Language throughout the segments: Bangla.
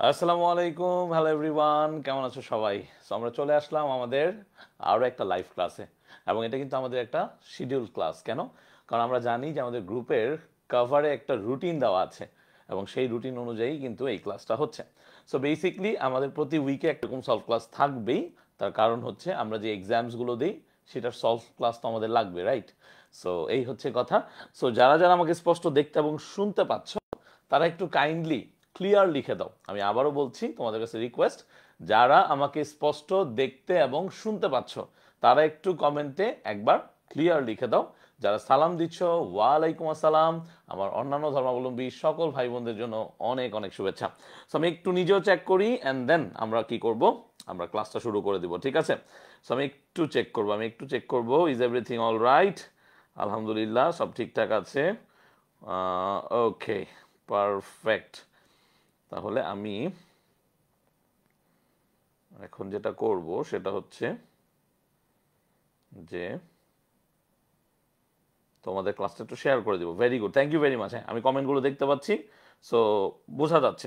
আসসালামু আলাইকুম, হ্যালো এভরিওয়ান, কেমন আছো সবাই? সো আমরা চলে আসলাম আমাদের আরও একটা লাইভ ক্লাসে, এবং এটা কিন্তু আমাদের একটা শিডিউল ক্লাস। কেন? কারণ আমরা জানি যে আমাদের গ্রুপের কভারে একটা রুটিন দেওয়া আছে, এবং সেই রুটিন অনুযায়ী কিন্তু এই ক্লাসটা হচ্ছে। সো বেসিকলি আমাদের প্রতি উইকে একরকম সলভ ক্লাস থাকবেই। তার কারণ হচ্ছে আমরা যে এক্সামসগুলো দিই সেটার সলভ ক্লাস তো আমাদের লাগবে, রাইট? সো এই হচ্ছে কথা। সো যারা যারা আমাকে স্পষ্ট দেখতে এবং শুনতে পাচ্ছ, তারা একটু কাইন্ডলি ক্লিয়ার লিখে দাও। আমি আবারও বলছি, তোমাদের কাছে রিকোয়েস্ট, যারা আমাকে স্পষ্ট দেখতে এবং শুনতে পাচ্ছ তারা একটু কমেন্টে একবার ক্লিয়ার লিখে দাও। যারা সালাম দিচ্ছ, ওয়ালাইকুম আসসালাম। আমার অন্যান্য ধর্মাবলম্বী সকল ভাই বোনদের জন্য অনেক অনেক শুভেচ্ছা। সো আমি একটু নিজেও চেক করি, অ্যান্ড দেন আমরা কি করব, আমরা ক্লাসটা শুরু করে দিব, ঠিক আছে? সো আমি একটু চেক করব ইজ এভরিথিং অল রাইট? আলহামদুলিল্লাহ, সব ঠিকঠাক আছে। ওকে, পারফেক্ট। তাহলে আমি এখন যেটা করব সেটা হচ্ছে যে তোমাদের ক্লাসটা একটু শেয়ার করে দেবো। Very good, thank you very much. হ্যাঁ, আমি কমেন্টগুলো দেখতে পাচ্ছি, সো বোঝা যাচ্ছে।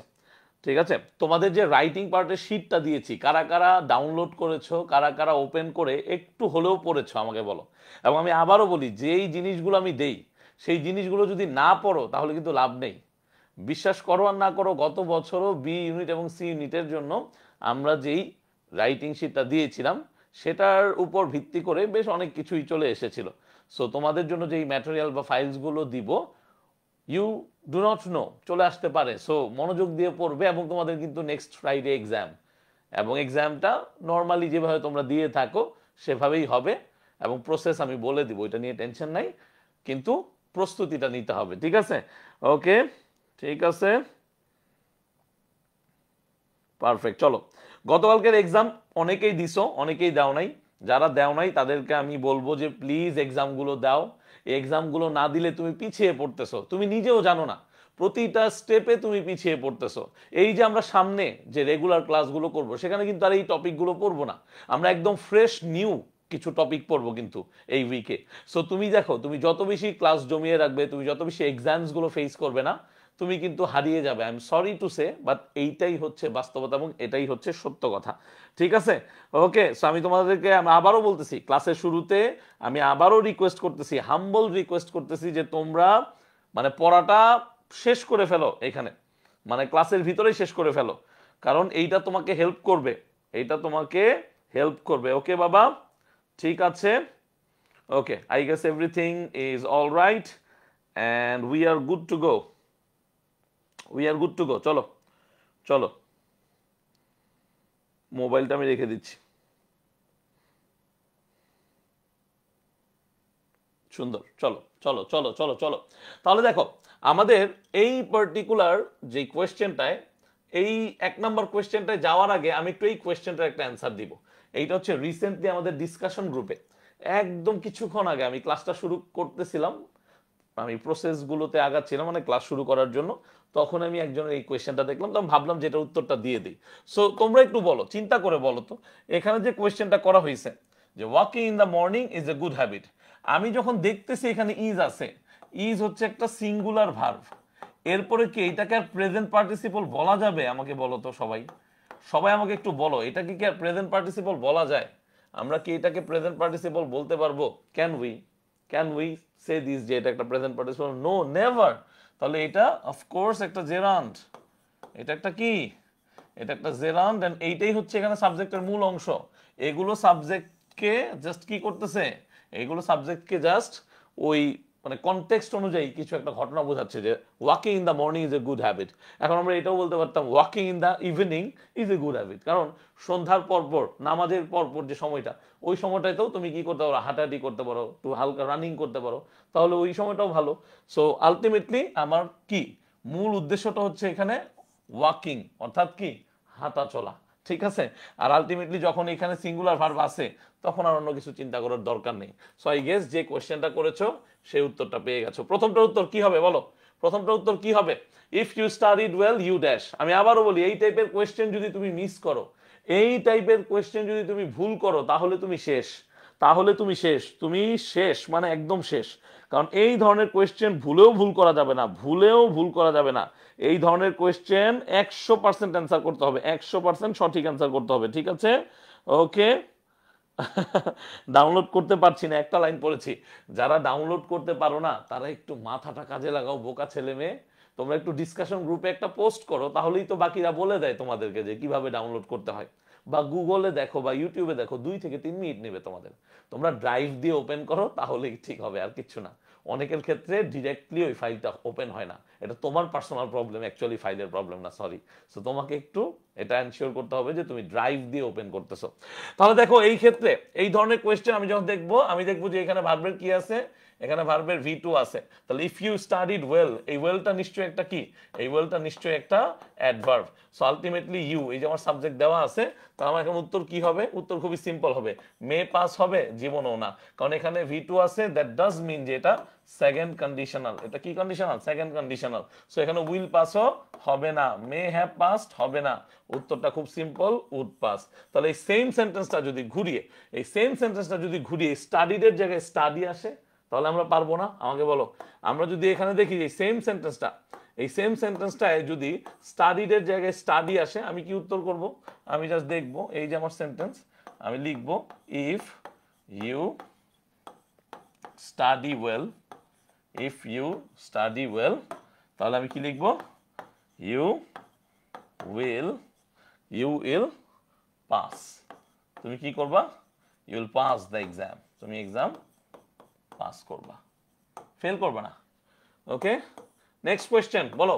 ঠিক আছে, তোমাদের যে রাইটিং পার্টের শিটটা দিয়েছি, কারা কারা ডাউনলোড করেছো, কারা কারা ওপেন করে একটু হলেও পড়েছো আমাকে বলো। এবং আমি আবারও বলি, যেই জিনিসগুলো আমি দেই সেই জিনিসগুলো যদি না পড়ো তাহলে কিন্তু লাভ নেই। বিশ্বাস করো আর না করো, গত বছরও বি ইউনিট এবং সি ইউনিটের জন্য আমরা যেই রাইটিং শিটটা দিয়েছিলাম সেটার উপর ভিত্তি করে বেশ অনেক কিছুই চলে এসেছিল। সো তোমাদের জন্য যেই ম্যাটেরিয়াল বা ফাইলসগুলো দিব, ইউ ডু নট নো, চলে আসতে পারে। সো মনোযোগ দিয়ে পড়বে, এবং তোমাদের কিন্তু নেক্সট ফ্রাইডে এক্সাম, এবং এক্সামটা নর্মালি যেভাবে তোমরা দিয়ে থাকো সেভাবেই হবে। এবং প্রসেস আমি বলে দিব, এটা নিয়ে টেনশন নাই, কিন্তু প্রস্তুতিটা নিতে হবে, ঠিক আছে? ওকে, ঠিক আছে, পারফেক্ট। চলো, গতকালকের এক্সাম অনেকেই দিছো, অনেকেই দাও নাই। যারা দাও নাই তাদেরকে আমি বলবো যে প্লিজ এক্সামগুলো দাও। এক্সামগুলো না দিলে তুমি পিছিয়ে পড়তেছো, তুমি নিজেও জানো না, প্রতিটা স্টেপে তুমি পিছিয়ে পড়তেছো। এই যে আমরা সামনে যে রেগুলার ক্লাসগুলো করব সেখানে কিন্তু আর এই টপিকগুলো পড়বো না, আমরা একদম ফ্রেশ নিউ কিছু টপিক পড়বো কিন্তু এই উইকে। সো তুমি দেখো, তুমি যত বেশি ক্লাস জমিয়ে রাখবে, তুমি যত বেশি এক্সামসগুলো ফেস করবে না, তুমি কিন্তু হারিয়ে যাবে। I am sorry to say, but এইটাই হচ্ছে বাস্তবতা এবং এটাই হচ্ছে সত্য কথা, ঠিক আছে? ওকে, সো আমি তোমাদেরকে আমি আবারও বলতেছি, ক্লাসের শুরুতে আমি আবারও রিকোয়েস্ট করতেছি, হাম্বল রিকোয়েস্ট করতেছি যে তোমরা মানে পড়াটা শেষ করে ফেলো এখানে, মানে ক্লাসের ভিতরেই শেষ করে ফেলো, কারণ এইটা তোমাকে হেল্প করবে, এইটা তোমাকে হেল্প করবে। ওকে বাবা, ঠিক আছে? Okay, I guess everything is all right and we are good to go, চলো চলো, মোবাইলটা আমি রেখে দিচ্ছি। সুন্দর, চলো চলো চলো চলো চলো। তাহলে দেখো, আমাদের এই পার্টিকুলার যে কোয়েশ্চেনটায়, এই 1 নম্বর কোয়েশ্চেনটায় যাওয়ার আগে আমি একটু এই কোয়েশ্চেনটার একটা অ্যান্সার দিব। এইটা হচ্ছে রিসেন্টলি আমাদের ডিসকাশন গ্রুপে, একদম কিছুক্ষণ আগে আমি ক্লাসটা শুরু করতেছিলাম, আমি প্রসেসগুলোতে আগাচ্ছিলাম মানে ক্লাস শুরু করার জন্য, তখন আমি একজনের এই কোয়েশ্চেনটা দেখলাম, তো আমি ভাবলাম যে এটার উত্তরটা দিয়ে দিই। সো তোমরা একটু বলো, চিন্তা করে বলো তো, এখানে যে কোয়েশ্চেনটা করা হয়েছে যে walking in the morning is a good habit, আমি যখন দেখতেছি এখানে ইজ আছে, ইজ হচ্ছে একটা সিঙ্গুলার ভার্ব, এরপরে কি এটাকে আর প্রেজেন্ট পার্টিসিপল বলা যাবে? আমাকে বলো তো সবাই, সবাই আমাকে একটু বলো, এটা কি আর প্রেজেন্ট পার্টিসিপল বলা যায়? আমরা কি এটাকে প্রেজেন্ট পার্টিসিপল বলতে পারবো? ক্যান উই সে দিস যে এটা একটা প্রেজেন্ট পার্টিসিপল? No, never. তাহলে এটা অফকোর্স একটা জেরান্ড, এটা একটা কি, এটা একটা জেরান্ড, এন্ড এইটাই হচ্ছে এখানে সাবজেক্টের মূল অংশ। এগুলো সাবজেক্টকে জাস্ট কি করতেছে, এগুলো সাবজেক্টকে জাস্ট ওই মানে কনটেক্সট অনুযায়ী কিছু একটা ঘটনা বোঝাচ্ছে, যে walking in the morning is a good habit. এখন আমরা এটাও বলতে পারতাম walking in the evening is a good habit, কারণ সন্ধ্যার পরপর, নামাজের পরপর যে সময়টা, ওই সময়টাতেও তুমি কি করতে পারো, হাঁটাহাঁটি করতে পারো, একটু হালকা রানিং করতে পারো, তাহলে ওই সময়টাও ভালো। সো আলটিমেটলি আমার কি মূল উদ্দেশ্যটা হচ্ছে এখানে ওয়াকিং, অর্থাৎ কি, হাঁটা চলা, ঠিক আছে? আর আলটিমেটলি যখন এখানে সিঙ্গুলার ভার্ব আছে তখন আর অন্য কিছু চিন্তা করার দরকার নেই। সো আই গেস যে কোশ্চেনটা করেছো সেই উত্তরটা পেয়ে গেছো। প্রথমটার উত্তর কি হবে বলো, প্রথমটার উত্তর কি হবে? If you studied well you dash. আমি আবারও বলি, এই টাইপের কোয়েশ্চেন যদি তুমি মিস করো, এই টাইপের কোয়েশ্চেন যদি তুমি ভুল করো, তাহলে তুমি শেষ, তাহলে তুমি শেষ, তুমি শেষ, মানে একদম শেষ। কারণ এই ধরনের কোয়েশ্চেন ভুলেও ভুল করা যাবে না, ভুলেও ভুল করা যাবে না। এই ধরনের কোয়েশ্চেন 100% অ্যান্সার করতে হবে, 100% সঠিক অ্যান্সার করতে হবে, ঠিক আছে? ওকে। ডাউনলোড করতে পারছি না, একটা লাইন পড়েছি। যারা ডাউনলোড করতে পারো না তারা একটু মাথাটা কাজে লাগাও, বোকা ছেলে মেয়ে। তোমরা একটু ডিসকাশন গ্রুপে একটা পোস্ট করো, তাহলেই তো বাকিরা বলে দেয় তোমাদেরকে যে কিভাবে ডাউনলোড করতে হয়। বা গুগলে দেখো বা ইউটিউবে দেখো, 2 থেকে 3 মিনিট নেবে তোমাদের। তোমরা ড্রাইভ দিয়ে ওপেন করো, তাহলেই ঠিক হবে, আর কিচ্ছু না। অনেকের ক্ষেত্রে ডিরেক্টলি ওই ফাইলটা ওপেন হয় না, এটা তোমার পার্সোনাল প্রবলেম, অ্যাকচুয়ালি ফাইলের প্রবলেম না, সরি। সো তোমাকে একটু এটা এনশিওর করতে হবে যে তুমি ড্রাইভ দিয়ে ওপেন করতেছো। তাহলে দেখো এই ক্ষেত্রে এই ধরনের কোয়েশ্চেন আমি যখন দেখবো, আমি দেখবো যে এখানে ভার্বের কি আছে, এখানে ভার্বের V2 আছে। তাহলে ইফ ইউ স্টাডিড ওয়েল, এই ওয়েলটা নিশ্চয়ই একটা কি, এই ওয়েলটা নিশ্চয়ই একটা অ্যাডভার্ব। সো আলটিমেটলি ইউ, এই যে আমার সাবজেক্ট দেওয়া আছে, তাহলে আমার এখন উত্তর কি হবে? উত্তর খুবই সিম্পল হবে, মে পাস হবে, জীবনও না। কারণ এখানে V2 আছে, দ্যাট ডাজ মিন যে এটা সেকেন্ড কন্ডিশনাল। এটা কি কন্ডিশনাল? Second conditional. সো এখানে উইল পাসও হবে না, মে হ্যাভ পাসড হবে না। উত্তরটা খুব সিম্পল, উড পাস। তাহলে এই সেম সেন্টেন্সটা যদি ঘুরিয়ে, এই সেম সেন্টেন্সটা যদি ঘুরিয়ে স্টাডিডের জায়গায় স্টাডি আসে, তাহলে আমরা পারবো না? আমাকে বলো। আমরা যদি এখানে দেখি এই সেম সেন্টেন্সটা, এই সেম সেন্টেন্সটায় যদি স্টাডিডের জায়গায় স্টাডি আসে, আমি কি উত্তর করব? আমি জাস্ট দেখবো, এই যে আমার সেন্টেন্স, আমি লিখবো if you study well, if you study well, তাহলে আমি কি লিখবো? You will pass. তুমি কি করবা? You will pass the exam. তুমি এক্সাম পাস করবা, ফেল করবা না। ওকে, নেক্সট কোয়েশ্চেন বলো।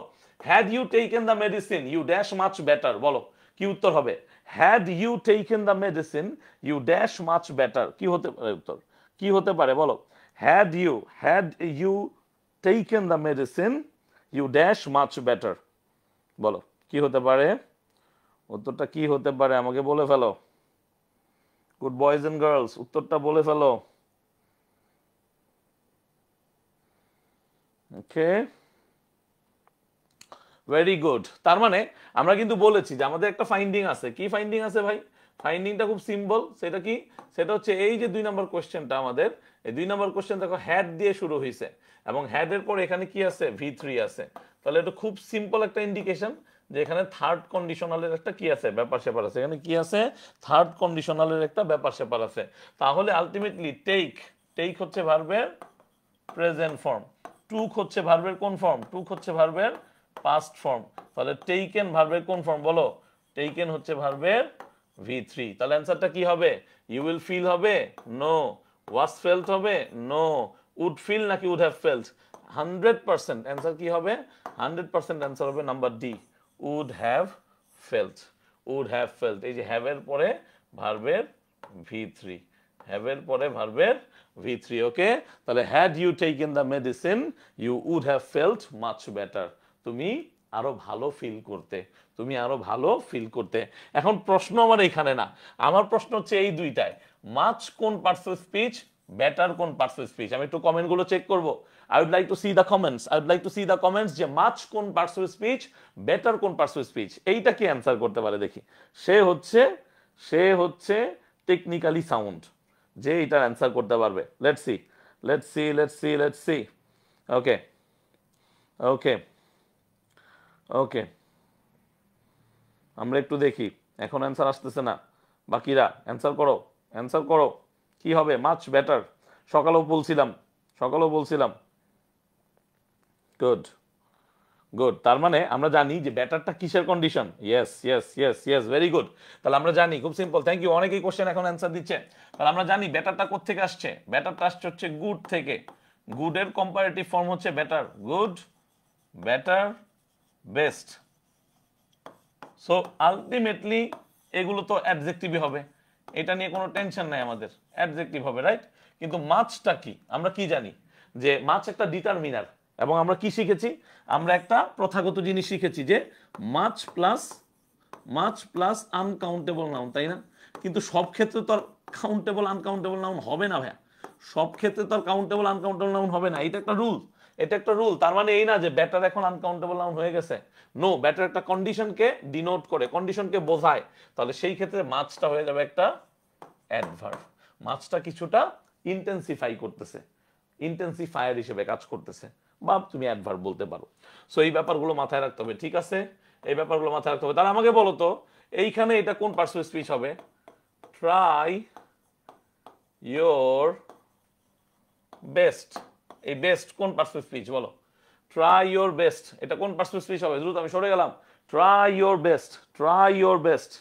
Had you taken the medicine you dash much better. বলো কি উত্তর হবে? Had you taken the medicine you dash much better, কি হতে পারে উত্তর? কি হতে পারে বলো? Had you taken the medicine you dash much better, বলো কি হতে পারে? উত্তরটা কি হতে পারে আমাকে বলে ফেলো। গুড বয়েজ এন্ড গার্লস, উত্তরটা বলে ফেলো। ওকে, ভেরি গুড। তার মানে আমরা কিন্তু বলেছি যে আমাদের একটা ফাইন্ডিং আছে। কি ফাইন্ডিং আছে ভাই? ফাইন্ডিংটা খুব সিম্পল। সেটা কি? সেটা হচ্ছে এই যে 2 নম্বর কোশ্চেনটা, আমাদের এই 2 নম্বর কোশ্চেন দেখো হ্যাড দিয়ে শুরু হয়েছে, এবং হ্যাড এর পর এখানে কি আছে? V3 আছে। তাহলে এটা খুব সিম্পল একটা ইন্ডিকেশন যে এখানে থার্ড কন্ডিশনালের একটা কি আছে? ব্যাপার স্যাপার আছে। এখানে কি আছে? থার্ড কন্ডিশনালের একটা ব্যাপার স্যাপার আছে। তাহলে আলটিমেটলি টেক হচ্ছে ভার্বের প্রেজেন্ট ফর্ম, টুক হচ্ছে ভার্বের কোন ফর্ম? টুক হচ্ছে ভার্বের পাস্ট ফর্ম। তাহলে টেকেন ভার্বের কোন ফর্ম বলো? টেকেন হচ্ছে ভার্বের V3। তাহলে অ্যান্সারটা কি হবে? ইউ উইল ফিল হবে? নো। ওয়াজ ফেল্ট হবে? নো। উড ফিল নাকি উড হ্যাভ ফেল্ট? 100% অ্যান্সার কি হবে? 100% অ্যান্সার হবে number D, would have felt. Would have felt, এই যে হ্যাভ এর পরে ভার্বের V3, হ্যাভ এর পরে ভার্বের V3। ওকে, তাহলে had you taken the medicine you would have felt much better, তুমি আরো ভালো ফিল করতে, তুমি আরো ভালো ফিল করতে। এখন প্রশ্ন আমার এখানে না, আমার প্রশ্ন হচ্ছে এই দুইটায়, মাচ কোন পার্টস অফ স্পিচ, বেটার কোন পার্টস অফ স্পিচ? আমি একটু কমেন্ট গুলো চেক করব। I would like to see the comments, I would like to see the comments যে মাচ কোন পার্টস অফ স্পিচ, বেটার কোন পার্টস অফ স্পিচ, এইটা কি অ্যান্সার করতে পারে দেখি। সে হচ্ছে টেকনিক্যালি সাউন্ড, যে এটার অ্যান্সার করতে পারবে। Let's see. ওকে ওকে ওকে, আমরা একটু দেখি। এখন অ্যান্সার আসতেছে না, বাকিরা অ্যান্সার করো। কি হবে? Much better. সকালেও বলছিলাম। গুড। তার মানে আমরা জানি যে বেটারটা কিসের কন্ডিশন? Yes, very good. তাহলে আমরা জানি, খুব সিম্পল। থ্যাংক ইউ, অনেকেই কোশ্চেন এখন অ্যান্সার দিচ্ছে। তাহলে আমরা জানি বেটারটা কোত্থেকে আসছে। বেটারটা আসছে হচ্ছে গুড থেকে। গুডের কম্পারেটিভ ফর্ম হচ্ছে better. Good, better, best. So ultimately এগুলো তো অ্যাডজেক্টিভই হবে, এটা নিয়ে কোনো টেনশন নাই আমাদের, অ্যাডজেক্টিভ হবে, রাইট? কিন্তু মাছটা কি? আমরা কি জানি যে মাছ একটা ডিটারমিনার, এবং আমরা কি শিখেছি? আমরা একটা প্রথাগত জিনিস শিখেছি যে মাছ প্লাস আনকাউন্টেবল নাউন, তাই না? কিন্তু সব ক্ষেত্রে তো আর কাউন্টেবল আনকাউন্টেবল নাউন হবে না ভাইয়া, সব ক্ষেত্রে তো আর কাউন্টেবল আনকাউন্টেবল নাউন হবে না। এটা একটা রুল। তার মানে এই না যে বেটার এখন আনকাউন্টেবল নাউন হয়ে গেছে। নো, বেটার একটা কন্ডিশনকে ডিনোট করে, কন্ডিশনকে বোঝায়। তাহলে সেই ক্ষেত্রে মাছটা হয়ে যাবে একটা অ্যাডভার্ব। মাছটা কিছুটা ইন্টেন্সিফাই করতেছে, ইন্টেন্সিফায়ার হিসেবে কাজ করতেছে, বা তুমি অ্যাডভার্ব বলতে পারো। সো এই ব্যাপারগুলো মাথায় রাখতে হবে, ঠিক আছে? এই ব্যাপারগুলো মাথায় রাখতে হবে। তাহলে আমাকে বলো তো এইখানে এটা কোন পার্টস অফ স্পিচ হবে? ট্রাই ইয়োর বেস্ট, এই বেস্ট কোন পার্টস অফ স্পিচ বলো? ট্রাই ইয়োর বেস্ট, এটা কোন পার্টস অফ স্পিচ হবে? দ্রুত, আমি সরে গেলাম। Try your best, try your best.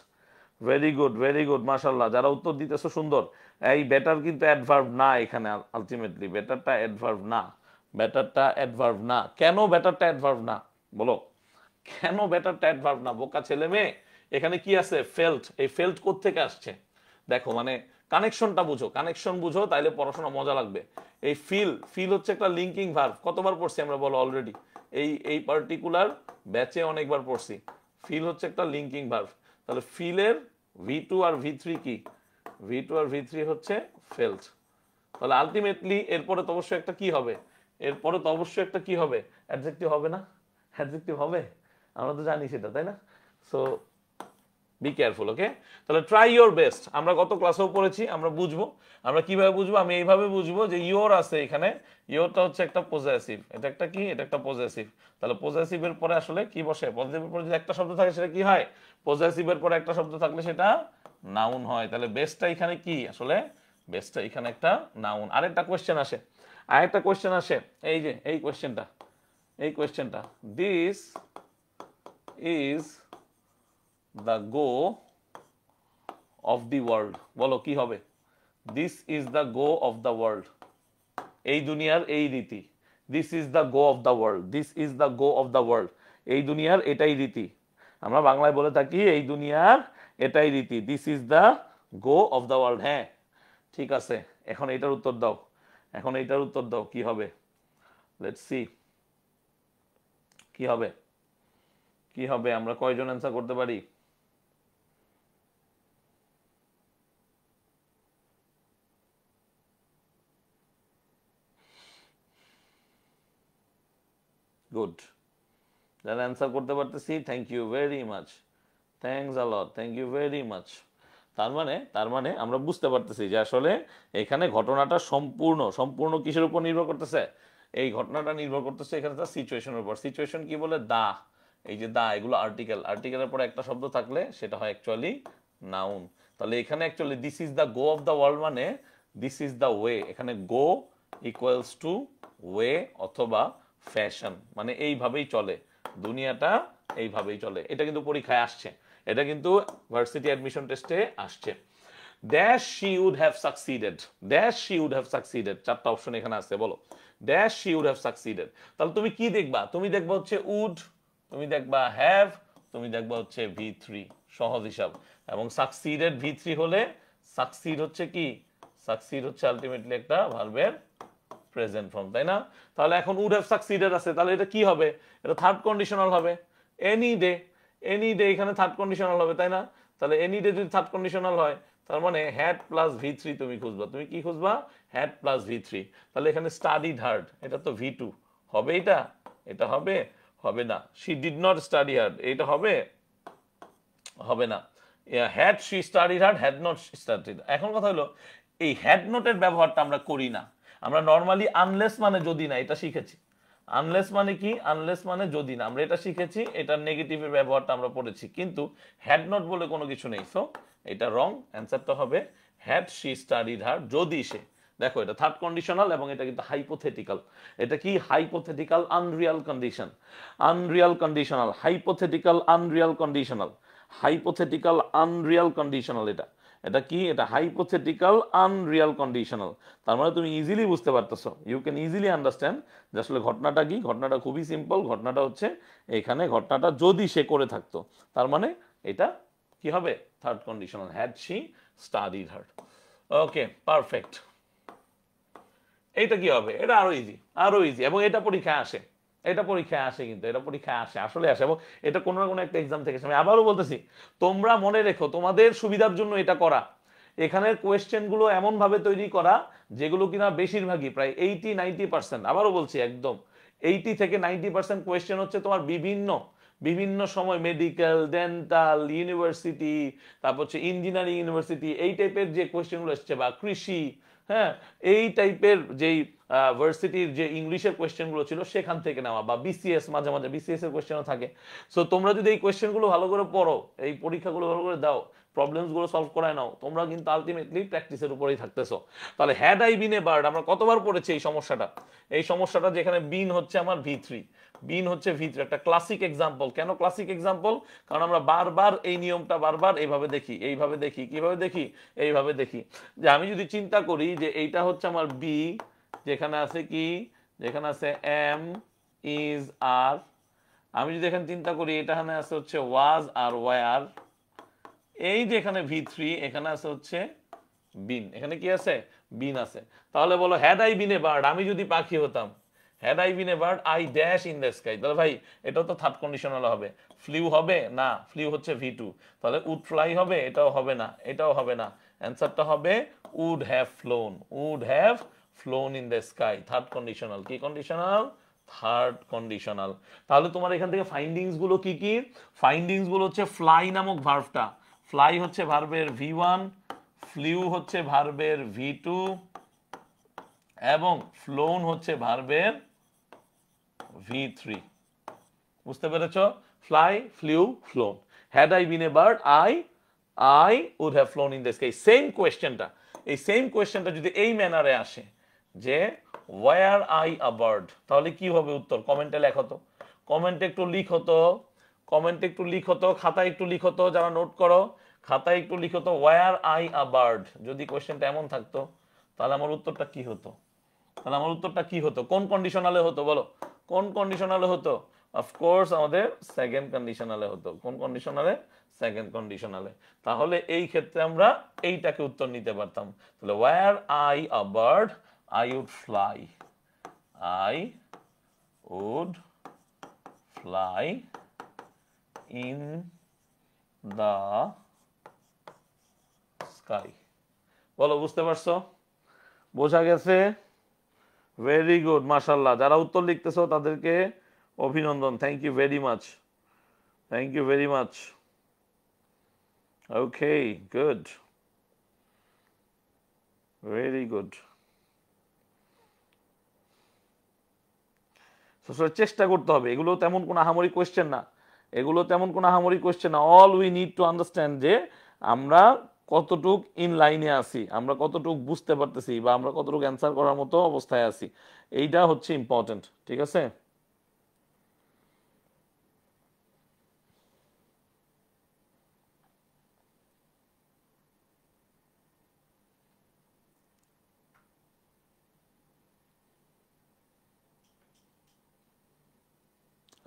Very good, very good, মাশাআল্লাহ। যারা উত্তর দিতেছো সুন্দর। এই বেটার কিন্তু অ্যাডভার্ব না এখানে, আলটিমেটলি বেটারটা অ্যাডভার্ব না, বেটারটা অ্যাডভার্ব না। কেন বেটারটা অ্যাডভার্ব না বলো? কেন বেটারটা অ্যাডভার্ব না? বোকা ছেলে মেয়ে, এখানে কি আছে? ফেল্ট। এই ফেল্ট কোত্থেকে আসছে দেখো, মানে কানেকশনটা বুঝো, কানেকশন বুঝো, তাইলে পড়াশোনা মজা লাগবে। এই ফিল, ফিল হচ্ছে একটা লিঙ্কিং ভার্ব। কতবার পড়ছি আমরা বলো অলরেডি? এই পার্টিকুলার ব্যাচে অনেকবার পড়ছি। ফিল হচ্ছে একটা লিঙ্কিং ভার্ব। তাহলে ফিলের V2 আর V3 কি? V2 আর V3 হচ্ছে ফেল্ট। তাহলে আলটিমেটলি এরপরে তো অবশ্যই একটা কি হবে? এরপরে তো অবশ্যই একটা কি হবে? অ্যাডজেক্টিভ হবে না? অ্যাডজেক্টিভ হবে, আমরা তো জানি সেটা, তাই না? সো বি কেয়ারফুল, ওকে? তাহলে ট্রাই ইয়োর বেস্ট আমরা গত ক্লাসেও পড়েছি, আমরা বুঝবো। আমরা কিভাবে বুঝবো? আমি এইভাবে বুঝবো যে ইয়োর আছে এখানে, ইয়োরটা হচ্ছে একটা পজেসিভ, এটা একটা কি? এটা একটা পজেসিভ। তাহলে পজেসিভের পরে আসলে কি বসে? পজেসিভের পরে যদি একটা শব্দ থাকে সেটা কি হয়? পজেসিভের পরে একটা শব্দ থাকলে সেটা নাউন হয়। তাহলে বেস্টটা এখানে কি আসলে? বেস্টটা এখানে একটা নাউন। আরেকটা কোয়েশ্চেন আসে, আরেকটা কোয়েশ্চেন আসে, এই যে এই কোয়েশ্চেনটা, এই কোয়েশ্চেনটা, this is the go of the world, বলো কি হবে? This is the go of the world, এই দুনিয়ার এই রীতি। This is the go of the world, this is the go of the world, এই দুনিয়ার এটাই রীতি। আমরা বাংলায় বলে থাকি এই দুনিয়ার এটাই রীতি, this is the go of the world। হ্যাঁ ঠিক আছে, এখন এইটার উত্তর দাও, এখন এইটার উত্তর দাও, কি হবে? লেটস সি কি হবে, কি হবে? আমরা কয়জন অ্যান্সার করতে পারি? গুড, যারা অ্যান্সার করতে পারতেছি, thank you very much, thanks a lot, thank you very much. তার মানে আমরা বুঝতে পারতেছি যে আসলে এখানে ঘটনাটা সম্পূর্ণ সম্পূর্ণ কিসের উপর নির্ভর করতেছে? এই ঘটনাটা নির্ভর করতেছে এখানে তার সিচুয়েশনের উপর। সিচুয়েশন কি বলে? দা, এই যে দা, এগুলো আর্টিকেল, আর্টিকেলের পরে একটা শব্দ থাকলে সেটা হয় অ্যাকচুয়ালি নাউন। তাহলে এখানে actually this is the go of the world মানে দিস ইজ দ্য ওয়ে, এখানে গো ইকুয়ালস টু ওয়ে অথবা ফ্যাশন, মানে এইভাবেই চলে দুনিয়াটা, এইভাবেই চলে। এটা কিন্তু পরীক্ষায় আসছে, এটা কিন্তু ভার্সিটি অ্যাডমিশন টেস্টে আসছে। Dash she would have succeeded, dash she would have succeeded, চারটা অপশন এখানে আছে, বলো dash she would have succeeded. তাহলে তুমি কি দেখবা? তুমি দেখবা হচ্ছে উড, তুমি দেখবা হ্যাভ, তুমি দেখবা হচ্ছে V3, সহজ হিসাব। এবং সাকসিডেড V3 হলে সাকসিড হচ্ছে কি? সাকসিড হচ্ছে আলটিমেটলি একটা ভার্বের প্রেজেন্ট ফর্ম, তাই না? তাহলে এখন উড হ্যাভ সাকসিডেড আছে, তাহলে এটা কি হবে? এটা থার্ড কন্ডিশনাল হবে। এনি ডে, এনি ডে এখানে থার্ড কন্ডিশনাল হবে, তাই না? তাহলে এনি ডে যদি থার্ড কন্ডিশনাল হয়, তার মানে হ্যাড প্লাস V3 তুমি খুঁজবা। তুমি কি খুঁজবা? Had plus V3। তাহলে এখানে স্টাডিড হার্ড, এটা তো V2 হবে, এটা এটা হবে, হবে না। She did not study hard, এটা হবে, হবে না। Had she studied hard, had not studied. এখন কথা হলো এই হ্যাড নটের ব্যবহারটা আমরা করি না, আমরা নর্মালি আনলেস মানে যদি না, এটা শিখেছি। আনলেস মানে কি? আনলেস মানে যদি না, আমরা এটা শিখেছি, এটার নেগেটিভের ব্যবহারটা আমরা পড়েছি, কিন্তু হ্যাড নট বলে কোনো কিছু নেই। সো এটা রং, অ্যান্সারটা হবে হ্যাড শি স্টাডিড হার্ড, যদি সে। দেখো এটা থার্ড কন্ডিশনাল এবং এটা কিন্তু হাইপোথেটিক্যাল। এটা কি? Hypothetical unreal condition, unreal conditional, hypothetical unreal conditional, hypothetical unreal conditional. এটা এটা কি? এটা হাইপোথেটিক্যাল আনরিয়াল কন্ডিশনাল। তার মানে তুমি ইজিলি বুঝতে পারতেছো, ইউ ক্যান ইজিলি আন্ডারস্ট্যান্ড যে আসলে ঘটনাটা কি। ঘটনাটা খুবই সিম্পল, ঘটনাটা হচ্ছে এখানে ঘটনাটা যদি সে করে থাকতো, তার মানে এটা কি হবে? Third conditional, had she studied hard. Okay, perfect. এইটা কি হবে? এটা আরো ইজি, আরো ইজি, এবং এটা পরীক্ষায় আসে, এটা পরীক্ষায় আসে, কিন্তু এটা পরীক্ষায় আসে, আসলে আসে, এবং এটা কোনো না কোনো একটা এক্সাম থেকে। আমি আবারও বলতেছি, তোমরা মনে রেখো, তোমাদের সুবিধার জন্য এটা করা। এখানের কোয়েশ্চেন গুলো এমন ভাবে তৈরি করা যেগুলো কিনা বেশিরভাগই প্রায় 80-90%, আবারও বলছি একদম 80 থেকে 90% কোয়েশ্চেন হচ্ছে তোমার বিভিন্ন বিভিন্ন সময় মেডিকেল, ডেন্টাল, ইউনিভার্সিটি, তারপর হচ্ছে ইঞ্জিনিয়ারিং ইউনিভার্সিটি, এই টাইপের যে কোয়েশ্চেনগুলো এসছে, বা কৃষি, হ্যাঁ, এই টাইপের যেই ভার্সিটির যে ইংলিশের কোয়েশ্চেনগুলো ছিল সেখান থেকে নেওয়া, বা বিসিএস, মাঝে মাঝে বিসিএস এর কোয়েশ্চেনও থাকে। সো তোমরা যদি এই কোয়েশ্চেনগুলো ভালো করে পড়ো, এই পরীক্ষাগুলো ভালো করে দাও, প্রবলেমস গুলো সলভ করায় নাও, তোমরা কিন্তু আলটিমেটলি প্র্যাকটিসের উপরেই থাকতেছো। তাহলে had I been a bird আমরা কতবার পড়েছি এই সমস্যাটা? এই সমস্যাটা যেখানে বিন হচ্ছে আমার ভি3, বিন হচ্ছে ভি3, একটা ক্লাসিক এক্সাম্পল। কেন ক্লাসিক এক্সাম্পল? কারণ আমরা বারবার এই নিয়মটা বারবার এইভাবে দেখি, এইভাবে দেখি, কিভাবে দেখি, এইভাবে দেখি। যে আমি যদি চিন্তা করি যে এইটা হচ্ছে আমার বি, যেখানে আছে কি, যেখানে আছে এম, ইজ, আর, আমি যদি এখানে চিন্তা করি এখানে আছে হচ্ছে ওয়াজ আর ওয়ার, এই যে এখানে ভি3, এখানে আছে হচ্ছে বিন, এখানে কি আছে? বিন আছে। তাহলে বলো had I been a bird, আমি যদি পাখি হতাম, had I been a bird I dash in the sky. তাহলে ভাই এটাও তো থার্ড কন্ডিশনাল হবে। ফ্লিউ হবে না, ফ্লিউ হচ্ছে ভি2। তাহলে উড ফ্লাই হবে, এটাও হবে না, এটাও হবে না। অ্যান্সারটা হবে would have flown, would have flown in the sky, third conditional. কি কন্ডিশনাল? Third conditional. তাহলে তোমার এখান থেকে ফাইন্ডিংস গুলো কি কি? ফাইন্ডিংস গুলো হচ্ছে ফ্লাই নামক ভার্বটা, ফ্লাই হচ্ছে ভার্বের ভি1, ফ্লিউ হচ্ছে ভার্বের ভি2, এবং ফ্লোন হচ্ছে ভার্বের ভি3। বুঝতে পেরেছো? Fly, flew, flown. Had I been a bird I would have flown in the sky. Same কোয়েশ্চেনটা, এই সেম কোয়েশ্চেনটা যদি এই ম্যানারে আসে যে ওয়ার আই আ বার্ড, তাহলে কি হবে উত্তর? কমেন্টে লেখো তো, কমেন্টে একটু লিখো তো, কমেন্টে একটু লিখো তো, খাতায় একটু লিখো তো, যারা নোট করো খাতায় একটু লিখো তো, ওয়ার আই আ বার্ড। যদি কোয়েশ্চেনটা এমন থাকতো তাহলে আমার উত্তরটা কি হতো? তাহলে আমার উত্তরটা কি হতো? কোন কন্ডিশনালে হতো বলো? কোন কন্ডিশনালে হতো? অফকোর্স আমাদের সেকেন্ড কন্ডিশনালে হতো। কোন কন্ডিশনালে? সেকেন্ড কন্ডিশনালে। তাহলে এই ক্ষেত্রে আমরা এইটাকে উত্তর নিতে পারতাম। তাহলে were I a bird I would fly, I would fly in the sky. বলো বুঝতে পারছো? বোঝা গেছে? ভেরি গুড, মাশাআল্লাহ। যারা উত্তর লিখতেছো তাদেরকে অভিনন্দন। Thank you very much, thank you very much. Okay, good, very good. চেষ্টা করতে হবে। এগুলো তেমন কোনো আহামরি কোয়েশ্চেন না, এগুলো তেমন কোনো আহামরি কোয়েশ্চেন না। All we need to understand যে আমরা কতটুক ইন লাইনে আছি, আমরা কতটুক বুঝতে পারতেছি, বা আমরা কতটুক অ্যান্সার করার মতো অবস্থায় আছি, এইটা হচ্ছে ইম্পর্টেন্ট। ঠিক আছে?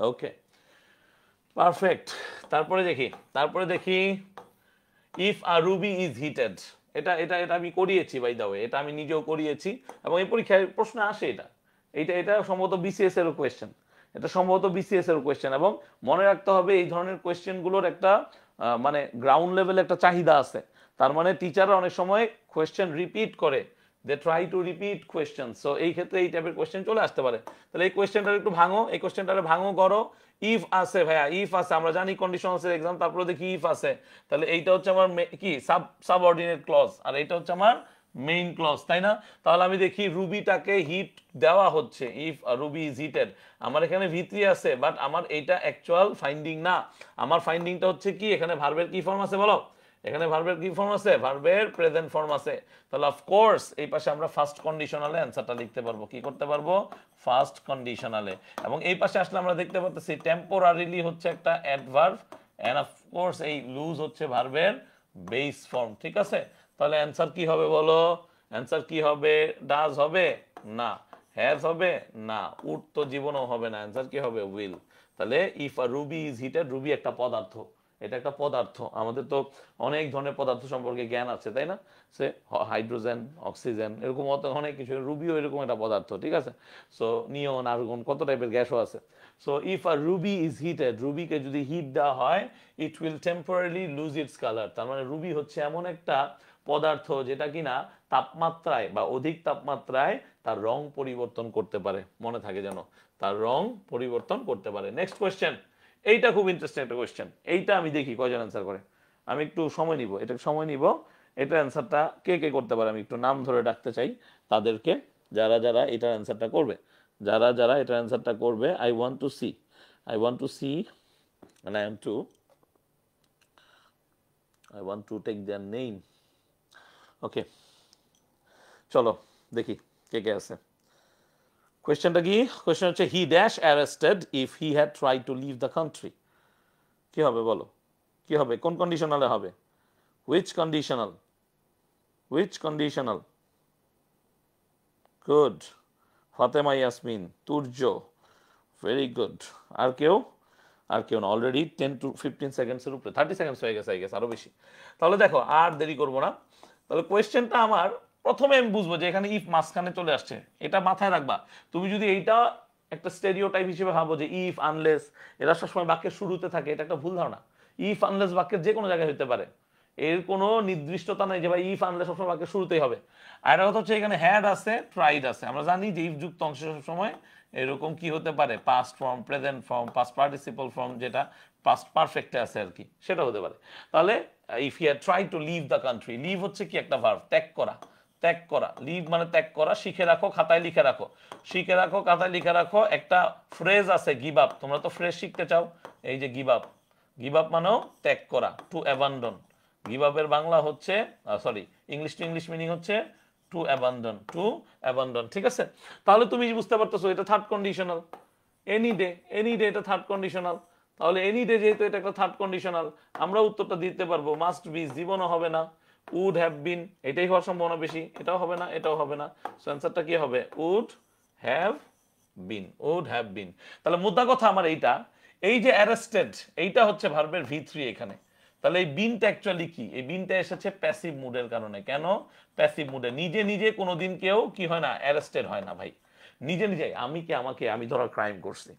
ওকে, পারফেক্ট। তারপরে দেখি, তারপরে দেখি if a ruby is heated. এটা এটা এটা আমি করিয়েছি, বাই দ্য ওয়ে, এটা আমি নিজেও করিয়েছি, এবং এই পরীক্ষায় প্রশ্ন আসে এটা। এটা এটা সম্ভবত বিসিএস এর কোয়েশ্চেন, এটা সম্ভবত বিসিএস এর কোয়েশ্চেন। এবং মনে রাখতে হবে এই ধরনের কোয়েশ্চেনগুলোর একটা মানে গ্রাউন্ড লেভেলে একটা চাহিদা আছে। তার মানে টিচাররা অনেক সময় কোয়েশ্চেন রিপিট করে, they try to repeat question. So এই ক্ষেত্রে এই টাইপের কোয়েশ্চেন চলে আসতে পারে। তাহলে এই কোয়েশ্চেনটা একটু ভাঙো, এই কোয়েশ্চেনটা ভাঙো, করো। ইফ আছে ভাইয়া, ইফ আছে, আমরা জানি কন্ডিশনালসের এক্সাম, তারপরে দেখি ইফ আছে। তাহলে এইটা হচ্ছে আমার কি সাবঅর্ডিনেট ক্লজ, আর এইটা হচ্ছে আমার মেইন ক্লজ, তাই না? তাহলে আমি দেখি রুবিটাকে হিট দেওয়া হচ্ছে, ইফ রুবি ইজ হিটেড। আমার এখানে ভি3 আছে, বাট আমার এইটা অ্যাকচুয়াল ফাইন্ডিং না। আমার ফাইন্ডিংটা হচ্ছে কি, এখানে ভার্বের কি ফর্ম আছে বলো? এখানে ভার্বের কি ফর্ম আছে? ভার্বের প্রেজেন্ট ফর্ম আছে। তাহলে অফকোর্স এই পাশে আমরা ফার্স্ট কন্ডিশনালে অ্যান্সারটা লিখতে পারবো। কি করতে পারবো? ফার্স্ট কন্ডিশনালে। এবং এই পাশে আসলে আমরা দেখতে পাচ্ছি টেম্পোরারিলি হচ্ছে একটা অ্যাডভার্ব, এন্ড অফকোর্স এই লুজ হচ্ছে ভার্বের বেস ফর্ম। ঠিক আছে? তাহলে অ্যান্সার কি হবে বলো? অ্যান্সার কি হবে? ডাজ হবে না, হ্যাজ হবে না, উড তো জীবনও হবে না। অ্যান্সার কি হবে? উইল। তাহলে if a ruby is heated, Ruby একটা পদার্থ, এটা একটা পদার্থ। আমাদের তো অনেক ধরনের পদার্থ সম্পর্কে জ্ঞান আছে, তাই না? সে হাইড্রোজেন, অক্সিজেন, এরকম অনেক কিছু। রুবিও এরকম একটা পদার্থ। ঠিক আছে? সো নিয়ন, আর্গন, কত টাইপের গ্যাসও আছে। So if a ruby is heated, রুবিকে যদি হিট দেওয়া হয়, it will temporarily lose its colour. তার মানে রুবি হচ্ছে এমন একটা পদার্থ যেটা কিনা তাপমাত্রায় বা অধিক তাপমাত্রায় তার রং পরিবর্তন করতে পারে। মনে থাকে যেন, তার রং পরিবর্তন করতে পারে। নেক্সট কোয়েশ্চেন, এইটা খুব ইন্টারেস্টিং একটা কোয়েশ্চেন, এইটা আমি দেখি কয়জন অ্যান্সার করে। আমি একটু সময় নিব, এটা সময় নিব, এটা অ্যান্সারটা কে কে করতে পারে আমি একটু নাম ধরে ডাকতে চাই তাদেরকে, যারা যারা এটার অ্যান্সারটা করবে, যারা যারা এটার অ্যান্সারটা করবে। I want to see, I want to see and I want to take their name. Okay, চলো দেখি কে কে আছে। কোয়েশ্চেনটা কি? কোয়েশ্চেন হচ্ছে he dash arrested if he had try to leave the country. কি হবে বলো, কি হবে, কোন কন্ডিশনালে হবে? Which conditional, which conditional? Good, Fatema Yasmin, Turjo, very good. আর কেউ? আর কেউ না, অলরেডি 10 to 15 সেকেন্ডসের উপরে, 30 সেকেন্ডস হয়ে গেছে, আরো বেশি। তাহলে দেখো আর দেরি করবো না, তাহলে কোয়েশ্চেনটা আমার প্রথমে আমি বুঝবো যে এখানে ইফ মাঝখানে চলে আসছে, এটা মাথায় রাখবা। তুমি যদি এইটা একটা স্টেরিওটাইপ হিসেবে ভাবো যে ইফ আনলেস এরা সবসময় বাক্যের শুরুতে থাকে, এটা একটা ভুল ধারণা। ইফ আনলেস বাক্যের যে কোনো জায়গায় হতে পারে, এর কোনো নির্দিষ্টতা নাই যে ভাই ইফ আনলেস সবসময় বাক্যের শুরুতেই হবে। আর একটা কথা হচ্ছে এখানে হ্যাড আছে, ট্রাইড আছে, আমরা জানি যে ইফ যুক্ত অংশ সবসময় এরকম কি হতে পারে, past form, present form, past participle form, যেটা পাস্ট পারফেক্টে আছে আর কি, সেটা হতে পারে। তাহলে if he had tried to leave the country, leave হচ্ছে কি একটা ভার্ব, ত্যাগ করা, ত্যাগ করা, লিভ মানে ত্যাগ করা। শিখে রাখো, খাতায় লিখে রাখো, শিখে রাখো, খাতায় লিখে রাখো। একটা ফ্রেজ আছে গিভ আপ, তোমরা তো ফ্রেজ শিখতে চাও, এই যে গিভ আপ, গিভ আপ মানেও ত্যাগ করা, টু অ্যাবান্ডন। গিভ আপের বাংলা হচ্ছে, sorry, English to English meaning হচ্ছে টু অ্যাবান্ডন, টু অ্যাবান্ডন, ঠিক আছে? তাহলে তুমি বুঝতে পারতেছো এটা third conditional. Any day, any day এটা থার্ড কন্ডিশনাল। তাহলে এনি ডে যেহেতু এটা একটা থার্ড কন্ডিশনাল, আমরা উত্তরটা দিতে পারবো মাস্ট বি, জীবনও হবে না, উড হ্যাভ বিন, এটাই হওয়ার সম্ভাবনা বেশি, এটাও হবে না, এটাও হবে না। সো অ্যান্সারটা কি হবে? Would have been, would have been. তাহলে মুদ্রা কথা আমার এইটা, এই যে অ্যারেস্টেড, এইটা হচ্ছে ভার্বের V3 এখানে। তাহলে এই বিনটা অ্যাকচুয়ালি কি? এই বিনটা এসেছে প্যাসিভ মুডের কারণে। কেন প্যাসিভ মুডে? নিজে নিজে কোনোদিন কেউ কি হয় না, অ্যারেস্টেড হয় না ভাই। নিজে নিজে আমি কি, আমাকে, আমি ধরো ক্রাইম করছি,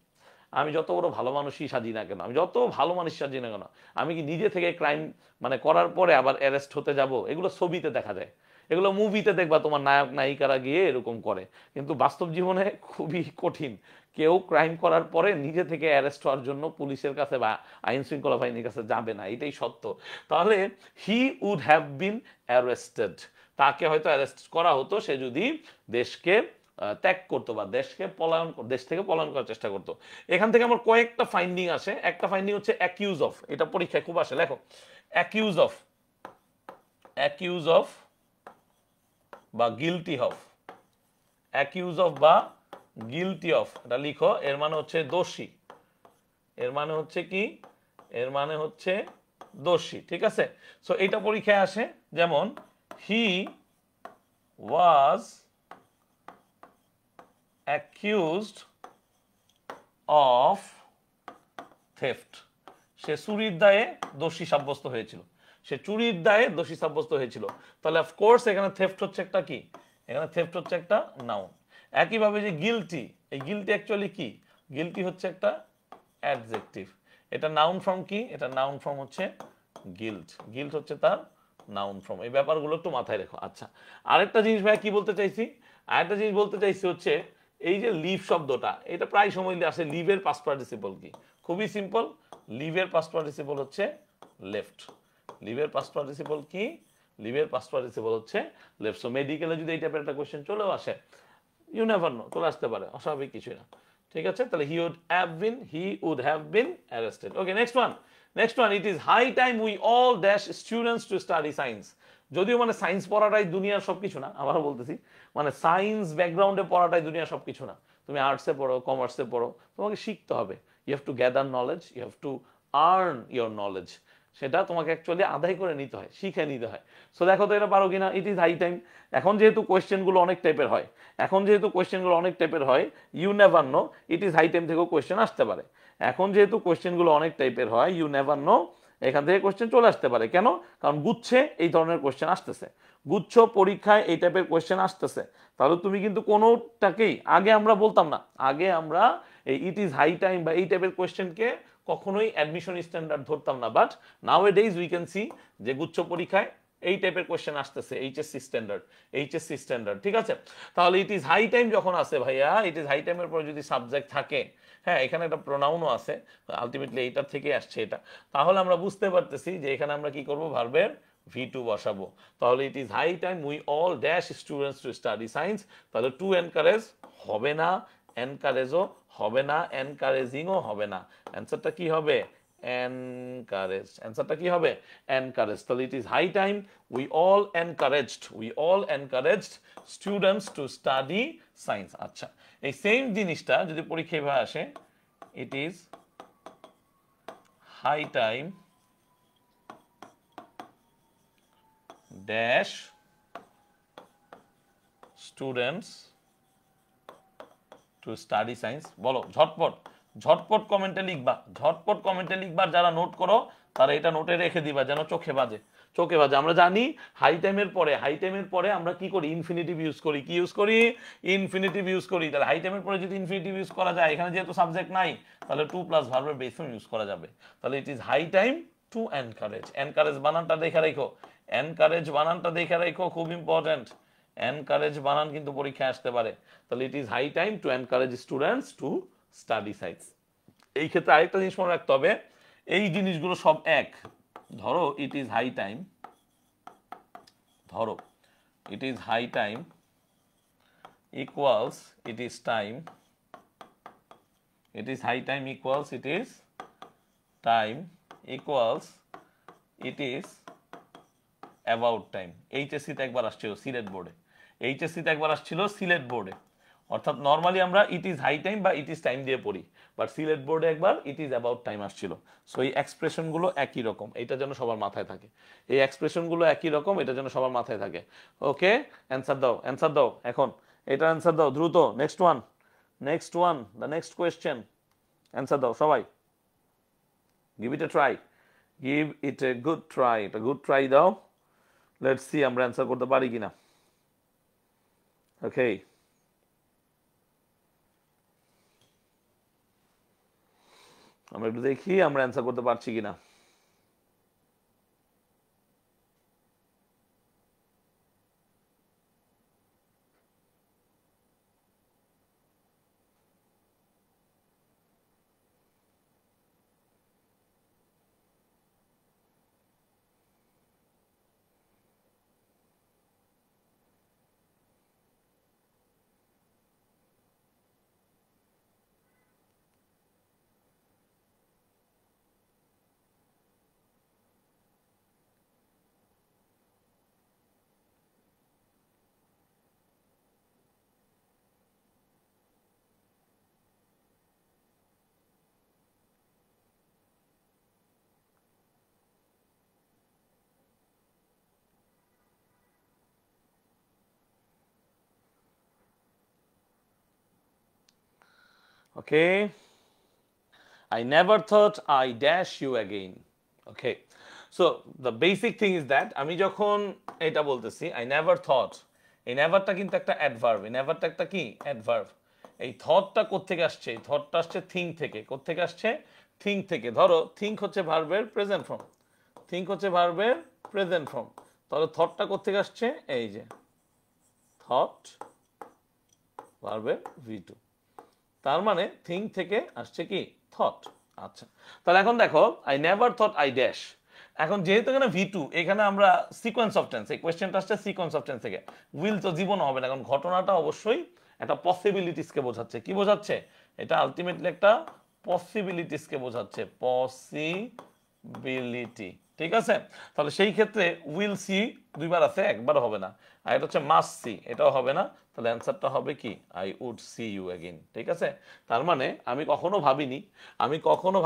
আমি যত বড় ভালো মানুষই সাজি না কেন, আমি যত ভালো মানুষ সাজি না কেন, আমি কি নিজে থেকে ক্রাইম মানে করার পরে আবার অ্যারেস্ট হতে যাব? এগুলো ছবিতে দেখা যায়, এগুলো মুভিতে দেখবা তোমার নায়ক নায়িকারা গিয়ে এরকম করে, কিন্তু বাস্তব জীবনে খুবই কঠিন। কেউ ক্রাইম করার পরে নিজে থেকে অ্যারেস্ট হওয়ার জন্য পুলিশের কাছে বা আইন শৃঙ্খলা বাহিনীর কাছে যাবে না, এটাই সত্য। তাহলে he would have been arrested, তাকে হয়তো অ্যারেস্ট করা হতো সে যদি দেশকে ত্যাগ করতো বা দেশ থেকে পলায়ন করার চেষ্টা করতো। এখান থেকে আমার কয়েকটা ফাইন্ডিং আসে। একটা ফাইন্ডিং হচ্ছে অ্যাকিউজ অফ, এটা পরীক্ষায় খুব আসে, লেখো অ্যাকিউজ অফ, অ্যাকিউজ অফ বা গিলটি অফ, অ্যাকিউজ অফ বা গিলটি অফ, এটা লিখো। এর মানে হচ্ছে দোষী, এর মানে হচ্ছে কি, এর মানে হচ্ছে দোষী, ঠিক আছে? সো এটা পরীক্ষায় আসে, যেমন হি ওয়াজ accused of theft, সে চুরির দায়ে দোষী সাব্যস্ত হয়েছিল, সে চুরির দায়ে দোষী সাব্যস্ত হয়েছিল। তাহলে অফকোর্স এখানে থেফট হচ্ছে একটা কি, এখানে থেফট হচ্ছে একটা নাউন। একইভাবে যে গিলটি, এই গিলটি অ্যাকচুয়ালি কি, গিলটি হচ্ছে একটা অ্যাডজেক্টিভ। এটা নাউন ফর্ম কি, এটা নাউন ফর্ম হচ্ছে গিল্ট, গিল্ট হচ্ছে তার নাউন ফর্ম। এই ব্যাপারগুলো একটু মাথায় রেখো। আচ্ছা, আরেকটা জিনিস ভাই কি বলতে চাইছি, আরেকটা জিনিস বলতে চাইছি হচ্ছে এই যে লিভ শব্দটা, এটা প্রায় সময় আসে, লিভের পাস্ট পার্টিসিপল কি? খুবই সিম্পল, লিভের পাস্ট পার্টিসিপল হচ্ছে লেফট। লিভের পাস্ট পার্টিসিপল কি? লিভের পাস্ট পার্টিসিপল হচ্ছে লেফট। সো মেডিকেলে যদি এই টাইপের একটা কোশ্চেন চলেও আসে, ইউ নেভার নো, চলে আসতে পারে, অস্বাভাবিক কিছুই না, ঠিক আছে? তাহলে he would have been arrested. Okay, next one, next one, it is high time we all dash students to study science. যদিও মানে সায়েন্স পড়াটাই দুনিয়ার সবকিছু না, আবারও বলতেছি, মানে সায়েন্স ব্যাকগ্রাউন্ডে পড়াটাই দুনিয়ার সবকিছু না। তুমি আর্টসে পড়ো, কমার্সে পড়ো, তোমাকে শিখতে হবে। You have to gather knowledge, you have to earn your knowledge, সেটা তোমাকে অ্যাকচুয়ালি আদায় করে নিতে হয়, শিখে নিতে হয়। সো দেখো তো এটা পারো কিনা। ইট ইজ হাই টাইম, এখন যেহেতু কোয়েশ্চেনগুলো অনেক টাইপের হয়, এখন যেহেতু কোয়েশ্চেনগুলো অনেক টাইপের হয়, you never know, it is high time থেকেও কোয়েশ্চেন আসতে পারে। এখন যেহেতু কোয়েশ্চেনগুলো অনেক টাইপের হয়, ইউ নেভার নো, এখান থেকে কোয়েশ্চেন চলে আসতে পারে। কেন? কারণ গুচ্ছে এই ধরনের কোয়েশ্চেন আসতেছে, গুচ্ছ পরীক্ষায় এই টাইপের কোয়েশ্চেন আসতেছে। তাহলে তুমি কিন্তু কোনোটাকেই, আগে আমরা বলতাম না, আগে আমরা এই ইট ইজ হাই টাইম বা এই টাইপের কোয়েশ্চেনকে কখনোই অ্যাডমিশন স্ট্যান্ডার্ড ধরতাম না, but now A days we can see যে গুচ্ছ পরীক্ষায় এই টাইপের কোয়েশ্চেন আসতেছে এইচএসসি স্ট্যান্ডার্ড, ঠিক আছে? তাহলে ইট ইজ হাই টাইম যখন আসে ভাইয়া, ইট ইজ হাই টাইমের পরে যদি সাবজেক্ট থাকে, হ্যাঁ এখানে একটা প্রোনাউনও আছে, আলটিমেটলি এইটার থেকে আসছে এটা, তাহলে আমরা বুঝতে পারতেছি যে এখানে আমরা কি করব, ভার্বের V2 বসাবো। তাহলে it is high time we all dash students to study science, তাহলে টু এনকারেজ হবে না, এনকারেজও হবে না, এনকারেজিংও হবে না, অ্যান্সারটা কি হবে, এনকারেজ, অ্যান্সারটা কি হবে, এনকারেজ। তাহলে it is high time we all encouraged students to study science. আচ্ছা, এই সেম জিনিসটা যদি পরীক্ষায় এভাবে আসে, it is high time dash students to study science, বলো ঝটপট, ঝটপট কমেন্টে লিখবা, ঝটপট কমেন্টে লিখবা, যারা নোট করো তারা এটা নোটে রেখে দিবা যেন চোখে বাজে, চোখে বাজে। আমরা জানি হাই টাইমের পরে আমরা কি করি, ইনফিনিটিভ ইউজ করি, কি ইউজ করি, ইনফিনিটিভ ইউজ করি। তাহলে হাই টাইমের পরে যদি ইনফিনিটিভ ইউজ করা যায়, এখানে যেহেতু সাবজেক্ট নাই, তাহলে টু প্লাস ভার্বের বেসও ইউজ করা যাবে। তাহলে it is high time to encourage, encourage বানানটা দেখে রাখো, এনকারেজ বানানটা দেখে রাখো, খুব ইম্পর্টেন্ট, এনকারেজ বানান কিন্তু পরীক্ষায় আসতে পারে। তাহলে it is high time to encourage students to study science. এই ক্ষেত্রে আরেকটা জিনিস মনে রাখতে হবে, এই জিনিসগুলো সব এক। ধরো ইট ইজ হাই টাইম, ধরো it is high time equals it is time, it is high time equals it is time equals it is about time. এইচএসসিতে একবার আসছিল সিলেট বোর্ডে, এইচএসসিতে একবার আসছিল সিলেট বোর্ডে। অর্থাৎ নর্মালি আমরা ইট ইজ হাই টাইম বা ইট ইজ টাইম দিয়ে পড়ি, বাট সিলেট বোর্ডে একবার ইট ইজ অ্যাবাউট টাইম আসছিল। সো এই এক্সপ্রেশনগুলো একই রকম, এটা যেন সবার মাথায় থাকে, এই এক্সপ্রেশনগুলো একই রকম, এটা যেন সবার মাথায় থাকে। ওকে, অ্যান্সার দাও, অ্যান্সার দাও এখন, এটা অ্যান্সার দাও দ্রুত। Next one, the next question, answer দাও সবাই, give it a try, give it a good try, এটা গুড ট্রাই দাও। লেটস সি আমরা অ্যান্সার করতে পারি কিনা। ওকে, আমরা একটু দেখি আমরা অ্যান্সার করতে পারছি কিনা। Okay, I never thought I dash you again. Okay, so the basic thing is that আমি যখন এটা বলতেছি I never thought, এই নেভারটা কিন্তু একটা অ্যাডভার্ব, এই নেভারটা একটা কি অ্যাডভার্ব। এই থটটা কোত্থেকে আসছে, এই থটটা আসছে থিঙ্ক থেকে। কোত্থেকে আসছে, থিঙ্ক থেকে। ধরো থিঙ্ক হচ্ছে ভার্বের প্রেজেন্ট ফর্ম, থিঙ্ক হচ্ছে ভার্বের প্রেজেন্ট ফর্ম। তাহলে থটটা কোত্থেকে আসছে, এই যে থট ভার্বের V2, তার মানে থিঙ্ক থেকে আসছে কি থট। আচ্ছা, তাহলে এখন দেখো I never thought I dash, এখন যেহেতু এখানে V2, এখানে আমরা সিকোয়েন্স অফ টেন্স, এই কোয়েশ্চেনটা আসছে সিকোয়েন্স অফ টেন্স থেকে, উইল তো জীবন হবে না, কারণ ঘটনাটা অবশ্যই একটা পসিবিলিটিসকে বোঝাচ্ছে। কি বোঝাচ্ছে, এটা আলটিমেটলি একটা পসিবিলিটিসকে বোঝাচ্ছে, পসিবিলিটি, ঠিক আছে? তাহলে সেই ক্ষেত্রে উইল সি দুইবার আছে, একবার হবে না। আর এটা হচ্ছে মাস্ট সি, এটাও হবে না। তাহলে অ্যান্সারটা হবে কি, I would see you again, ঠিক আছে? তার মানে আমি কখনো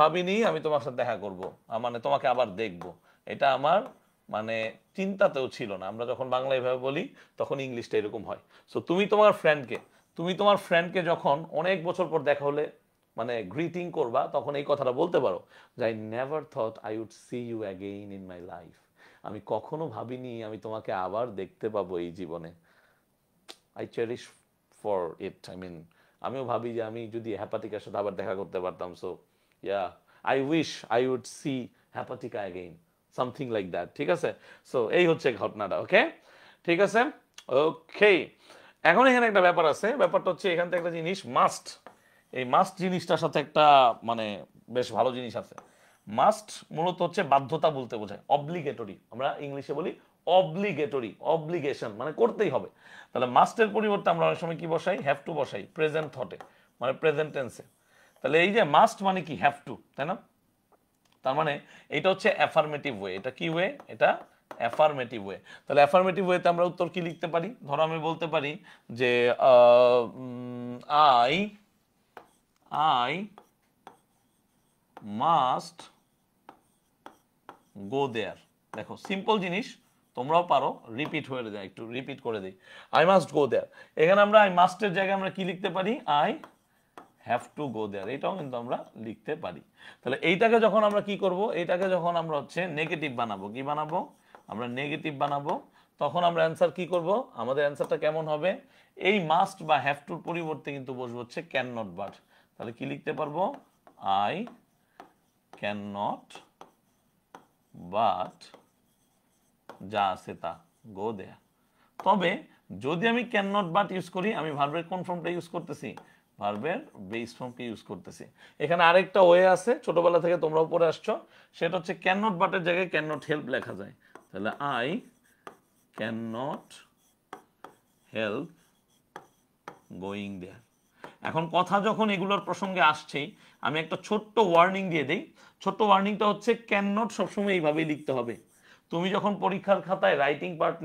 ভাবিনি, আমি তোমার সাথে দেখা করব, মানে তোমাকে আবার দেখব, এটা আমার মানে চিন্তাতেও ছিল না। আমরা যখন বাংলা এভাবে বলি তখন ইংলিশটা এরকম হয়। সো তুমি তোমার ফ্রেন্ডকে যখন অনেক বছর পর দেখা হলে মানে গ্রিটিং করবা, তখন এই কথাটা বলতে পারো যে I never thought I would see you again in my life, আমি কখনো ভাবিনি আমি তোমাকে আবার দেখতে পাবো এই জীবনে। I cherish for it, I mean আমিও ভাবি যে আমি যদি হ্যাপাটিকার সাথে আবার দেখা করতে পারতাম। So yeah, I wish I would see hepatica again. Something like that, ঠিক আছে? সো এই হচ্ছে ঘটনাটা, ওকে, ঠিক আছে, ওকে। এখন এখানে একটা ব্যাপার আছে, ব্যাপারটা হচ্ছে এখান থেকে একটা জিনিস মাস্ট, এই মাস্ট জিনিসটার সাথে একটা মানে বেশ ভালো জিনিস আছে। মাস্ট মূলত হচ্ছে বাধ্যতা বলতে বোঝায়, অব্লিগেটরি, আমরা ইংলিশে বলি অব্লিগেটরি, অব্লিগেশন মানে করতেই হবে। তাহলে মাস্টের পরিবর্তে আমরা অনেক সময় কি বসাই, হ্যাভ টু বসাই প্রেজেন্ট থটে, মানে প্রেজেন্ট টেন্সে। তাহলে এই যে মাস্ট মানে কি, হ্যাভ টু, তাই না? তার মানে এটা হচ্ছে অ্যাফার্মেটিভ ওয়ে, এটা কি ওয়ে, এটা অ্যাফার্মেটিভ ওয়ে। তাহলে অ্যাফার্মেটিভ ওয়েতে আমরা উত্তর কি লিখতে পারি? ধরো আমি বলতে পারি যে আই আই মাস্ট গো দেয়ার। দেখো সিম্পল জিনিস, তোমরাও পারো, রিপিট হয়ে যায়, একটু রিপিট করে দিই। আই মাস্ট গো দেয়ার, এখানে আমরা আই মাস্টের জায়গায় আমরা কি লিখতে পারি, আই হ্যাভ টু গো দেয়ার, এটাও কিন্তু আমরা লিখতে পারি। তাহলে এইটাকে যখন আমরা কি করব, এইটাকে যখন আমরা হচ্ছে নেগেটিভ বানাবো, কি বানাবো, আমরা নেগেটিভ বানাবো, তখন আমরা অ্যান্সার কি করব, আমাদের অ্যান্সারটা কেমন হবে, এই মাস্ট বা হ্যাভ টুর পরিবর্তে কিন্তু বসবো হচ্ছে ক্যান নট বাট। তাহলে কি লিখতে পারবো, আই ক্যান নট বাট যা আছে তা গো দেয়ার। তবে যদি আমি ক্যান নট বাট ইউজ করি, আমি ভার্বের কোন ফর্মটা ইউজ করতেছি, ভার্বের বেস ফর্মকে ইউজ করতেছি। এখানে আরেকটা ওয়ে আছে, ছোটবেলা থেকে তোমরাও পড়ে আসছো, সেটা হচ্ছে ক্যান নট বাটের জায়গায় ক্যান নট হেল্প লেখা যায়। তাহলে I can not help going there. এখন কথা যখন এগুলোর প্রসঙ্গে আসছেই, আমি একটা ছোট্ট ওয়ার্নিং দিয়ে দেই। ছোট্ট ওয়ার্নিংটা হচ্ছে ক্যান নট সবসময় এইভাবেই লিখতে হবে। তুমি যখন পরীক্ষার খাতায় রাইটিং পার্ট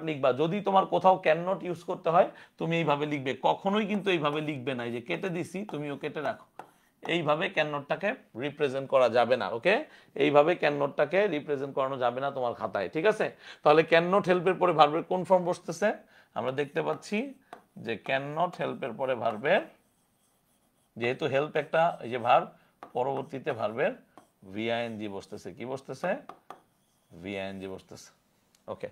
লিখবা, যদি তোমার কোথাও ক্যান নট ইউজ করতে হয়, তুমি এইভাবে লিখবে, কখনোই কিন্তু এইভাবে লিখবে না, এই যে কেটে দিছি তুমিও কেটে রাখো, এইভাবে ক্যান নটটাকে রিপ্রেজেন্ট করা যাবে না, ওকে? এইভাবে ক্যান নটটাকে রিপ্রেজেন্ট করানো যাবে না তোমার খাতায়, ঠিক আছে? তাহলে ক্যান নট হেল্পের পরে ভার্বের কোন ফর্ম বসতেছে, আমরা দেখতে পাচ্ছি যে ক্যান নট হেল্পের পরে ভার্বের, যেহেতু হেল্প একটা এই যে ভার্ব, পরবর্তীতে ভার্বের ভিআইএনজি বসতেছে, কি বসতেছে, ভিআইএনজি বসতেছে, okay.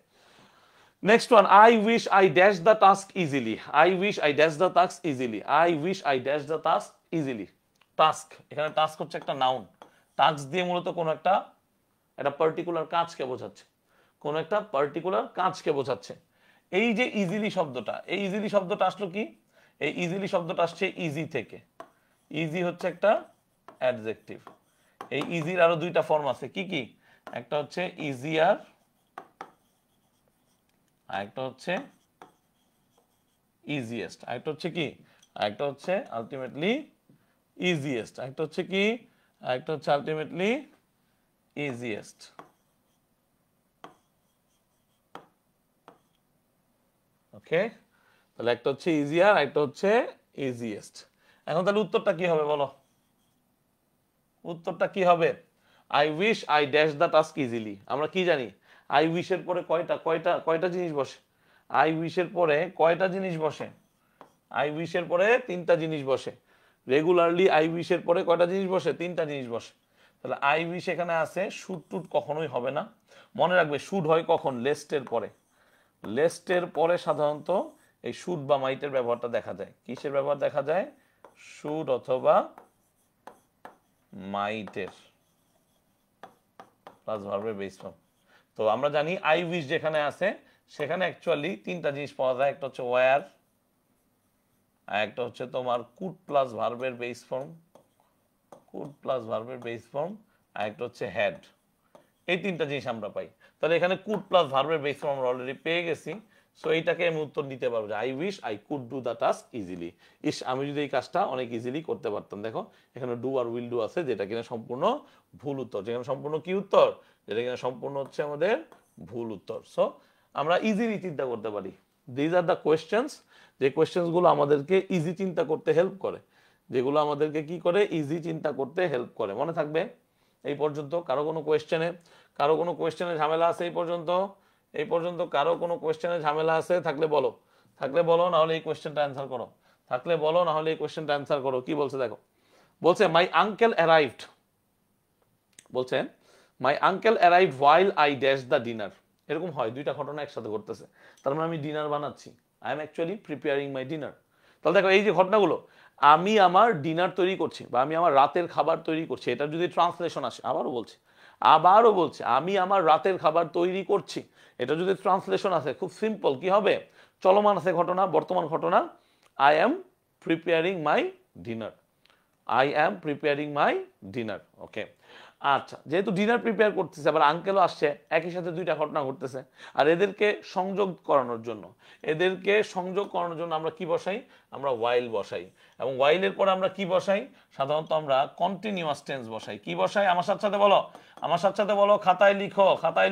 Next one, I wish I dash the task easily, I wish I dash the task easily, I wish I dash the task easily. Task, এখানে টাস্ক হচ্ছে একটা নাউন, টাস্ক দিয়ে মূলত কোনো একটা পার্টিকুলার কাজকে বোঝাচ্ছে, কোন একটা পার্টিকুলার কাজকে বোঝাচ্ছে। এই যে ইজিলি শব্দটা, এই ইজিলি শব্দটা আসলো কি, এই ইজিলি শব্দটা আসছে ইজি থেকে। ইজি হচ্ছে একটা অ্যাডজেক্টিভ। এই ইজির আরো দুইটা ফর্ম আছে, কি কি, একটা হচ্ছে ইজিয়ার, আরেকটা হচ্ছে ইজিয়েস্ট, আরেকটা হচ্ছে কি, আরেকটা হচ্ছে আলটিমেটলি ইজিয়েস্ট, আরেকটা হচ্ছে কি, আরেকটা হচ্ছে আলটিমেটলি ইজিয়েস্ট, ওকে? তাহলে একটা হচ্ছে ইজিয়ার, আরেকটা হচ্ছে ইজিয়েস্ট। এখন তাহলে উত্তরটা কি হবে বলো, উত্তরটা কি হবে, I wish I dash the task easily. আমরা কি জানি, আই উইশের পরে কয়টা কয়টা কয়টা জিনিস বসে, আই উইশের পরে কয়টা জিনিস বসে, আই উইশের পরে তিনটা জিনিস বসে। রেগুলারলি আই উইশের পরে কয়টা জিনিস বসে, তিনটা জিনিস বসে। তাহলে আই উইশ এখানে আছে, শুড টুড কখনোই হবে না, মনে রাখবে শুড হয় কখন, লেস্টের পরে। লেস্টের পরে সাধারণত এই শুড বা মাইটের ব্যবহারটা দেখা যায়, কিসের ব্যবহার দেখা যায়, শুড অথবা মাইটের প্লাস ভার্বের বেস ফর্ম। তো আমরা জানি আই উইশ যেখানে আছে সেখানে অ্যাকচুয়ালি তিনটা জিনিস পাওয়া যায়, একটা হচ্ছে ওয়্যার, আর একটা হচ্ছে তোমার কুড প্লাস ভার্বের বেস ফর্ম, কুড প্লাস ভার্বের বেস ফর্ম, আর একটা হচ্ছে হ্যাড। এই তিনটা জিনিস আমরা পাই। তাহলে এখানে কুড প্লাস ভার্বের বেস ফর্ম আমরা অলরেডি পেয়ে গেছি। সো এইটাকে আমি উত্তর দিতে পারবো যে I wish I could do the task easily. ইস, আমি যদি এই কাজটা অনেক ইজিলি করতে পারতাম। দেখো এখানে ডু আর উইল ডু আছে, যেটা কিনা সম্পূর্ণ ভুল উত্তর, যেখানে সম্পূর্ণ কি উত্তর, যেটা কিনা সম্পূর্ণ হচ্ছে আমাদের ভুল উত্তর। সো আমরা ইজিলি চিন্তা করতে পারি। দিজ আর দ্য কোয়েশ্চেন্স, যে কোয়েশ্চেন্স গুলো আমাদেরকে ইজি চিন্তা করতে হেল্প করে, যেগুলো আমাদেরকে কি করে, ইজি চিন্তা করতে হেল্প করে। মনে থাকবে এই পর্যন্ত কারো কোনো কোয়েশ্চেনে ঝামেলা আছে এই পর্যন্ত কারো কোনো কোয়েশ্চেনে ঝামেলা আছে, থাকলে বলো, না হলে এই কোয়েশ্চেনটা অ্যান্সার করো, থাকলে বলো, না হলে এই কোয়েশ্চেনটা অ্যান্সার করো। কি বলছে দেখো, বলছে মাই আঙ্কেল অ্যারাইভড, বলছে মাই uncle arrived while I dash the dinner. এরকম হয়, দুইটা ঘটনা একসাথে ঘটতেছে, তার মানে আমি ডিনার বানাচ্ছি, I am actually preparing my dinner. তাহলে দেখো এই যে ঘটনাগুলো, আমি আমার ডিনার তৈরি করছি বা আমি আমার রাতের খাবার তৈরি করছি, এটা যদি ট্রান্সলেশন আসে, আবারও বলছি আমি আমার রাতের খাবার তৈরি করছি, এটা যদি ট্রান্সলেশন আসে খুব সিম্পল কি হবে, চলমান আছে ঘটনা, বর্তমান ঘটনা, I am preparing my dinner, I am preparing my dinner. Okay, আচ্ছা, যেহেতু ডিনার প্রিপেয়ার করতেছে, আবার আঙ্কেলও আসছে, একই সাথে দুইটা ঘটনা ঘটতেছে, আর এদেরকে সংযোগ করানোর জন্য আমরা কি বসাই, আমরা ওয়াইল বসাই, এবং ওয়াইলের পরে আমরা কি বসাই, সাধারণত আমরা কন্টিনিউয়াস টেন্স বসাই। কি বসাই, আমার সাথে বলো, খাতায়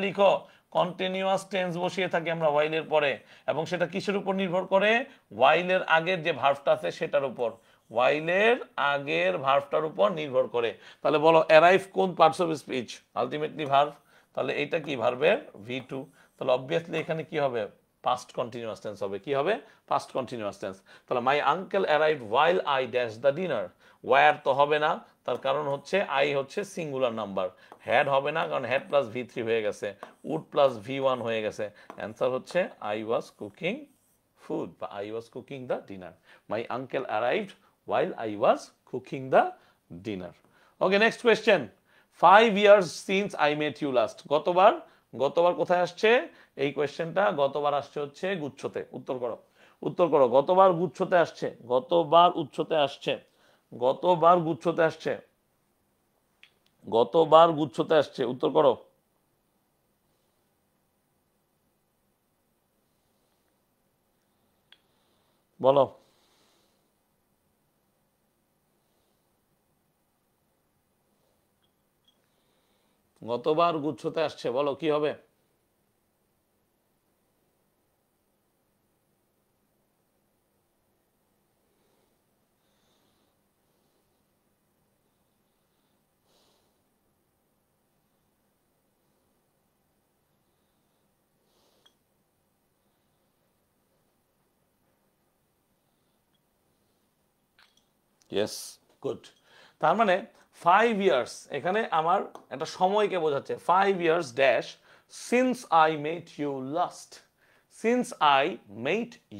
লিখো, কন্টিনিউয়াস টেন্স বসিয়ে থাকি আমরা ওয়াইলের পরে, এবং সেটা কিসের উপর নির্ভর করে, ওয়াইলের আগের যে ভার্বটা আছে সেটার উপর, ওয়াইলের আগের ভার্বটার উপর নির্ভর করে। তাহলে বলো অ্যারাইভ কোন parts of speech, ultimately verb, তাহলে এটা কি ভার্বের V2, তাহলে অবভিয়াসলি এখানে কি হবে, পাস্ট কন্টিনিউয়াস টেন্স হবে, কি হবে, পাস্ট কন্টিনিউয়াস টেন্স। তাহলে my uncle arrived while I dash the dinner, were তো হবে না, তার কারণ হচ্ছে আই হচ্ছে সিঙ্গুলার নাম্বার, হ্যাড হবে না কারণ হ্যাড প্লাস V3 হয়ে গেছে, উড প্লাস V1 হয়ে গেছে, অ্যান্সার হচ্ছে আই ওয়াজ কুকিং ফুড বা I was cooking the dinner, my uncle arrived while I was cooking the dinner. Okay, next question. 5 years since I met you last. গতবার কোথায় আসছে এই কোয়েশ্চেনটা, গতবার আসছে হচ্ছে গুচ্ছতে। উত্তর করো, গতবার গুচ্ছতে আসছে, গতবার গুচ্ছতে আসছে, উত্তর করো। বলো, গতবার গুচ্ছতে আসছে, বলো কি হবে। Yes, good. তার মানে 5 ইয়ার্স এখানে আমার একটা সময়কে বোঝাচ্ছে, 5 years dash since I met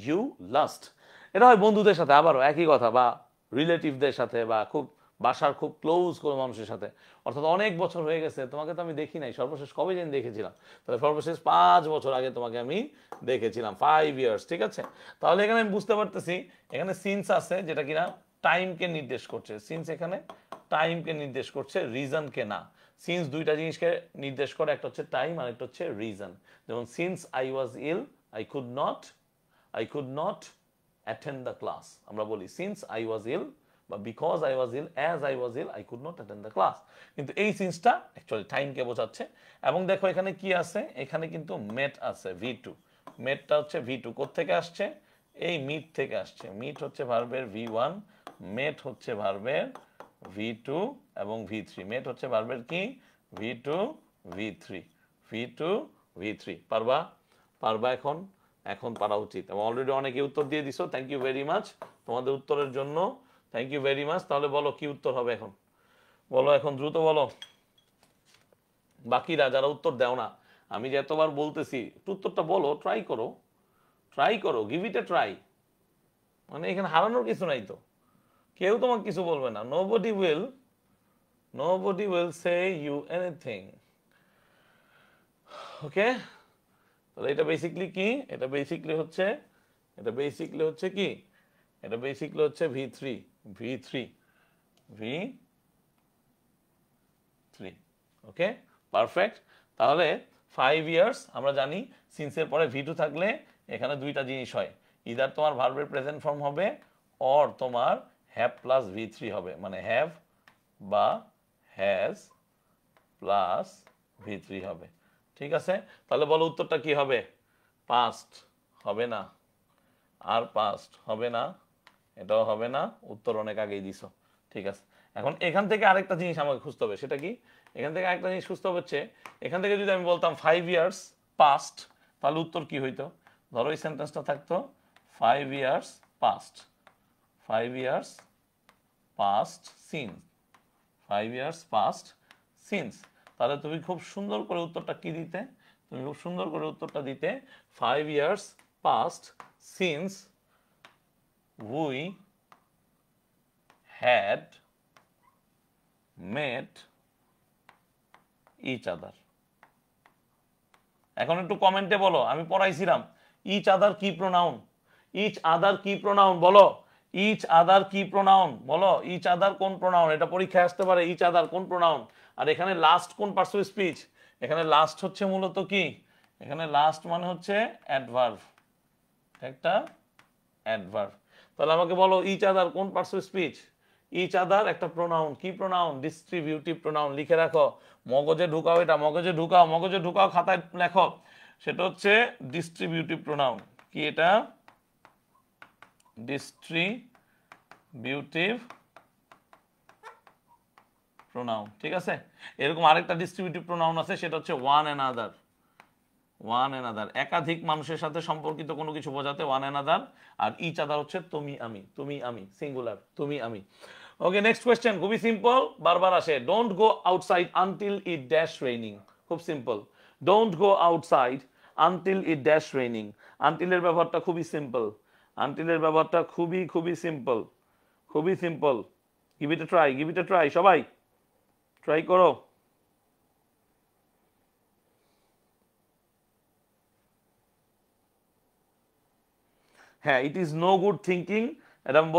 you last, এটা হয় বন্ধুদের সাথে, আবারও একই কথা, বা রিলেটিভদের সাথে, বা খুব বাসার খুব ক্লোজ কোনো মানুষের সাথে, অর্থাৎ অনেক বছর হয়ে গেছে তোমাকে তো আমি দেখি নাই, সর্বশেষ কবে যেন দেখেছিলাম, তাহলে সর্বশেষ 5 বছর আগে তোমাকে আমি দেখেছিলাম, 5 ইয়ার্স, ঠিক আছে। তাহলে এখানে আমি বুঝতে পারতেছি এখানে সিন্স আছে যেটা কিনা টাইমকে নির্দেশ করছে, সিন্স এখানে টাইমকে নির্দেশ করছে, রিজনকে না। সিন্স দুইটা জিনিসকে নির্দেশ করে, একটা হচ্ছে টাইম আর একটা হচ্ছে রিজন। যেমন since I was ill I could not attend the class, আমরা বলি সিন্স আই ওয়াজ ইল বা because I was ill, as I was ill I could not attend the class, কিন্তু এই সিন্সটা অ্যাকচুয়ালি টাইমকে বোঝাচ্ছে। এবং দেখো এখানে কি আছে, এখানে কিন্তু মেট আছে V2, মেটটা হচ্ছে V2 কোত্থেকে আসছে, এই মিট থেকে আসছে, মিট হচ্ছে ভার্বের V1, মেট হচ্ছে ভার্বের V2 এবং V3, মেট হচ্ছে ভার্বের কি V2 V3 পারবা এখন পারা উচিত, এবং অলরেডি অনেকে উত্তর দিয়ে দিছো, থ্যাংক ইউ ভেরি মাচ তোমাদের উত্তরের জন্য, থ্যাংক ইউ ভেরি মাচ। তাহলে বলো কি উত্তর হবে এখন, বলো এখন দ্রুত বলো, বাকিরা যারা উত্তর দাও না, আমি যে এতবার বলতেছি উত্তরটা বলো, ট্রাই করো, গিভ ইট এ ট্রাই, মানে এখানে হারানোর কিছু নাই তো, কেউ তোমাকে কিছু বলবে না, nobody will say you anything. Okay, তাহলে এটা বেসিক্যালি কি, এটা বেসিক্যালি হচ্ছে কি, এটা বেসিক্যালি হচ্ছে V3। ওকে, পারফেক্ট। তাহলে 5 ইয়ার্স আমরা জানি সিন্সের পরে V2 থাকলে এখানে দুইটা জিনিস হয়, ইদার তোমার ভার্বের প্রেজেন্ট ফর্ম হবে, অর তোমার হ্যাভ প্লাস V3 হবে, মানে হ্যাভ বা হ্যাজ প্লাস V3 হবে, ঠিক আছে। তাহলে বলো উত্তরটা কি হবে, পাস্ট হবে না, আর পাস্ট হবে না, এটাও হবে না, উত্তর অনেক আগেই দিছো, ঠিক আছে। এখন এখান থেকে আরেকটা জিনিস আমাকে খুঁজতে হবে, সেটা কি, এখান থেকে আরেকটা জিনিস খুঁজতে হচ্ছে, এখান থেকে যদি আমি বলতাম 5 ইয়ার্স পাস্ট, তাহলে উত্তর কি হইতো, ধরো এই সেন্টেন্সটা থাকতো 5 ইয়ার্স পাস্ট সিন্স, তাহলে তুমি খুব সুন্দর করে উত্তরটা কি দিতে, 5 years passed since we had met each other। এখন একটু কমেন্টে বলো, আমি পড়াইছিলাম ইচ আদার কি প্রোনাউন, ইচ আদার কি প্রোনাউন বলো, ইচ আদার কি প্রোনাউন বলো, ইচ আদার কোন প্রোনাউন, এটা পরীক্ষায় আসতে পারে, ইচ আদার কোন প্রোনাউন। আর এখানে লাস্ট কোন পার্টস অফ স্পিচ, এখানে লাস্ট হচ্ছে মূলত কি, এখানে লাস্ট মানে হচ্ছে অ্যাডভার্ব, একটা অ্যাডভার্ব। তাহলে আমাকে বলো ইচ আদার কোন parts of speech, each other একটা প্রোনাউন, কি প্রোনাউন, ডিস্ট্রিবিউটিভ প্রোনাউন। লিখে রাখো, মগজে ঢুকাও, এটা মগজে ঢুকাও, মগজে ঢুকাও, খাতায় লেখো, সেটা হচ্ছে ডিস্ট্রিবিউটিভ প্রোনাউন। কি এটা, ডিস্ট্রিবিউটিভ প্রোনাউন, ঠিক আছে। এরকম আরেকটা ডিস্ট্রিবিউটিভ প্রোনাউন আছে, সেটা হচ্ছে ওয়ান অ্যানাদার, ওয়ান অ্যানাদার, একাধিক মানুষের সাথে সম্পর্কিত কোনো কিছু বোঝাতে ওয়ান অ্যানাদার। আর ইচ আদার হচ্ছে তুমি আমি, তুমি আমি, সিঙ্গুলার, তুমি আমি। ওকে, নেক্সট কোয়েশ্চেন, খুবই সিম্পল, বারবার আসে। Don't go outside until it dash raining. খুব simple, don't go outside until it dash raining. আনটিলের ব্যবহারটা খুবই সিম্পল, আনটিলের ব্যবহারটা খুবই খুবই সিম্পল, খুবই simple. Give it a try, give it a try, সবাই ট্রাই করো। হ্যাঁ, it is no good thinking, এটা আমি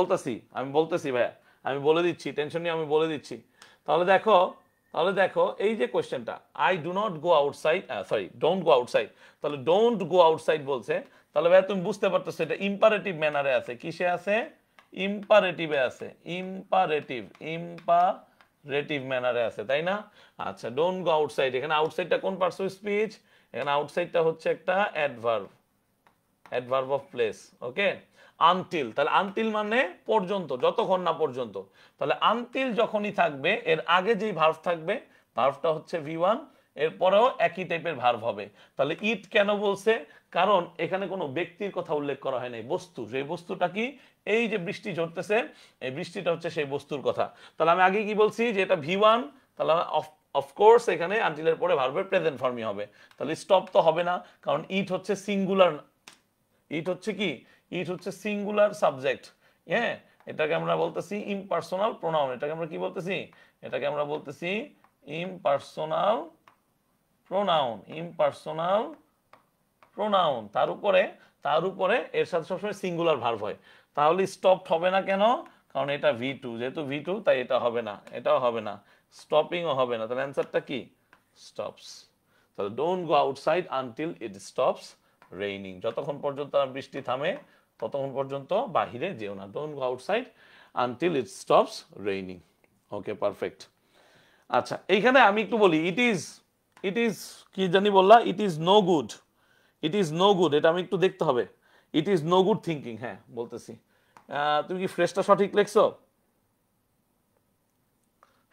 বলতেছি ভাইয়া, আমি বলে দিচ্ছি, টেনশন নিয়ে আমি বলে দিচ্ছি। তাহলে দেখো, তাহলে দেখো এই যে কোয়েশ্চেনটা, I do not go outside, sorry don't go outside, তাহলে ডোন্ট গো আউটসাইড বলছে, তাহলে ভাইয়া তুমি বুঝতে পারতেছো এটা ইম্পারেটিভ ম্যানারে আছে, কিসে আছে, ইম্পারেটিভে আছে, ইম্পারেটিভ, ইম্পারেটিভ ম্যানারে আছে, তাই না? আচ্ছা, ডোন্ট গো আউটসাইড, এখানে আউটসাইডটা কোন পার্টস অফ স্পিচ, এখানে আউটসাইডটা হচ্ছে একটা adverb, adverb of place. Okay, until, তাহলে আনটিল মানে পর্যন্ত, যতক্ষণ না পর্যন্ত। তাহলে আনটিল যখনই থাকবে, এর আগে যেই ভার্ব থাকবে, ভার্বটা হচ্ছে V1, এরপরেও একই টাইপের ভার্ব হবে। তাহলে ইট কেন বলছে, কারণ এখানে কোনো ব্যক্তির কথা উল্লেখ করা হয় নাই, বস্তু, সেই বস্তুটা কি, এই যে বৃষ্টি ঝরতেছে, এই বৃষ্টিটা হচ্ছে সেই বস্তুর কথা। তাহলে আমি আগে কি বলছি যে এটা V1, তাহলে অফকোর্স এখানে আনটিলের পরে ভার্বের প্রেজেন্ট ফর্মই হবে। তাহলে স্টপ তো হবে না, কারণ ইট হচ্ছে সিঙ্গুলার, ইট হচ্ছে কি, ইট হচ্ছে সিঙ্গুলার সাবজেক্ট। হ্যাঁ, এটাকে আমরা বলতেছি ইমপার্সোনাল প্রোনাউন, এটাকে আমরা কি বলতেছি, এটাকে আমরা বলতেছি ইমপার্সোনাল প্রোনাউন, ইমপার্সোনাল প্রোনাউন। তার উপরে এর সাথে সবসময় সিঙ্গুলার ভার্ব হয়। তাহলে স্টপড হবে না কেন, কারণ এটা V2, যেহেতু V2 তাই এটা হবে না, এটাও হবে না, স্টপিংও হবে না। তাহলে অ্যান্সারটা কি, স্টপস। তাহলে don't go outside until it stops raining, যতক্ষণ পর্যন্ত বৃষ্টি থামে ততক্ষণ পর্যন্ত বাহিরে যেও না, don't go outside until it stops raining. Okay, perfect. আচ্ছা, এইখানে আমি একটু বলি, ইট ইজ কি জানি বললা, it is no good, it is no good, এটা আমি একটু দেখতে হবে, it is no good thinking. হ্যাঁ, বলতেছি, তুমি কি ফ্রেশটা সঠিক লিখছো?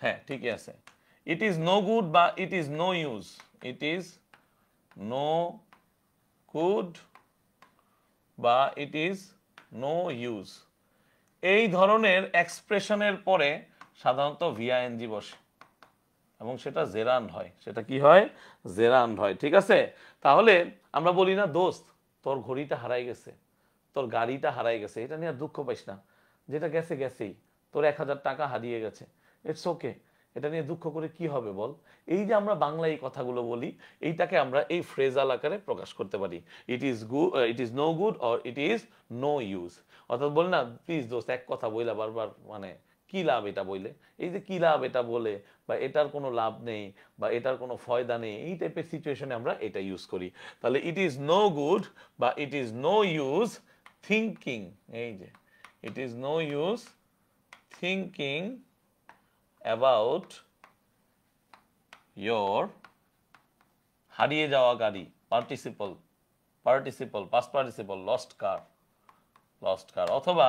হ্যাঁ, ঠিকই আছে। ইট ইজ নো গুড বা it is no use, it is no good বা ইট ইজ নো ইউজ, এই ধরনের এক্সপ্রেশনের পরে সাধারণত ভিআইএনজি বসে এবং সেটা জেরান্ড হয়, সেটা কি হয়, জেরান্ড হয়, ঠিক আছে। তাহলে আমরা বলি না, দোস্ত তোর ঘড়িটা হারাই গেছে, তোর গাড়িটা হারাই গেছে, এটা নিয়ে দুঃখ পাইস না, যেটা গেছে গেছেই, তোর 1000 টাকা হারিয়ে গেছে, ইটস ওকে, এটা নিয়ে দুঃখ করে কি হবে বল। এই যে আমরা বাংলা এই কথাগুলো বলি, এইটাকে আমরা এই ফ্রেজাল আকারে প্রকাশ করতে পারি, it is good, it is no good or it is no use. অর্থাৎ বল না, প্লিজ দোস্ত এক কথা বইলা বারবার, মানে কি লাভ এটা বইলে, এই যে কি লাভ এটা বলে, বা এটার কোনো লাভ নেই, বা এটার কোনো ফয়দা নেই, এই টাইপের সিচুয়েশনে আমরা এটা ইউজ করি। তাহলে ইট ইজ নো গুড বা it is no use thinking, এই যে it is no use thinking about your হারিয়ে যাওয়া গাড়ি, participle, participle, past participle, lost car, lost car. অথবা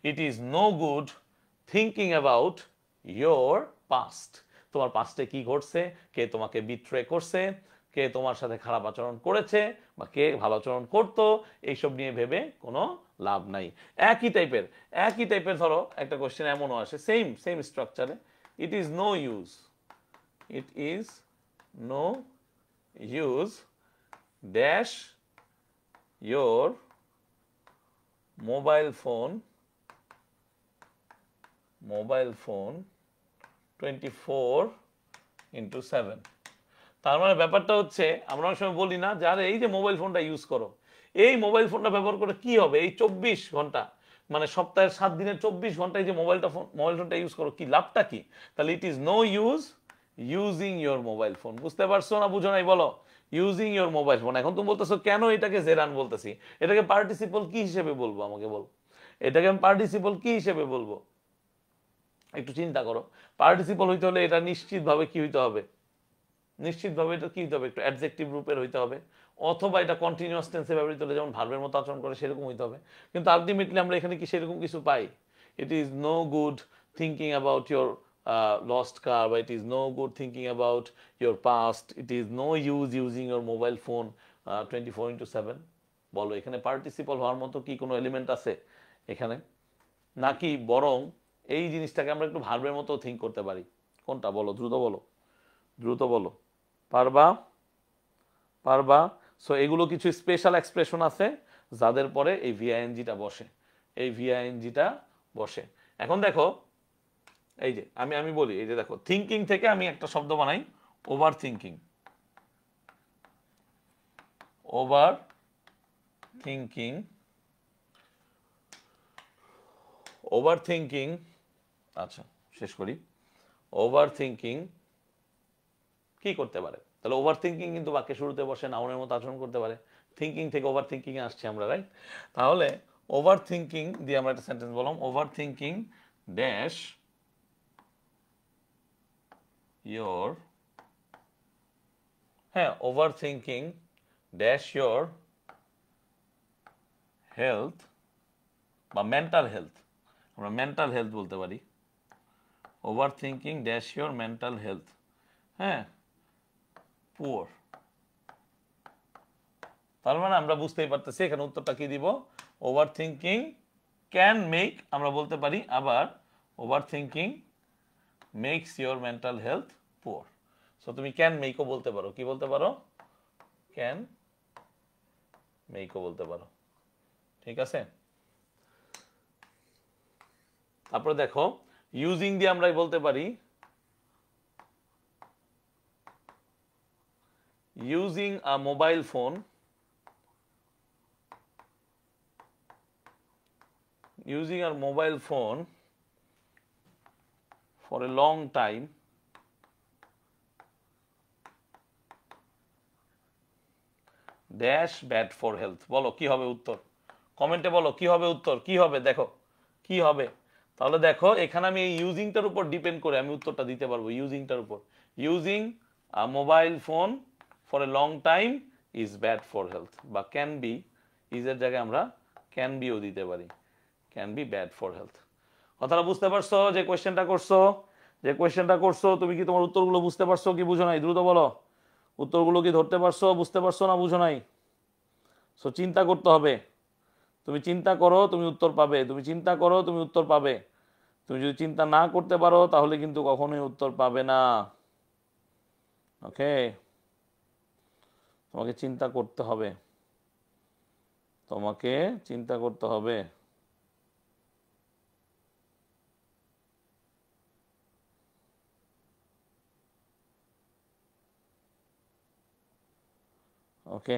it is no good thinking about your past, তোমার পাস্টে কি ঘটছে, কে তোমাকে বিট্রে করছে, কে তোমার সাথে খারাপ আচরণ করেছে বা কে ভালো আচরণ করতো, এইসব নিয়ে ভেবে কোনো লাভ নাই। একই টাইপের ধরো একটা কোশ্চেন এমনও আসে, সেম সেম স্ট্রাকচারে, it is no use, it is no use dash your mobile phone mobile phone 24/7। তার মানে ব্যাপারটা হচ্ছে আমরা অনেক সময় বলি না যে আরে এই যে মোবাইল ফোনটা ইউজ করো, এই মোবাইল ফোনটা ব্যবহার করে কি হবে, এই 24 ঘন্টা মানে সপ্তাহের 7 দিনের 24 ঘন্টায় যে মোবাইল ফোনটা ইউজ করো, কি লাভটা কি? তাহলে it is no use using your mobile phone. বুঝতে পারছো না বুঝো নাই বলো? Using your mobile phone. এখন তুমি বলতেছো কেন এটাকে জেরান বলতেছি, এটাকে পার্টিসিপল কি হিসেবে বলবো আমাকে বল, এটাকে আমি পার্টিসিপল কি হিসেবে বলবো? একটু চিন্তা করো। পার্টিসিপল হইতে হলে এটা নিশ্চিতভাবে কি হইতে হবে, নিশ্চিতভাবে এটা কি হইতে হবে, একটু অ্যাডজেক্টিভ রূপের হইতে হবে, অথবা এটা কন্টিনিউয়াস টেন্সে ব্যবহৃত হলে যেমন ভার্বের মতো আচরণ করে সেরকম হইতে হবে। কিন্তু আলটিমেটলি আমরা এখানে কি সেরকম কিছু পাই? It is no good thinking about your lost car, বা it is no good thinking about your past, it is no use using your mobile phone 24/7। বলো এখানে পার্টিসিপল হওয়ার মতো কি কোনো এলিমেন্ট আছে এখানে? নাকি বরং এই জিনিসটাকে আমরা একটু ভার্বের মতো থিঙ্ক করতে পারি? কোনটা বলো, দ্রুত বলো, দ্রুত বলো। পারবা? পারবা? সো এগুলো কিছু স্পেশাল এক্সপ্রেশন আছে যাদের পরে এই ভিআইএনজিটা বসে, এই ভিআইএনজিটা বসে। এখন দেখো এই যে আমি বলি, এই যে দেখো থিঙ্কিং থেকে আমি একটা শব্দ বানাই, over thinking. Over thinking, over thinking, আচ্ছা শেষ করি। ওভার থিঙ্কিং কি করতে পারে? তাহলে ওভার থিঙ্কিং কিন্তু বাক্যের শুরুতে বসে, নাউনের মতো আচরণ করতে পারে। থিঙ্কিং থেকে ওভার থিঙ্কিং এ আসছি আমরা, রাইট? তাহলে ওভার থিঙ্কিং দিয়ে আমরা একটা সেন্টেন্স বললাম, ওভার থিঙ্কিং ড্যাশ ইয়োর, হ্যাঁ, over thinking dash your health বা মেন্টাল হেলথ, আমরা মেন্টাল হেলথ বলতে পারি। Over thinking dash your mental health, হ্যাঁ, পুয়ার। তার মানে আমরা বুঝতেই পারতেছি এখানে উত্তরটা কি দিব, ওভার থিঙ্কিং ক্যান মেক, আমরা বলতে পারি আবার over thinking makes your mental health poor. So তুমি ক্যান মেকও বলতে পারো, কি বলতে পারো? ক্যান মেকও বলতে পারো, ঠিক আছে? তারপরে দেখো ইউজিং দিয়ে আমরা বলতে পারি, using a mobile phone, using our mobile phone for a long time dash bad for health। বলো কি হবে উত্তর, কমেন্টে বলো কি হবে উত্তর, কি হবে দেখো কি হবে। তাহলে দেখো এখানে আমি এই ইউজিংটার উপর ডিপেন্ড করে আমি উত্তরটা দিতে পারবো, ইউজিংটার উপর। Using a mobile phone for a long time is bad for health, বা ক্যান বি, ইজের জায়গায় আমরা ক্যান বিও দিতে পারি, can be bad for health. কথাটা বুঝতে পারছো? যে কোয়েশ্চেনটা করছো, যে কোয়েশ্চেনটা করছো, তুমি কি তোমার উত্তরগুলো বুঝতে পারছো কি বুঝো নাই? দ্রুত বলো, উত্তরগুলো কি ধরতে পারছো, বুঝতে পারছো না বুঝো নাই? সো চিন্তা করতে হবে, তুমি চিন্তা করো তুমি উত্তর পাবে, তুমি চিন্তা করো তুমি উত্তর পাবে। তুমি যদি চিন্তা না করতে পারো তাহলে কিন্তু কখনোই উত্তর পাবে না। ওকে, তোমাকে চিন্তা করতে হবে, তোমাকে চিন্তা করতে হবে। ওকে,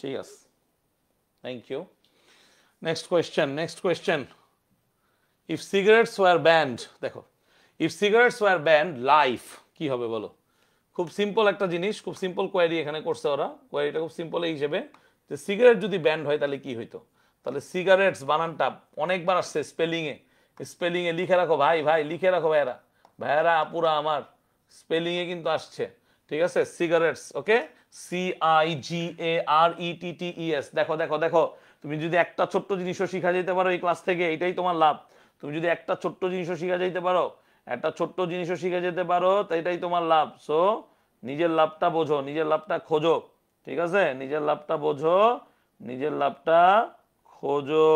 ঠিক আছে, thank you. Next question, next question. If cigarettes were banned, দেখো if cigarettes were banned life কি হবে বলো? খুব সিম্পল একটা জিনিস, খুব সিম্পল কোয়ারি এখানে করছে ওরা। কোয়ারিটা খুব সিম্পল এই হিসেবে যে সিগারেট যদি ব্যান্ড হয় তাহলে কি হইতো? তাহলে সিগারেটস বানানটা অনেকবার আসছে স্পেলিংয়ে, স্পেলিংয়ে লিখে রাখো ভাই, ভাই লিখে রাখো ভাইয়েরা, ভাইয়েরা আপুরা আমার, স্পেলিংয়ে কিন্তু আসছে, ঠিক আছে? সিগারেটস, ওকে, CIGARETTES। দেখো দেখো দেখো, তুমি যদি একটা ছোট্ট জিনিসও শিখা যেতে পারো এই ক্লাস থেকে, এটাই তোমার লাভ। তুমি যদি একটা ছোট্ট জিনিসও শিখা যেতে পারো একটা ছোট্ট জিনিসও শিখে যেতে পারো, তাই এটাই তোমার লাভ। সো নিজের লাভটা বোঝো, নিজের লাভটা খোঁজো, ঠিক আছে? নিজের লাভটা বোঝো, নিজের লাভটা খোঁজো।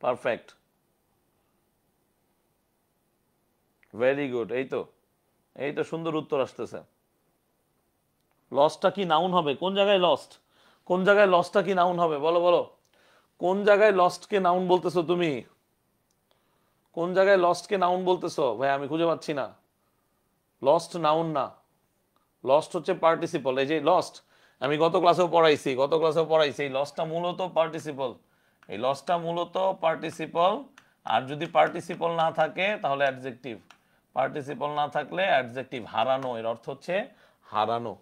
Perfect, very good. এই তো সুন্দর উত্তর আসতেছে। লসটা কি নাউন হবে? কোন জায়গায় লস্ট? কোন জায়গায় লসটা কি নাউন হবে? বলো বলো, কোন জায়গায় লস্টকে নাউন বলতেছো তুমি? কোন জায়গায় লস্টকে নাউন বলতেছো ভাই? আমি খুঁজে পাচ্ছি না। লস্ট নাউন না, লস্ট হচ্ছে পার্টিসিপল। এই যে লস্ট, আমি গত ক্লাসেও পড়াইছি, এই লসটা মূলত পার্টিসিপল। এই লসটা মূলত পার্টিসিপল। আর যদি পার্টিসিপল না থাকে তাহলে অ্যাডজেক্টিভ। পার্টিসিপল না থাকলে অ্যাডজেক্টিভ। হারানো, এর অর্থ হচ্ছে হারানো।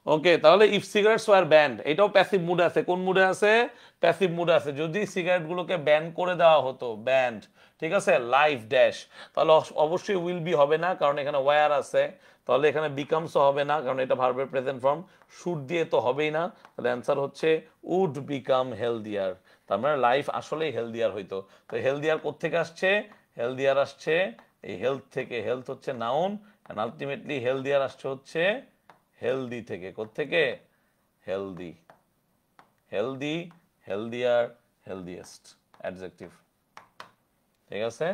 ওকে, তাহলে ইফ সিগারেটস ওয়ার ব্যান্ড, এটাও প্যাসিভ মুডে আছে। কোন মুডে আছে? প্যাসিভ মুডে আছে। যদি সিগারেট গুলোকে ব্যান করে দেওয়া হতো, ব্যান্ড, ঠিক আছে, লাইফ ড্যাশ, তাহলে অবশ্যই উইল বি হবে না, কারণ এখানে ওয়্যার আছে। তাহলে এখানে বিকামসও হবে না, কারণ এটা ভার্বের প্রেজেন্ট ফর্ম। শুড দিয়ে তো হবেই না, তাহলে অ্যান্সার হচ্ছে উড বিকাম হেলদিয়ার। তার মানে লাইফ আসলেই হেলদিয়ার হইতো। তো হেলদিয়ার কোত্থেকে আসছে? হেলদিয়ার আসছে এই হেলথ থেকে। হেলথ হচ্ছে নাউন, এন্ড আলটিমেটলি হেলদিয়ার আসছে হচ্ছে হেলদি থেকে। কোত্থেকে? Healthy, healthy, healthier, healthiest, adjective. ঠিক আছে,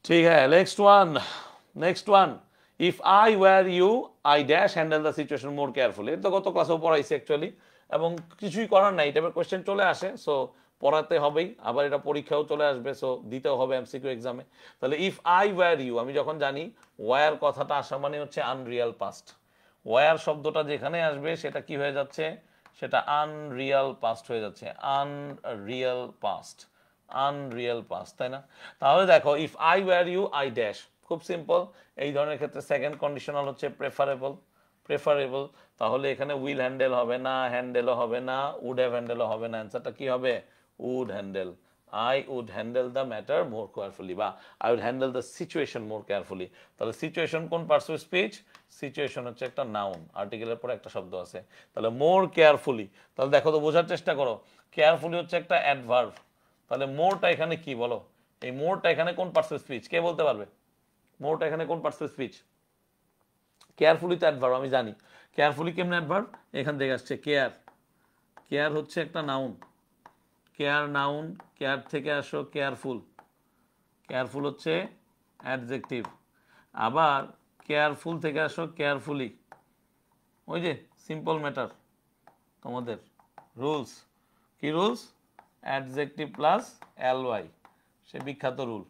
ঠিক হ্যাঁ। Next one, if I were you I dash handle the situation more carefully. এটা তো গত ক্লাসেও পড়াইছি অ্যাকচুয়ালি, এবং কিছুই করার নাই, এই টাইপের কোয়েশ্চেন চলে আসে, সো পড়াতে হবেই। আবার এটা পরীক্ষাও চলে আসবে, সো দিতেও হবে এমসিকিউ এক্সামে। তাহলে ইফ আই ওয়্যার ইউ, আমি যখন জানি ওয়্যার কথাটা আসা মানে হচ্ছে আনরিয়াল পাস্ট। ওয়্যার শব্দটা যেখানে আসবে সেটা কি হয়ে যাচ্ছে? সেটা আনরিয়াল পাস্ট হয়ে যাচ্ছে। আনরিয়াল পাস্ট, আনরিয়াল পাস্ট, তাই না? তাহলে দেখো, if I were you I dash, খুব সিম্পল। এই ধরনের ক্ষেত্রে সেকেন্ড কন্ডিশনাল হচ্ছে প্রেফারেবল। প্রেফারেবল, তাহলে এখানে উইল হ্যান্ডেল হবে না, হ্যান্ডেলও হবে না, উড হ্যাভ হ্যান্ডেলও হবে না। অ্যান্সারটা কি হবে? Would handle. I would handle the matter more carefully, বা I would handle the situation more carefully. তাহলে সিচুয়েশন কোন পার্টস অফ স্পিচ? সিচুয়েশন হচ্ছে একটা নাউন, আর্টিকেলের পরে একটা শব্দ আছে। তাহলে মোর কেয়ারফুলি, তাহলে দেখো তো, বোঝার চেষ্টা করো। কেয়ারফুলি হচ্ছে একটা অ্যাডভার্ব, তাহলে মোরটা এখানে কি বলো? এই মোরটা এখানে কোন পার্টস অফ স্পিচ? কে বলতে পারবে মোরটা এখানে কোন পার্টস অফ স্পিচ? কেয়ারফুলি তো অ্যাডভার্ব, আমি জানি। কেয়ারফুলি কেমন অ্যাডভার্ব? এখান থেকে আসছে কেয়ার। কেয়ার হচ্ছে একটা নাউন, কেয়ার নাউন, কেয়ার থেকে আসো কেয়ারফুল। কেয়ারফুল হচ্ছে অ্যাডজেক্টিভ। আবার কেয়ারফুল থেকে আসো কেয়ারফুলি। ওই যে সিম্পল ম্যাটার, তোমাদের রুলস, কি রুলস? অ্যাডজেক্টিভ প্লাস এলওয়াই, সে বিখ্যাত রুল,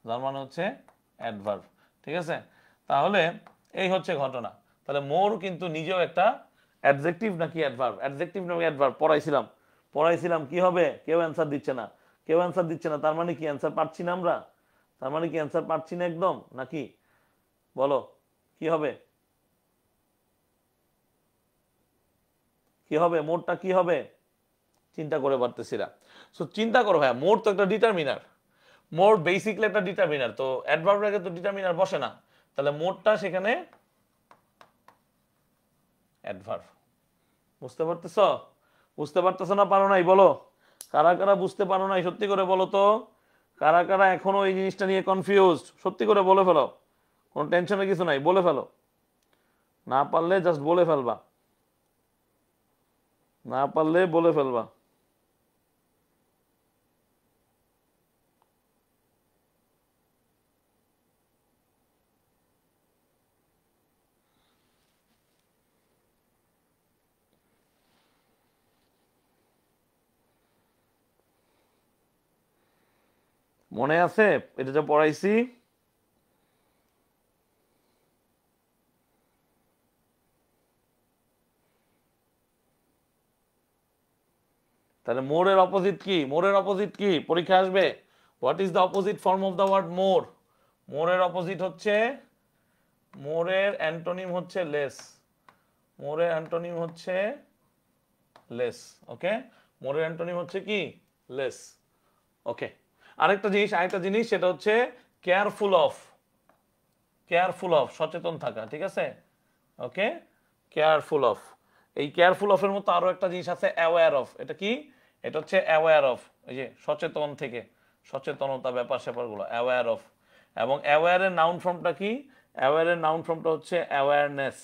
যার মানে হচ্ছে অ্যাডভার্ব। ঠিক আছে, তাহলে এই হচ্ছে ঘটনা। তাহলে মোর কিন্তু নিজেও একটা অ্যাডজেক্টিভ নাকি অ্যাডভার্ব? অ্যাডজেক্টিভ নাকি অ্যাডভার্ব? পড়াইছিলাম কি হবে? কেউ অ্যান্সার দিচ্ছে না, কেউ অ্যান্সার দিচ্ছে না। তার মানে কি অ্যান্সার পাচ্ছি না আমরা? তার মানে কি অ্যান্সার পাচ্ছি না একদম নাকি? বলো কি হবে? কি হবে? মোরটা কি হবে? চিন্তা করে পারতেছি না। সো চিন্তা করো, হ্যাঁ, মোর তো একটা ডিটারমিনার। মোর বেসিকলি একটা ডিটারমিনার, তো অ্যাডভার্ব আগে তো ডিটারমিনার বসে না, তাহলে মোরটা সেখানে অ্যাডভার্ব। বুঝতে পারতেছ? বুঝতে পারতেছ না পারো নাই? বলো, কারা কারা বুঝতে পারো নাই সত্যি করে বলো তো। কারা কারা এখনো এই জিনিসটা নিয়ে কনফিউজড? সত্যি করে বলে ফেলো, কোনো টেনশনের কিছু নাই, বলে ফেলো। না পারলে জাস্ট বলে ফেলবা, না পারলে বলে ফেলবা। মনে আছে এটা যা পড়াইছি? তাহলে মোরের অপোজিট কি? মোরের অপোজিট কি পরীক্ষা আসবে? What is the opposite form of the word more? মোরের অপোজিট হচ্ছে, মোরের অ্যান্টোনিম হচ্ছে লেস। মোরের অ্যান্টোনিম হচ্ছে লেস। ওকে, মোরের অ্যান্টোনিম হচ্ছে কি? লেস। ওকে, আরেকটা জিনিস সেটা হচ্ছে কেয়ারফুল অফ। কেয়ারফুল অফ, সচেতন থাকা, ঠিক আছে? ওকে, কেয়ারফুল অফ। এই কেয়ারফুল অফ এর মতো আরো একটা জিনিস আছে, অ্যাওয়্যার অফ। এটা কি? এটা হচ্ছে অ্যাওয়্যার অফ, এই যে সচেতন থেকে, সচেতনতা, ব্যাপার স্যাপারগুলো, অ্যাওয়্যার অফ। এবং অ্যাওয়্যারের নাউন ফর্মটা কি? অ্যাওয়্যারের নাউন ফর্মটা হচ্ছে অ্যাওয়ারনেস।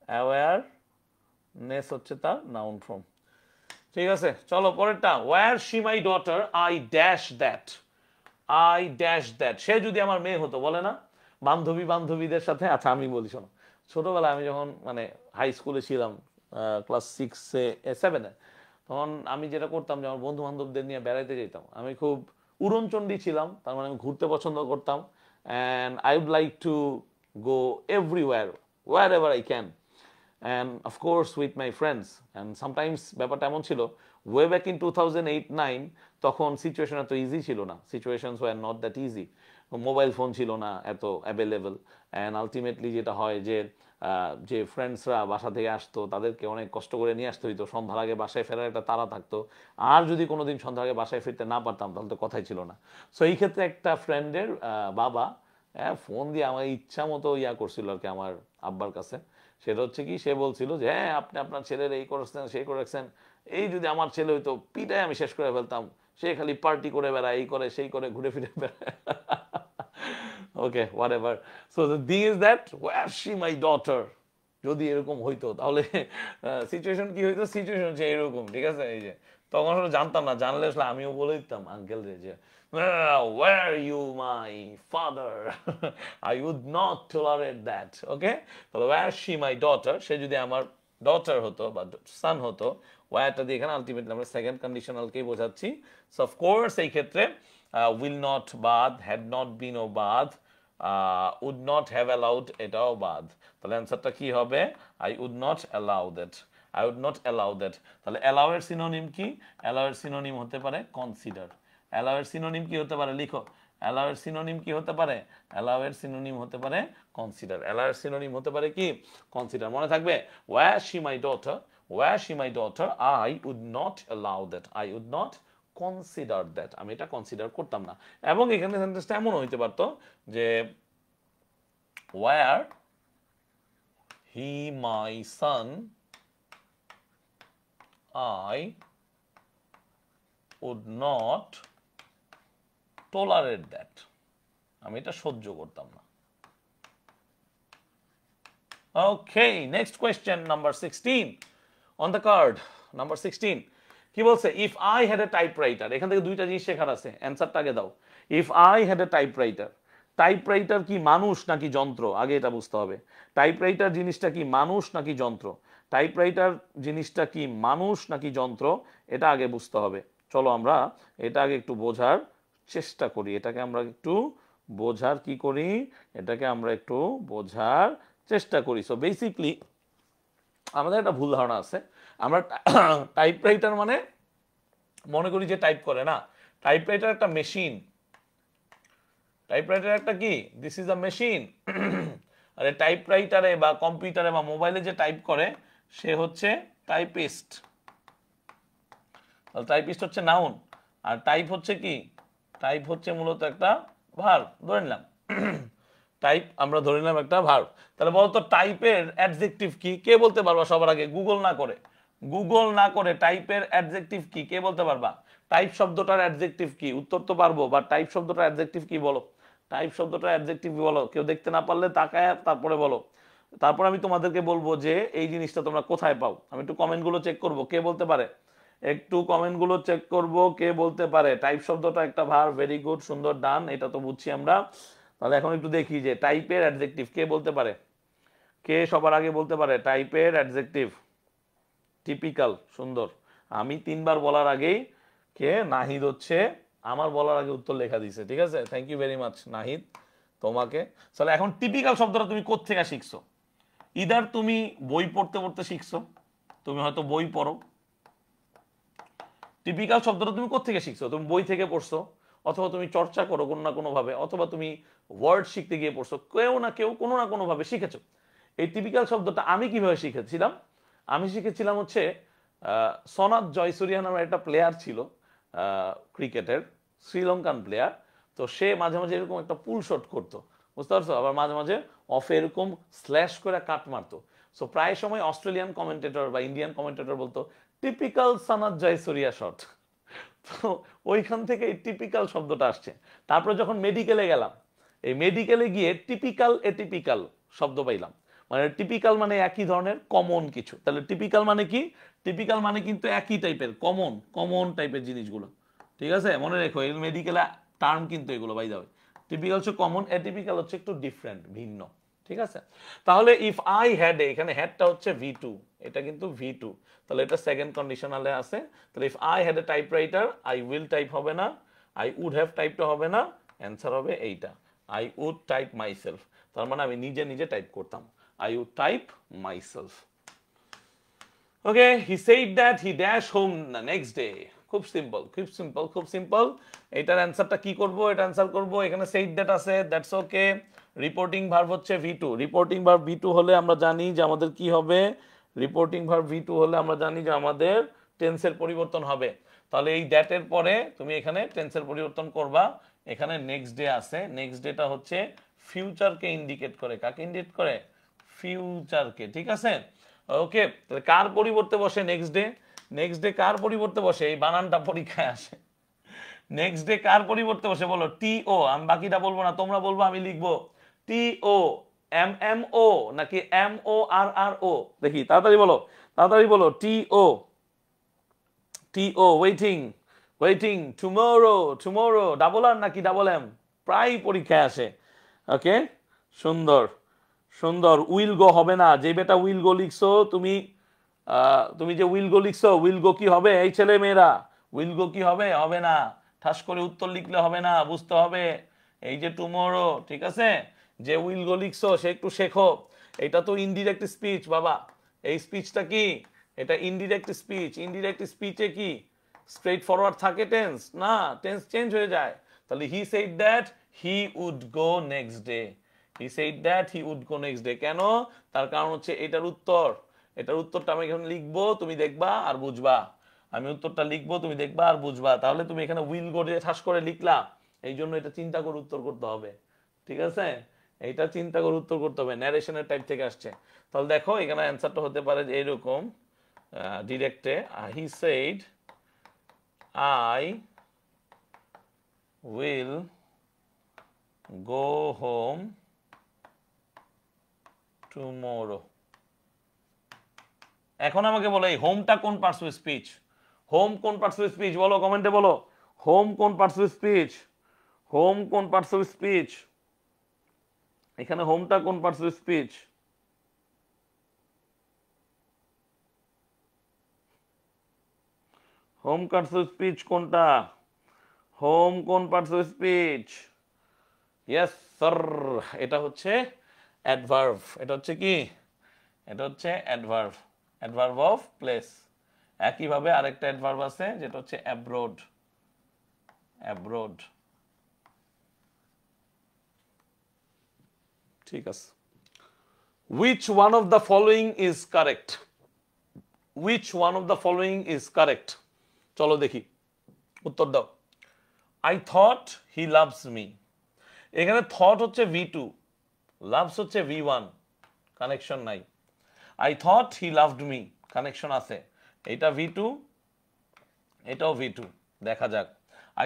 অ্যাওয়ারনেস হচ্ছে তার নাউন ফর্ম। ঠিক আছে, চলো পরেরটা। Were she my daughter I dash that. I dash that, সে যদি আমার মেয়ে হতো, বলে না বান্ধবীদের সাথে। আচ্ছা আমি বলি, শোনো, ছোটবেলায় আমি যখন মানে হাই স্কুলে ছিলাম, ক্লাস 6-7-এ, তখন আমি যেটা করতাম যে আমার বন্ধু বান্ধবদের নিয়ে বেড়াইতে যেতাম। আমি খুব উড়নচণ্ডী ছিলাম, তার মানে আমি ঘুরতে পছন্দ করতাম। And I would like to go everywhere, wherever I can, and of course with my friends. And sometimes ব্যাপারটা এমন ছিল, ওয়ে ব্যাক ইন 2008-9, তখন সিচুয়েশন এত ইজি ছিল না, situations wire not that easy. Mobile phone ছিল না এত অ্যাভেলেবল। অ্যান্ড আলটিমেটলি যেটা হয় যে ফ্রেন্ডসরা বাসা থেকে আসতো, তাদেরকে অনেক কষ্ট করে নিয়ে আসতে হইতো, সন্ধ্যার আগে বাসায় ফেরার একটা তাড়া থাকতো। আর যদি কোনোদিন সন্ধ্যার আগে বাসায় ফিরতে না পারতাম, তাহলে তো কথাই ছিল না। সো এই ক্ষেত্রে একটা ফ্রেন্ডের বাবা ফোন দিয়ে আমার ইচ্ছা মতো করছিল আর কি আমার আব্বার কাছে। সেটা হচ্ছে কি, সে বলছিল যে হ্যাঁ আপনি আপনার ছেলের এই করেছেন, সেই করেছেন, এই যদি আমার ছেলে হইতো পিটায় আমি শেষ করে ফেলতাম, সে খালি পার্টি করে বেড়ায়, এই করে সেই করে, ঘুরে ফিরে বেড়ায়। Okay, whatever. So the thing is that were she my daughter, যদি এরকম হইতো তাহলে সিচুয়েশন কি হইতো? সিচুয়েশন হচ্ছে এরকম, ঠিক আছে? এই যে তখন আসলে জানতাম না, জানলে আসলে আমিও বলে দিতাম আঙ্কেল রে যে where you my father, I would not tolerate that. ওকে, তাহলে where she my daughter, সে যদি আমার ডটার হতো বা সান হতো, ওয়ারটা দিয়ে এখানে আলটিমেটলি আমরা সেকেন্ড কন্ডিশনালকেই বোঝাচ্ছি। সো অফকোর্স এই ক্ষেত্রে উইল নট বাদ, হ্যাড নট বিন ও বাদ, উড নট হ্যাভ অ্যালাউড এটাও বাদ। তাহলে অ্যান্সারটা কি হবে? I would not allow that, I would not allow that. তাহলে অ্যালাউ এর সিনোনিম কি? অ্যালাউ এর সিনোনিম হতে পারে কনসিডার। অ্যালাউ এর সিনোনিম কি হতে পারে? লিখো, অ্যালাউ এর সিনোনিম কি হতে পারে? অ্যালাউ এর সিনোনিম হতে পারে কনসিডার। অ্যালাউ এর সিনোনিম হতে পারে কি? কনসিডার। মনে থাকবে, were she my daughter, were she my daughter I would not allow that, I would not consider that, আমি এটা কনসিডার করতাম না। এবং এখানে সেন্টেন্সটা এমন হইতে পারতো যে where he my son I would not tolerate that, আমি এটা সহ্য করতাম না। Okay, next question number 16 on the card. Number 16 কি বলছে? If I had a typewriter. এখান থেকে দুইটা জিনিস শেখার আছে, অ্যান্সারটা আগে দাও। If I had a typewriter, typewriter কি মানুষ নাকি যন্ত্র? আগে এটা বুঝতে হবে। টাইপরাইটার জিনিসটা কি মানুষ নাকি যন্ত্র? টাইপরাইটার জিনিসটা কি মানুষ নাকি যন্ত্র? এটা আগে বুঝতে হবে। চলো আমরা এটা আগে একটু বোঝার চেষ্টা করি। এটাকে আমরা একটু বোঝার কি করি? এটাকে আমরা একটু বোঝার চেষ্টা করি। সো বেসিকলি আমাদের একটা ভুল ধারণা আছে, আমরা টাইপরাইটার মানে মনে করি যে টাইপ করে, না। টাইপরাইটার একটা মেশিন। টাইপরাইটার একটা কি? This is a machine. আরে টাইপরাইটারে বা কম্পিউটারে বা মোবাইলে যে টাইপ করে সে হচ্ছে টাইপিস্ট। টাইপিস্ট হচ্ছে নাউন, আর টাইপ হচ্ছে কি? টাইপ হচ্ছে মূলত একটা ভার্ব। ধরে নিলাম টাইপ, আমরা ধরে নিলাম একটা ভার্ব। তাহলে বলতো টাইপের অ্যাডজেক্টিভ কি? কে বলতে পারবা সবার আগে? গুগল না করে, গুগল না করে টাইপের অ্যাডজেক্টিভ কি কে বলতে পারবা? টাইপ শব্দটার অ্যাডজেক্টিভ কি? উত্তর তো পারবো, বা টাইপ শব্দটার অ্যাডজেক্টিভ কি বলো? টাইপ শব্দটার অ্যাডজেক্টিভ কি বলো? কেউ দেখতে না পারলে তাকায় তারপরে বলো। তারপর আমি তোমাদেরকে বলবো যে এই জিনিসটা তোমরা কোথায় পাও। আমি একটু কমেন্টগুলো চেক করবো কে বলতে পারে, একটু কমেন্টগুলো চেক করব কে বলতে পারে। টাইপ শব্দটা একটা ভার্ব, ভেরি গুড, সুন্দর, ডান, এটা তো বুঝছি আমরা। তাহলে এখন একটু দেখি যে টাইপের অ্যাডজেক্টিভ কে বলতে পারে, কে সবার আগে বলতে পারে টাইপের অ্যাডজেক্টিভ? টিপিক্যাল, সুন্দর। আমি 3বার বলার আগেই কে? নাহিদ হচ্ছে আমার বলার আগে উত্তর লেখা দিয়েছে, ঠিক আছে, thank you very much Nahid তোমাকে। তাহলে এখন টিপিক্যাল শব্দটা তুমি কোত্থেকে শিখছো? ইদার তুমি বই পড়তে পড়তে শিখছো, তুমি হয়তো বই পড়ো। টিপিক্যাল শব্দটা তুমি কোত্থেকে শিখছো? তুমি বই থেকে পড়ছো, অথবা তুমি চর্চা করো কোনো না কোনো ভাবে, অথবা তুমি ওয়ার্ড শিখতে গিয়ে পড়ছো, কেউ না কেউ কোনো না কোনো ভাবে শিখেছো। এই টিপিক্যাল শব্দটা আমি কিভাবে শিখেছিলাম? আমি শিখেছিলাম হচ্ছে সনাত জয়সুরিয়া নামের একটা প্লেয়ার ছিল ক্রিকেটের, শ্রীলঙ্কান প্লেয়ার। তো সে মাঝে মাঝে এরকম একটা পুল শট করতো, বুঝতে পারছো? আবার মাঝে মাঝে অফে এরকম স্ল্যাশ করে কাট মারতো। সো প্রায় সময় অস্ট্রেলিয়ান কমেন্টেটর বা ইন্ডিয়ান কমেন্টেটর বলতো টিপিক্যাল সনাত জয়সুরিয়া শট। তো ওইখান থেকে এই টিপিক্যাল শব্দটা আসছে। তারপরে যখন মেডিকেলে গেলাম, এই মেডিকেলে গিয়ে টিপিক্যাল এটিপিক্যাল শব্দ পাইলাম। মানে টিপিক্যাল মানে একই ধরনের কমন কিছু, তাহলে টিপিক্যাল মানে কি? টিপিক্যাল মানে কিন্তু একই টাইপের কমন কমন টাইপের জিনিসগুলো, ঠিক আছে? মনে রেখো এই মেডিকেলে টার্ম কিন্তু এগুলো বাই যাবে। টিপিক্যাল হচ্ছে কমন, এটিপিক্যাল হচ্ছে একটু ডিফারেন্ট, ভিন্ন, ঠিক আছে? তাহলে ইফ আই হ্যাড, এখানে হ্যাডটা হচ্ছে V2, এটা কিন্তু V2, তাহলে এটা সেকেন্ড কন্ডিশনালে আছে। তাহলে if I had a typewriter, I will type হবে না, আই উড হ্যাভ টাইপটা হবে না, অ্যান্সার হবে এইটা, আই উড টাইপ মাইসেলফ। তার মানে আমি নিজে নিজে টাইপ করতাম, I would type myself. Okay, he said that he dash home the next day. খুব সিম্পল, খুব সিম্পল, খুব সিম্পল। এটার অ্যান্সারটা কি করব? এটা অ্যান্সার করব, এখানে সেড দ্যাট আছে, দ্যাটস ওকে। রিপোর্টিং ভার্ব হচ্ছে V2, রিপোর্টিং ভার্ব V2 হলে আমরা জানি যে আমাদের কি হবে, রিপোর্টিং ভার্ব V2 হলে আমরা জানি যে আমাদের টেন্সের পরিবর্তন হবে। তাহলে এই দ্যাটের পরে তুমি এখানে টেন্সের পরিবর্তন করবা। এখানে নেক্সট ডে আছে, নেক্সট ডেটা হচ্ছে ফিউচারকে ইন্ডিকেট করে। কাকে ইন্ডিকেট করে? ফিউচারকে, ঠিক আছে? ওকে, তাহলে কার পরিবর্তে বসে নেক্সট ডে? নেক্সট ডে কার পরিবর্তে বসে? এই বানানটা পরীক্ষায় আসে। নেক্সট ডে কার পরিবর্তে বসে বলো? TO। আমি বাকিটা বলবো না, তোমরা বলবো, আমি লিখবো। TO, MMO নাকি MORRO? দেখি, তাড়াতাড়ি বলো, তাড়াতাড়ি বলো। TO, TO, waiting, waiting. Tomorrow, tomorrow, double R নাকি ডাবল এম? প্রায় পরীক্ষায় আসে। ওকে, সুন্দর সুন্দর। উইল গো হবে না, যে বেটা উইল গো লিখছো তুমি, তুমি যে উইল গো লিখছো, উইল গো কি হবে? এই ছেলে মেয়েরা, উইল গো কি হবে? হবে না। ঠাস করে উত্তর লিখলে হবে না, বুঝতে হবে। এই যে টুমোরো, ঠিক আছে, যে উইল গো লিখছো সে একটু শেখো। এটা তো ইনডিরেক্ট স্পিচ বাবা। এই স্পিচটা কি? এটা ইনডিরেক্ট স্পিচ। ইনডিরেক্ট স্পিচে কি স্ট্রেট ফরওয়ার্ড থাকে টেন্স? না, টেন্স চেঞ্জ হয়ে যায়। তাহলে he said that he would go next day, he said that he would go next day. কেন? তার কারণ হচ্ছে এটার উত্তর, এটার উত্তরটা আমি এখন লিখবো, তুমি দেখবা আর বুঝবা। আমি উত্তরটা লিখবো, তুমি দেখবা আর বুঝবা। তাহলে তুমি এখানে উইল গো ঠাস করে লিখলা, এই জন্য এটা চিন্তা করে উত্তর করতে হবে, ঠিক আছে? এইটা চিন্তা করে উত্তর করতে হবে, ন্যারেশনের টাইপ থেকে আসছে। তাহলে দেখো এখানে অ্যান্সারটা হতে পারে যে এইরকম, ডিরেক্টে, he said I will go home tomorrow. এখন আমাকে বলো এই হোমটা কোন পার্টস অফ স্পিচ? হোম কোন পার্টস অফ স্পিচ বলো, কমেন্টে বলো। হোম কোন পার্টস অফ স্পিচ? হোম কোন পার্টস অফ স্পিচ? এখানে হোমটা কোন parts of speech? Home parts of speech কোনটা? হোম কোন parts of speech? Yes sir, এটা হচ্ছে অ্যাডভার্ব। এটা হচ্ছে কি? এটা হচ্ছে অ্যাডভার্ব, অ্যাডভার্ব অফ প্লেস। একইভাবে আরেকটা অ্যাডভার্ব আছে যেটা হচ্ছে অ্যাব্রোড, অ্যাব্রোড, ঠিক আছে। Which one of the following is correct? Which one of the following is correct? চলো দেখি, উত্তর দাও। I thought he loves me, এখানে থট হচ্ছে V2, লাভস হচ্ছে V1, কানেকশন নাই। I thought he loved me, connection আছে। এটা V2, এটাও V2, দেখা যাক।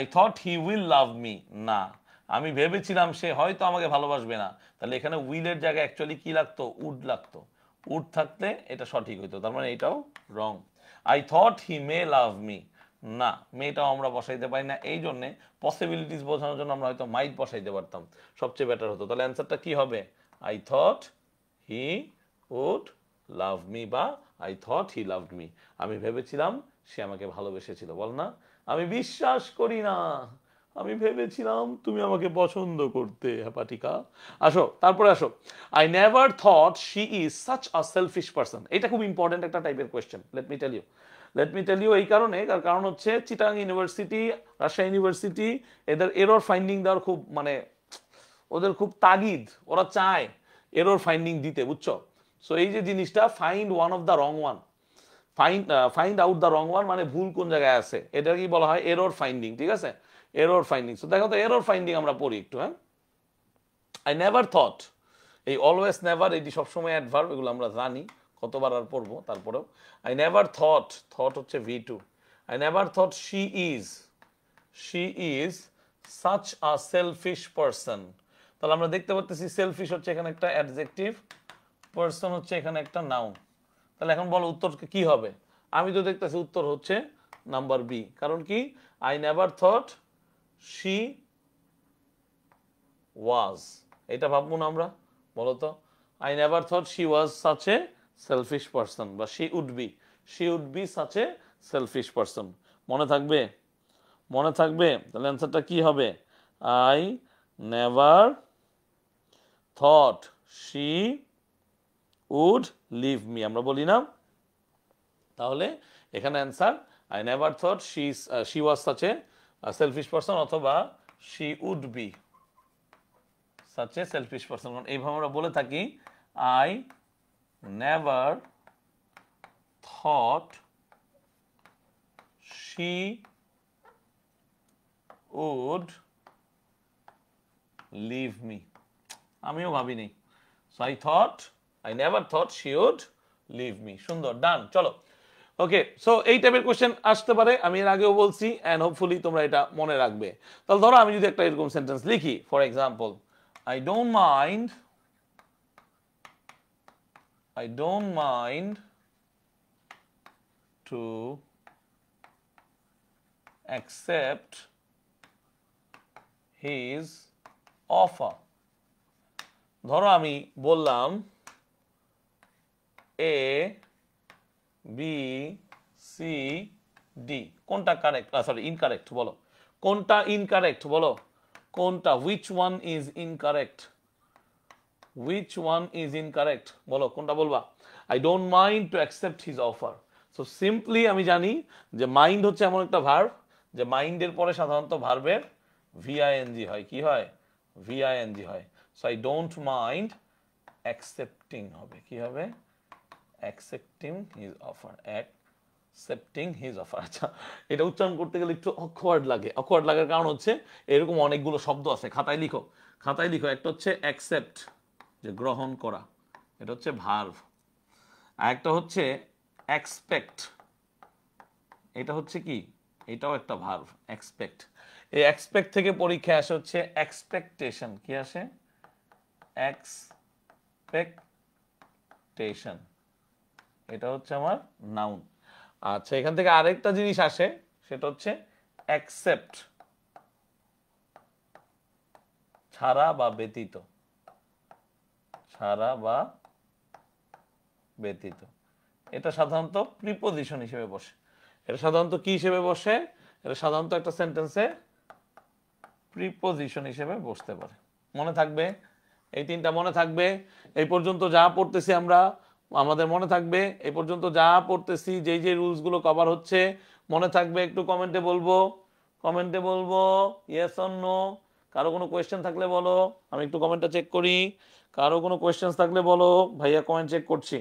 I thought he will love me, না, আমি ভেবেছিলাম সে হয়তো আমাকে ভালোবাসবে না। তাহলে এখানে উইলের জায়গায় অ্যাকচুয়ালি কি লাগতো? উড লাগতো। উড থাকলে এটা সঠিক হইতো, তার মানে এটাও রং। I thought he may love me, না, মেয়েটাও আমরা বসাইতে পারি না, এই জন্যে পসিবিলিটিস বোঝানোর জন্য আমরা হয়তো মাইট বসাইতে পারতাম, সবচেয়ে বেটার হতো। তাহলে অ্যান্সারটা কি হবে? I thought he would love me, বা I thought he loved me, আমি ভেবেছিলাম সে আমাকে ভালোবেসেছিল। বল না, আমি বিশ্বাস করি না, আমি ভেবেছিলাম তুমি আমাকে পছন্দ করতে। হ্যাপাটিকা, আসো তারপরে আসো। I never thought she is such a selfish person, এটা খুব ইম্পর্টেন্ট একটা টাইপের question. Let me tell you, এই কারণে, তার কারণ হচ্ছে চিটাগাং ইউনিভার্সিটি, রাজশাহী ইউনিভার্সিটি, এদের এরর ফাইন্ডিং দেওয়ার খুব মানে ওদের খুব তাগিদ, ওরা চায় এরর ফাইন্ডিং দিতে, বুঝছো? সো এই যে জিনিসটা, find one of the wrong one, find out the wrong one, মানে ভুল কোন জায়গায় আছে, এটা কি বলা হয়? এরর ফাইন্ডিং, ঠিক আছে? Error finding. সো দেখো তো এরর ফাইন্ডিং আমরা পড়ি একটু, হ্যাঁ। আই নেভার থট, এই অলওয়েজ নেভার, এটি সবসময় অ্যাডভার্ব, এগুলো আমরা জানি, কতবার আর পড়বো, তারপরেও। আই নেভার থট, থট হচ্ছে V2, I never thought she is such a selfish person. তাহলে আমরা দেখতে পাচ্ছি সেলফিশ হচ্ছে এখানে একটা অ্যাডজেক্টিভ, পারসন হচ্ছে এখানে একটা নাউন। তাহলে এখন বলো উত্তর কি হবে? আমি তো দেখতেছি উত্তর হচ্ছে নাম্বার বি। কারণ কি? I never thought she was. এটা ভাববো না আমরা? বলো তো। I never thought she was such a selfish person, বা she would be such a selfish person. মনে থাকবে? মনে থাকবে? তাহলে অ্যান্সারটা কি হবে? I never thought she would leave me, আমরা বলি না? তাহলে এখানে answer I never thought she was such a selfish person, অথবা she would be such a selfish person. কারণ এইভাবে আমরা বলে থাকি I never thought she would leave me. আমিও ভাবিনি। So I never thought she would leave me. সুন্দর, ডান। চলো, ওকে। সো এই টাইপের কোশ্চেন আসতে পারে, আমি এর আগেও বলছি, অ্যান্ড হোপফুলি তোমরা এটা মনে রাখবে। তাহলে ধরো আমি যদি একটা এরকম সেন্টেন্স লিখি, for example, I don't mind to accept his offer. ধরো আমি বললাম A B C D, কোনটা কারেক্ট? Sorry, incorrect. বলো কোনটা ইনকারেক্ট, বলো কোনটা, which one is incorrect, which one is incorrect, বলো কোনটা বলবা? I don't mind to accept his offer. So simply আমি জানি যে মাইন্ড হচ্ছে এমন একটা ভার্ব যে মাইন্ডের পরে সাধারণত ভার্বের ভিআইএনজি হয়। কি হয়? ভিআইএনজি হয়। So I don't mind accepting হবে। কি হবে? Accepting his offer. Accepting his offer. আচ্ছা, এটা উচ্চারণ করতে গেলে একটু অকওয়ার্ড লাগে। অকওয়ার্ড লাগার কারণ হচ্ছে এরকম অনেকগুলো শব্দ আছে। খাতায় লিখো, খাতায় লিখো। একটা হচ্ছে অ্যাকসেপ্ট, যে গ্রহণ করা, এটা হচ্ছে ভার্ব। আর একটা হচ্ছে এক্সপেক্ট, এটা হচ্ছে কি? এটাও একটা ভার্ব, এক্সপেক্ট। এই এক্সপেক্ট থেকে পরীক্ষায় আসে হচ্ছে এক্সপেকটেশন। কি আসে? এক্সপেকটেশন। এটা হচ্ছে আমার নাউন। আচ্ছা, এখান থেকে আরেকটা জিনিস আসে, সেটা হচ্ছে অ্যাকসেপ্ট, ছাড়া বা ব্যতীত। ছাড়া বা ব্যতীত। এটা সাধারণত প্রিপোজিশন হিসেবে বসে। এটা সাধারণত কি হিসেবে বসে? এটা সাধারণত একটা সেন্টেন্সে প্রিপোজিশন হিসেবে বসতে পারে। মনে থাকবে? এই তিনটা মনে থাকবে। এই পর্যন্ত যা পড়তেছি আমরা, আমাদের মনে থাকবে। এই পর্যন্ত যা পড়তেছি, যেই যে রুলসগুলো কভার হচ্ছে, মনে থাকবে? একটু কমেন্টে বলবো, কমেন্টে বলবো ইয়েস অর নো। কারো কোনো কোয়েশ্চেন থাকলে বলো, আমি একটু কমেন্টটা চেক করি। কারো কোনো কোয়েশ্চেন থাকলে বলো। ভাইয়া কমেন্ট চেক করছি,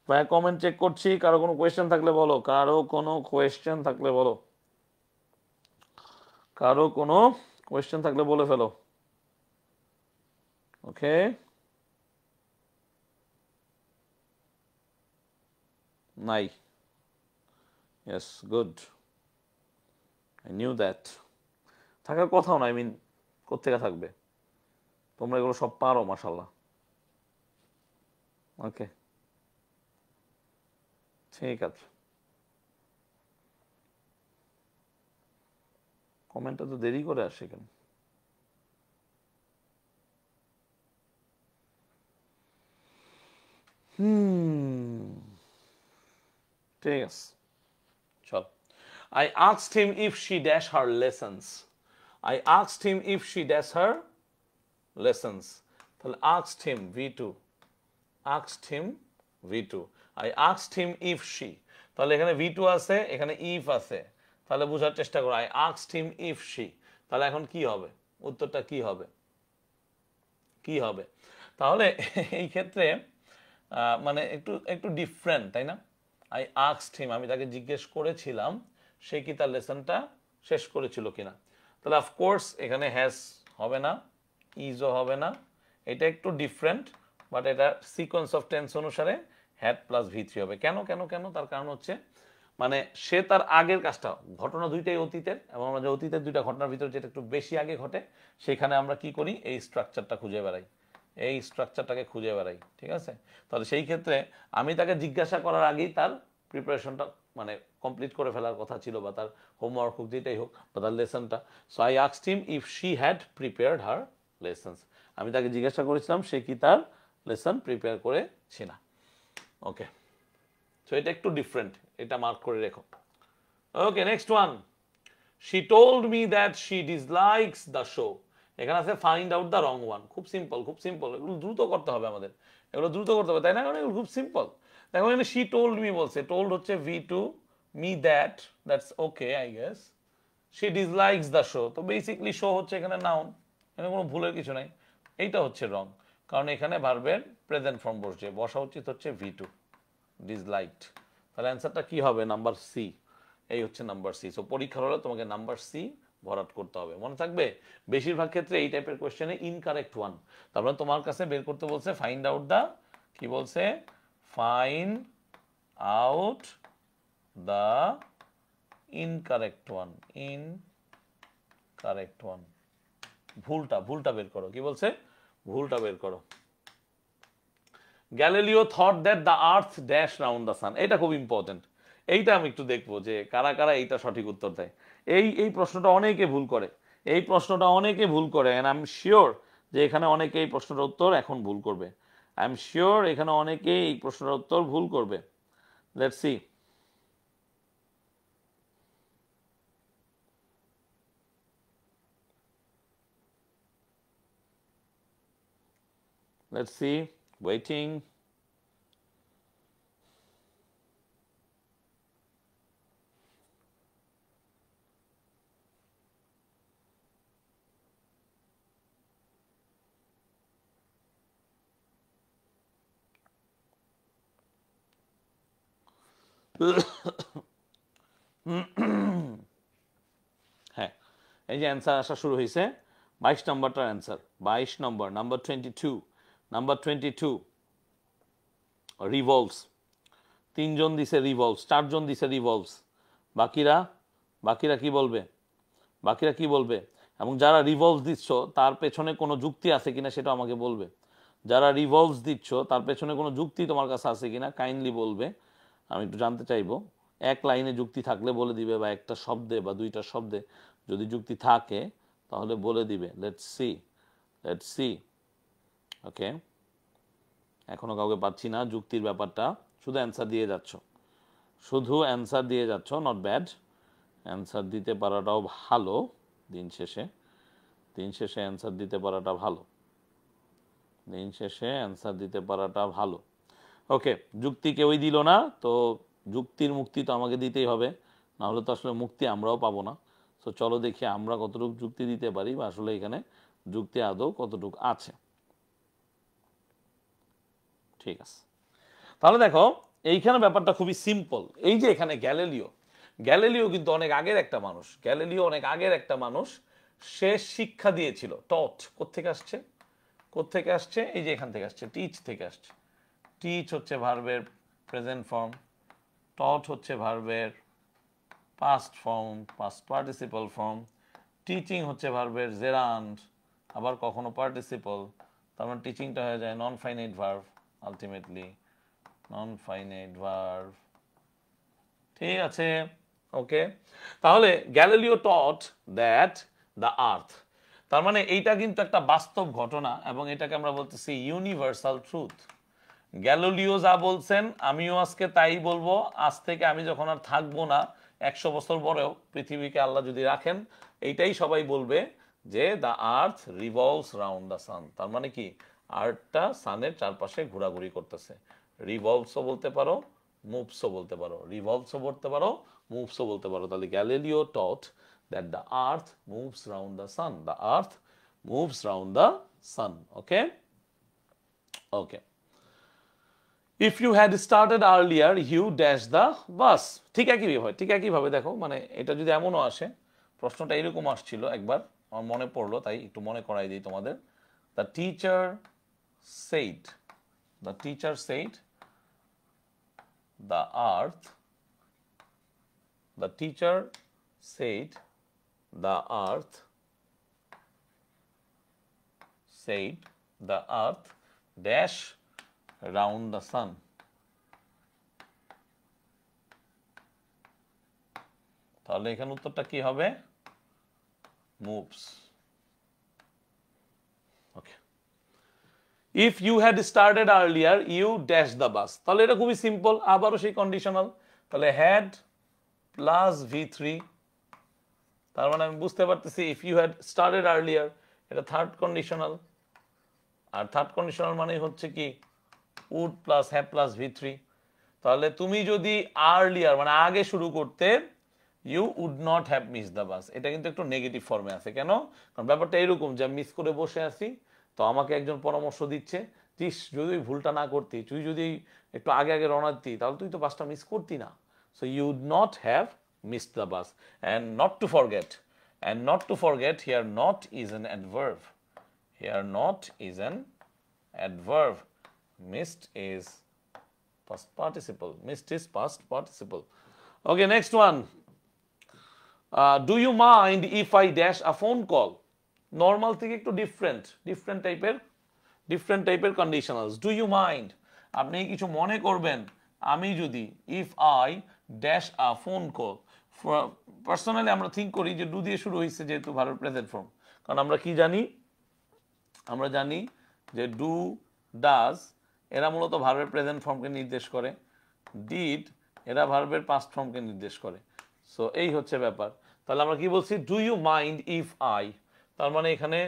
ভাইয়া কমেন্ট চেক করছি। কারো কোনো কোয়েশ্চেন থাকলে বলো, কারো কোনো কোয়েশ্চেন থাকলে বলো, কারো কোনো কোয়েশ্চেন থাকলে বলে ফেলো। ওকে, নাই? Yes, good. I knew that. থাকার কথাও না, আই মিন কোত্থেকে থাকবে? তোমরা এগুলো সব পারো, মাশাল্লাহ। ওকে, ঠিক আছে। কমেন্টটা তো দেরি করে আসে কেন? ঠিক আছে, চল। I asked him if she dash her lessons. I asked him if she dash her lessons. তাহলে asked him V2, asked him V2. I asked him if she, তাহলে এখানে V2 আছে, এখানে if আছে। তাহলে বোঝার চেষ্টা করো, I asked him if she। তাহলে এখন কি হবে? উত্তরটা কি হবে? কি হবে? তাহলে এই ক্ষেত্রে মানে একটু একটু ডিফারেন্ট, তাই না? আই আস্কড হিম, আমি তাকে জিজ্ঞেস করেছিলাম সে কি তার লেসনটা শেষ করেছিল কিনা। তাহলে অফকোর্স এখানে হ্যাজ হবে না, ইজও হবে না। এটা একটু ডিফারেন্ট, বাট এটা সিকোয়েন্স অফ টেন্স অনুসারে হ্যাড প্লাস V3 হবে। কেন কেন কেন? তার কারণ হচ্ছে মানে সে তার আগের কাজটা, ঘটনা দুইটাই অতীতের, এবং আমরা যে অতীতের দুইটা ঘটনার ভিতরে যেটা একটু বেশি আগে ঘটে সেখানে আমরা কি করি, এই স্ট্রাকচারটা খুঁজে বেড়াই, এই স্ট্রাকচারটাকে খুঁজে বেড়াই। ঠিক আছে, তাহলে সেই ক্ষেত্রে আমি তাকে জিজ্ঞাসা করার আগেই তার প্রিপারেশনটা মানে কমপ্লিট করে ফেলার কথা ছিল, বা তার হোমওয়ার্ক হোক যেটাই হোক, বা তার লেসনটা। So I asked him if she had prepared her lessons. আমি তাকে জিজ্ঞাসা করেছিলাম সে কি তার লেসন প্রিপেয়ার করেছে না। ওকে, সো এটা একটু ডিফারেন্ট, এটা মার্ক করে রেখো। Okay, next one, she told me that she dislikes the show. এখানে আছে find out the wrong one. খুব সিম্পল, খুব সিম্পল, এগুলো দ্রুত করতে হবে আমাদের, এগুলো দ্রুত করতে হবে, তাই না? এগুলো খুব সিম্পল। দেখো এখানে শি টোল্ড মি বলছে, টোল্ড হচ্ছে V2, me that's okay I guess. She dislikes the show, তো বেসিকলি শো হচ্ছে এখানে নাউন, এখানে কোনো ভুলের কিছু নাই, এইটা হচ্ছে রং, কারণ এখানে ভার্বের প্রেজেন্ট ফর্ম বসছে, বসা উচিত হচ্ছে V2, ডিসলাইকড। তাহলে অ্যান্সারটা কি হবে? নাম্বার সি, এই হচ্ছে নাম্বার সি। সো পরীক্ষার হলে তোমাকে নাম্বার সি ভরাট করতে হবে, মনে থাকবে। বেশিরভাগ ক্ষেত্রে এই টাইপের কোশ্চেনে ইনকারেক্ট ওয়ান, তারপরে তোমার কাছে বের করতে বলছে ফাইন্ড আউট দা, কি বলছে, find out the incorrect one, incorrect one, ভুলটা বের করো। কি বলছে? ভুলটা বের করো। Galileo thought that the earth dash round the sun, এটা খুব ইম্পর্টেন্ট, এইটা আমি একটু দেখবো যে কারা কারা এইটা সঠিক উত্তর দেয়। এই প্রশ্নটা অনেকে ভুল করে, এই প্রশ্নটা অনেকে ভুল করে, এন্ড আই এম শিওর যে এখানে অনেকে এই প্রশ্নটার উত্তর এখন ভুল করবে। আই এম শিওর এখানে অনেকে এই প্রশ্নটার উত্তর ভুল করবে। Let's see. Let's see. Waiting. হ্যাঁ, এই যে অ্যান্সার আসা শুরু হয়েছে, 22 নম্বরটার অ্যান্সার, 22 নম্বর, নাম্বার 22, নাম্বার 22 রিভলভস। 3 জন দিছে রিভলভস, 4 জন দিছে রিভলভস, বাকিরা বাকিরা কি বলবে? বাকিরা কি বলবে? এবং যারা রিভলভস দিচ্ছ তার পেছনে কোনো যুক্তি আছে কিনা সেটা আমাকে বলবে। যারা রিভলভস দিচ্ছ তার পেছনে কোনো যুক্তি তোমার কাছে আছে কিনা কাইন্ডলি বলবে, আমি একটু জানতে চাইবো। এক লাইনে যুক্তি থাকলে বলে দিবে, বা একটা শব্দে বা দুইটা শব্দে যদি যুক্তি থাকে তাহলে বলে দিবে। Let's see, let's see. Okay, এখনো কাউকে পাচ্ছি না যুক্তির ব্যাপারটা, শুধু অ্যান্সার দিয়ে যাচ্ছ, শুধু অ্যান্সার দিয়ে যাচ্ছ, নট ব্যাড। অ্যান্সার দিতে পারাটাও ভালো, দিন শেষে অ্যান্সার দিতে পারাটা ভালো, দিন শেষে অ্যান্সার দিতে পারাটা ভালো। ওকে, যুক্তি কেউই দিল না, তো যুক্তির মুক্তি তো আমাকে দিতেই হবে, না হলে তো আসলে মুক্তি আমরাও পাবো না। তো চলো দেখি আমরা কতটুকু যুক্তি দিতে পারি, বা আসলে এখানে যুক্তি আদৌ কতটুকু আছে। ঠিক আছে, তাহলে দেখো এইখানে ব্যাপারটা খুবই সিম্পল। এই যে এখানে গ্যালিলিও কিন্তু অনেক আগের একটা মানুষ, গ্যালিলিও অনেক আগের একটা মানুষ, সে শিক্ষা দিয়েছিল। টট কোত্থেকে আসছে? কোত্থেকে আসছে? এই যে এখান থেকে আসছে, টিচ থেকে আসছে। টিচ হচ্ছে ভার্বের প্রেজেন্ট ফর্ম, টট হচ্ছে ভার্বের past form, past participle form, teaching হচ্ছে ভার্বের জেরান্ড, আবার কখনো পার্টিসিপল, তার মানে টিচিংটা হয়ে যায় non finite verb, ultimately non finite verb. ঠিক আছে, ওকে। তাহলে গ্যালিলিও টট দ্যাট দ্য আর্থ, তার মানে এইটা কিন্তু একটা বাস্তব ঘটনা, এবং এটাকে আমরা বলতেছি ইউনিভার্সাল ট্রুথ। গ্যালিলিও যা বলছেন আমিও আজকে তাই বলবো। আজ থেকে আমি যখন আর থাকবো না, 100 বছর পরেও পৃথিবীকে আল্লাহ যদি রাখেন, এইটাই সবাই বলবে যে the earth revolves round the সান। তার মানে কি, আর্থটা সানের চারপাশে ঘোরাঘুরি করতেছে। রিভলভসও বলতে পারো, মুভসও বলতে পারো, রিভলভসও বলতে পারো, মুভসও বলতে পারো। তাহলে Galileo thought that the earth moves round the sun, the earth moves round the sun. Okay, okay. If you had started earlier you dash the bus. ঠিক একইভাবে দেখো, মানে এটা যদি এমনও আসে, প্রশ্নটা এরকম আসছিল একবার, আমার মনে পড়লো তাই একটু মনে করাই দিই তোমাদের। The teacher said, the teacher said the earth the teacher said the earth dash round the sun. তাহলে এখানে উত্তরটা কি হবে? moves. Okay. If you had started earlier, you dash the bus. তাহলে এটা খুবই সিম্পল, আবারও সেই কন্ডিশনাল। তাহলে had প্লাস v3, তার মানে আমি বুঝতে পারতেছি if you had started earlier, এটা থার্ড কন্ডিশনাল, আর থার্ড কন্ডিশনাল মানে হচ্ছে কি would plus have plus v3। তাহলে তুমি যদি earlier মানে আগে শুরু করতে, you would not have missed the bus। এটা কিন্তু একটু নেগেটিভ ফর্মে আছে, কেন? কারণ ব্যাপারটা এরকম যে মিস করে বসে আছি, তো আমাকে একজন পরামর্শ দিচ্ছে, তিস যদি ভুলটা না করতি, তুই যদি একটু আগে আগে রওনা দিতি, তাহলে তুই তো বাসটা মিস করতি না। So you would not have missed the bus. And not to forget, here not is an adverb, missed is past participle, okay, next one. Do you mind if I dash a phone call? Normal থেকে একটু ডিফারেন্ট টাইপের কন্ডিশনালস। ডু ইউ মাইন্ড, আপনি কিছু মনে করবেন আমি যদি if I dash a phone call. Personally আমরা থিঙ্ক করি যে ডু দিয়ে শুরু হয়েছে যেহেতু ভার্ব প্রেজেন্ট ফর্ম, কারণ আমরা কি জানি, আমরা জানি যে ডু ডাজ এরা মূলত ভার্বের প্রেজেন্ট ফর্মকে নির্দেশ করে, ডিড এরা ভার্বের পাস্ট ফর্মকে নির্দেশ করে। সো এই হচ্ছে ব্যাপার। তাহলে আমরা কি বলছি, do you mind if I, তার মানে এখানে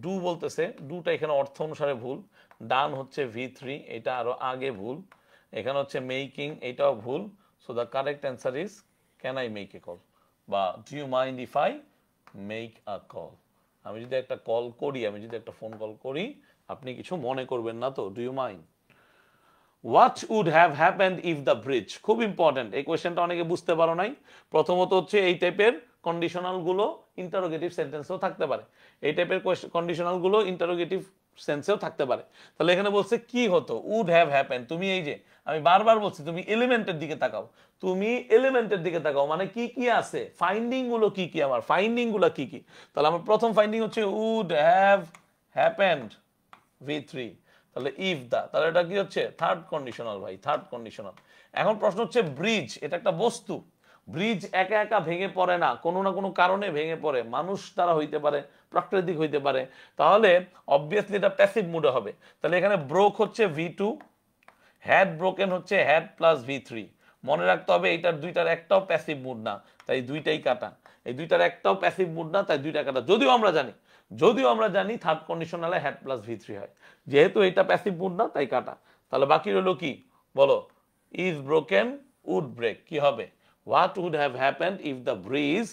ডু বলতেছে, ডুটা এখানে অর্থ অনুসারে ভুল, ডান হচ্ছে v3, এটা আরো আগে ভুল, এখানে হচ্ছে মেকিং, এটাও ভুল। So the correct answer is can I make a call, বা do you mind if I make a call. আমি যদি একটা কল করি, আমি যদি একটা ফোন কল করি, আপনি কিছু মনে করবেন না তো? Do you mind. What would have happened if the bridge, খুব ইম্পর্টেন্ট এই কোয়েশ্চেনটা, অনেকে বুঝতে পারো নাই। প্রথমত হচ্ছে এই টাইপের কন্ডিশনাল গুলো ইন্টারোগেটিভ সেন্টেন্সেও থাকতে পারে, এই টাইপের কন্ডিশনাল গুলো ইন্টারোগেটিভ সেন্সেও থাকতে পারে। তাহলে এখানে বলছে কি হতো, উড হ্যাভ হ্যাপেন। তুমি এই যে আমি বারবার বলছি তুমি এলিমেন্টের দিকে তাকাও, মানে কি কি আছে, ফাইন্ডিং গুলো কি কি, আমার ফাইন্ডিং গুলো কি কি। তাহলে আমার প্রথম ফাইন্ডিং হচ্ছে উড হ্যাভ হ্যাপেন্ড v3, তাহলে ইফ দা, তাহলে এটা কি হচ্ছে থার্ড কন্ডিশনাল ভাই, থার্ড কন্ডিশনাল। এখন প্রশ্ন হচ্ছে ব্রিজ, এটা একটা বস্তু, ব্রিজ একা একা ভেঙে পড়ে না, কোনো না কোনো কারণে ভেঙে পড়ে, মানুষ দ্বারা হইতে পারে, প্রাকৃতিক হইতে পারে, তাহলে অবভিয়াসলি এটা প্যাসিভ মুডে হবে। তাহলে এখানে ব্রোক হচ্ছে v2, হ্যাড ব্রোকেন হচ্ছে হ্যাড প্লাস v3। মনে রাখতে হবে এইটার দুইটার একটাও প্যাসিভ মুড না, তাই দুইটাই কাটা, এই দুইটার একটাও প্যাসিভ মুড না, তাই দুইটা কাটা। যদিও আমরা জানি থার্ড কন্ডিশনালে হ্যাড প্লাস v3 হয়, যেহেতু এটা প্যাসিভ মুড না তাই কাটা। তাহলে বাকি রইল কি, বলো, ইজ ব্রোকেন উড ব্রেক, কি হবে, what would have happened if the bridge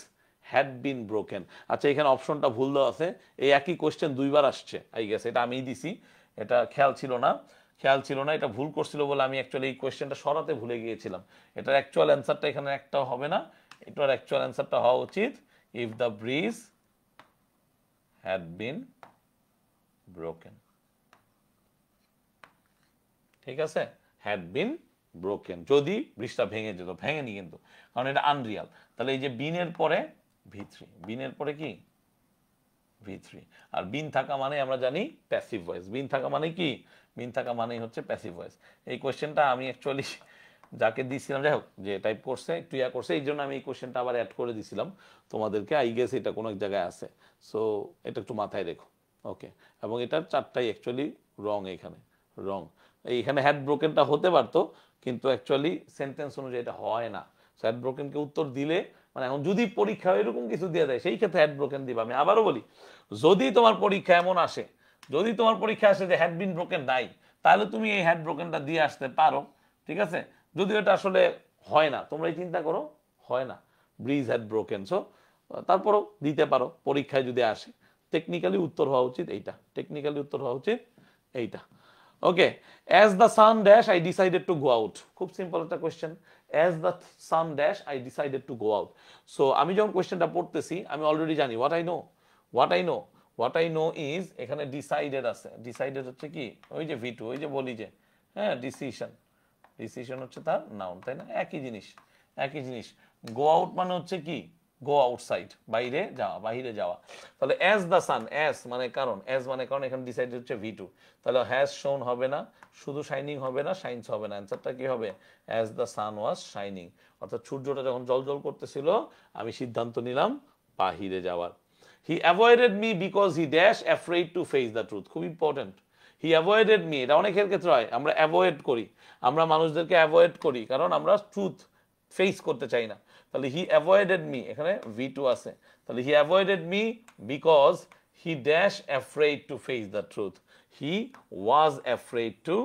had been broken. আচ্ছা এখানে অপশনটা ভুল দেওয়া আছে, এই একই কোশ্চেন দুইবার আসছে, আই গেস এটা আমিই দিছি, এটা খেয়াল ছিল না, এটা ভুল করছিল বলে আমি অ্যাকচুয়ালি এই কোয়েশ্চেনটা সরাতে ভুলে গিয়েছিলাম। এটার অ্যাকচুয়াল অ্যান্সারটা এখানে একটাও হবে না, এটার অ্যাকচুয়াল অ্যান্সারটা হওয়া উচিত if the bridge had been broken. ঠিক আছে, হ্যাড বিন ব্রোকেন, যদি ব্রিজটা ভেঙে যেত, ভেঙেনি কিন্তু, কারণ এটা আনরিয়াল। তাহলে এই যে বিনের পরে v3, বিনের পরে কি v3, আর বিন থাকা মানে আমরা জানি প্যাসিভ ভয়েস, বিন থাকা মানে কি, বিন থাকা মানেই হচ্ছে প্যাসিভ ভয়েস। এই কোশ্চেনটা আমি অ্যাকচুয়ালি যাকে দিয়েছিলাম, যাই হোক, যে টাইপ করছে একটু ইয়া করছে, এই জন্য আমি এই কোশ্চেনটা আবার অ্যাড করে দিয়েছিলাম তোমাদেরকে, আই গেস এটা কোনো এক জায়গায় আছে, সো এটা একটু মাথায় রেখো। ওকে, এবং এটার চারটাই অ্যাকচুয়ালি রং, এখানে রং, এইখানে হ্যাড ব্রোকেনটা হতে পারতো, কিন্তু অ্যাকচুয়ালি সেন্টেন্স অনুযায়ী এটা হয় না। হ্যাড ব্রোকেনকে উত্তর দিলে, মানে এখন যদি পরীক্ষা এরকম কিছু দিয়ে দেয়, সেই ক্ষেত্রে হ্যাড ব্রোকেন দিবা। আমি আবারও বলি, যদি তোমার পরীক্ষা এমন আসে, যদি তোমার পরীক্ষা আসে যে হ্যাড বিন ব্রোকেন নাই, তাহলে তুমি এই হ্যাড ব্রোকেনটা দিয়ে আসতে পারো, ঠিক আছে। যদি এটা আসলে হয় না, তোমরাই চিন্তা করো, হয় না, ব্রিজ হ্যাড ব্রোকেন, সো তারপরও দিতে পারো পরীক্ষায় যদি আসে। টেকনিক্যালি উত্তর হওয়া উচিত এইটা, টেকনিক্যালি উত্তর হওয়া উচিত এইটা। Okay, as the sun dash I decided to go out, খুব সিম্পল একটা question, as the sun dash I decided to go out. So আমি যখন কোয়েশ্চেনটা পড়তেছি, আমি অলরেডি জানি হোয়াট আই নো ইজ, এখানে ডিসাইডেড আছে, ডিসাইডেড হচ্ছে কি, ওই যে v2, ওই যে বলি যে হ্যাঁ ডিসিশন হচ্ছে তার নাউন, তাই না, একই জিনিস। গো আউট মানে হচ্ছে কি, গো আউটসাইড, বাইরে যাওয়া, বাইরে যাওয়া। তাহলে অ্যাজ দ্য সান, অ্যাজ মানে কারণ, অ্যাজ মানে কারণ, এখানে ডিসাইড হচ্ছে V2। তাহলে হ্যাজ শোন হবে না, শুধু শাইনিং হবে না, শাইনস হবে না, অ্যান্সারটা কি হবে as the San was shining. অর্থাৎ সূর্যটা যখন জল করতেছিল আমি সিদ্ধান্ত নিলাম বাহিরে যাওয়ার। He avoided me because he dash afraid to face the truth. খুব ইম্পর্টেন্ট, হি অ্যাভয়েডেড মি, এটা অনেকের ক্ষেত্রে হয়, আমরা অ্যাভয়েড করি, আমরা মানুষদেরকে অ্যাভয়েড করি কারণ আমরা ট্রুথ ফেস করতে চাই না। তাহলে হি অ্যাভয়েডেড মি, এখানে V2 আছে, তাহলে he avoided me because he dash afraid to face the truth, he was afraid to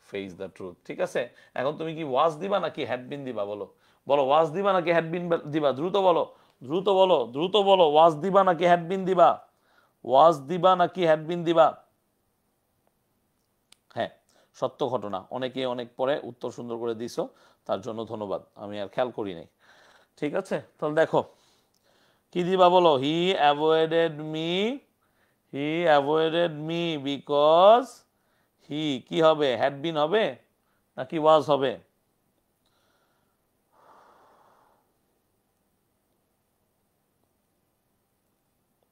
face the truth. ঠিক আছে, এখন তুমি কি ওয়াজ দিবা নাকি হ্যাড বিন দিবা, বলো বলো, ওয়াজ দিবা নাকি হ্যাড বিন দিবা, দ্রুত বলো, দ্রুত বলো, দ্রুত বলো, ওয়াজ দিবা নাকি হ্যাড বিন দিবা, ওয়াজ দিবা নাকি হ্যাড বিন দিবা। হ্যাঁ, সত্য ঘটনা, অনেকে অনেক পরে উত্তর সুন্দর করে দিছো, তার জন্য ধন্যবাদ, আমি আর খেয়াল করি নাই। ঠিক আছে, তাহলে দেখো কি দিবা বলো, he avoided me, he avoided me because he কি হবে, হ্যাড বিন হবে নাকি ওয়াজ হবে?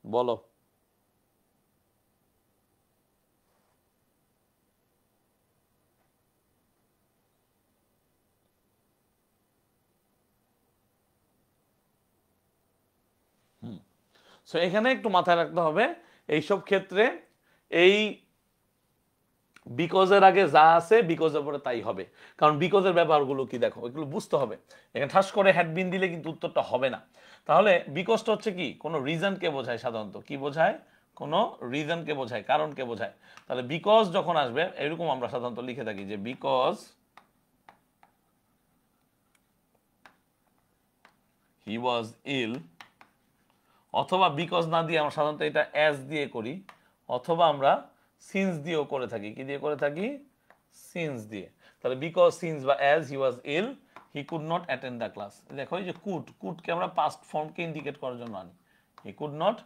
বলো। সো এখানে একটু মাথায় রাখতে হবে এইসব ক্ষেত্রে এই বিকজের আগে যা আছে বিকজের পরে তাই হবে, কারণ বিকজের ব্যাপারগুলো কি দেখো, এগুলো বুঝতে হবে। এখানে ঠাস করে হ্যাড বিন দিলে কিন্তু উত্তরটা হবে না। তাহলে বিকজটা হচ্ছে কি, কোনো রিজনকে বোঝায়, সাধারণত কি বোঝায়, কোনো রিজনকে বোঝায়, কারণকে বোঝায়। তাহলে বিকজ যখন আসবে এরকম আমরা সাধারণত লিখে থাকি যে বিকজ হি ওয়াজ ইল, অথবা বিকজ না দিয়ে আমরা সাধারণত এটা অ্যাজ দিয়ে করি, অথবা আমরা সিন্স দিয়েও করে থাকি। কি দিয়ে করে থাকি, সিন্স দিয়ে। তাহলে বিকজ সিন্স বা as he was ill he could not attend the class. দেখো এই যে কুডকে আমরা পাস্ট ফর্মকে ইন্ডিকেট করার জন্য আনি, হি কুড নট,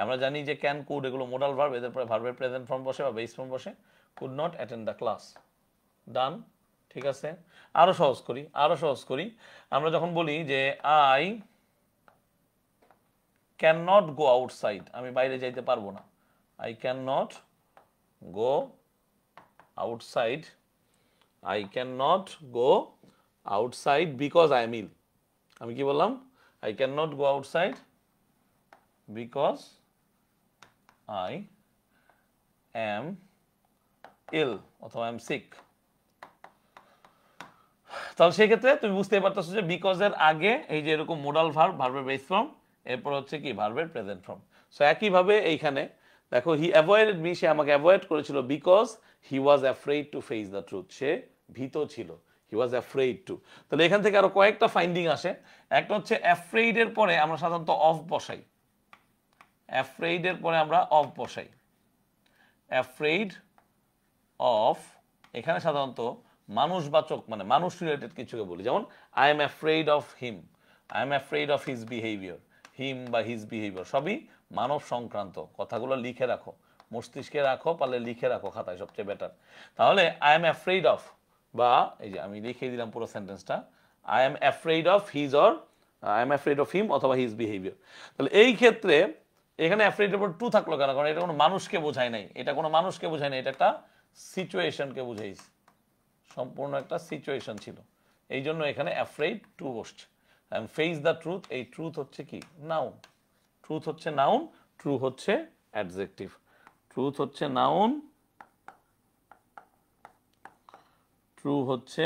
আমরা জানি যে ক্যান, কুড এগুলো মোডাল ভার্ব, এদের পরে ভার্বের প্রেজেন্ট ফর্ম বসে বা বেস ফর্ম বসে, could not attend the class, done. ঠিক আছে, আরো সহজ করি, আরো সহজ করি। আমরা যখন বলি যে I can not go outside, আমি বাইরে যাইতে পারবো না, I can not go outside, I can not go outside because I am ill. আমি কি বললাম, I can not go outside because I am ill অথবা আই এম সিক। তাহলে সেই ক্ষেত্রে তুমি বুঝতেই পারতেছো যে বিকজের আগে এই যে এরকম মোডাল ভার্ব, ভার্বের বেস ফর্ম, এরপর হচ্ছে কি ভার্বের প্রেজেন্ট ফর্ম। সো একইভাবে এইখানে দেখো হি অ্যাভয়েডেড মি, সে আমাকে অ্যাভয়েড করেছিল because he was afraid to face the truth, সে ভীত ছিল, হি ওয়াজ অ্যাফ্রেড টু। তাহলে এখান থেকে আরো কয়েকটা ফাইন্ডিং আসে। একটা হচ্ছে অ্যাফ্রেড এর পরে আমরা সাধারণত অফ বসাই, অ্যাফ্রেড এর পরে আমরা অফ বসাই, অ্যাফ্রেড অফ, এখানে সাধারণত মানুষবাচক মানে মানুষ রিলেটেড কিছুকে বলি, যেমন I am afraid of him, I am afraid of his behaviour, him বা হিজ বিহেভিয়ার সবই মানব সংক্রান্ত। কথাগুলো লিখে রাখো, মস্তিষ্কে রাখো, পারলে লিখে রাখো খাতায়, সবচেয়ে বেটার। তাহলে আই এম অ্যাফ্রেড অফ, বা এই যে আমি লিখে দিলাম পুরো সেন্টেন্সটা, I am afraid of his or I am afraid of হিম অথবা হিজ বিহেভিয়ার। তাহলে এই ক্ষেত্রে এখানে অ্যাফ্রেড এর উপর টু থাকলো কেন, কারণ এটা কোনো মানুষকে বোঝায় নাই, এটা কোনো মানুষকে বোঝায় নাই, এটা একটা সিচুয়েশনকে বুঝাইছে, সম্পূর্ণ একটা সিচুয়েশন ছিল, এই জন্য এখানে অ্যাফ্রেড টু বসছে। ফেস দ্য ট্রুথ, এই ট্রুথ হচ্ছে কি নাউন, ট্রুথ হচ্ছে নাউন, ট্রু হচ্ছে অ্যাডজেক্টিভ, ট্রুথ হচ্ছে নাউন, ট্রু হচ্ছে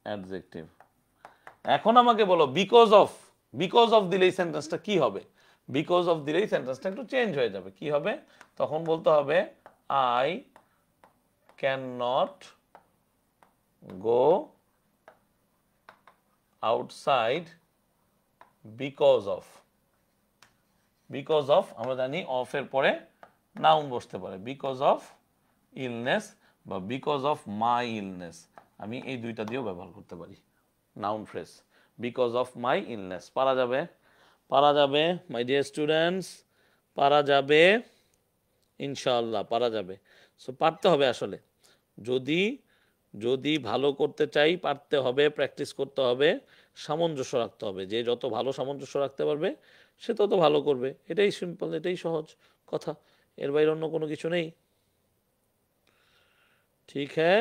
অ্যাডজেক্টিভ। এখন আমাকে বলো বিকজ অফ দিলে এই সেন্টেন্সটা কি হবে, বিকজ অফ দিলে এই সেন্টেন্সটা একটু চেঞ্জ হয়ে যাবে, কি হবে তখন বলতে হবে I can not go outside because of আমরা জানি অফ এর পরে নাউন বসতে পারে, বিকজ অফ ইলনেস বা বিকজ অফ মাই ইলনেস, আমি এই দুইটা দিয়েও ব্যবহার করতে পারি noun phrase, because of my illness. পারা যাবে, পারা যাবে মাই ডিয়ার স্টুডেন্টস, পারা যাবে ইনশাআল্লাহ, পারা যাবে। সো পারতে হবে আসলে, যদি যদি ভালো করতে চাই পারতে হবে, প্র্যাকটিস করতে হবে, সামঞ্জস্য রাখতে হবে। যে যত ভালো সামঞ্জস্য রাখতে পারবে সে তত ভালো করবে। এটাই সিম্পল, এটাই সহজ কথা, এর বাইরে অন্য কোনো কিছু নেই। ঠিক হ্যাঁ,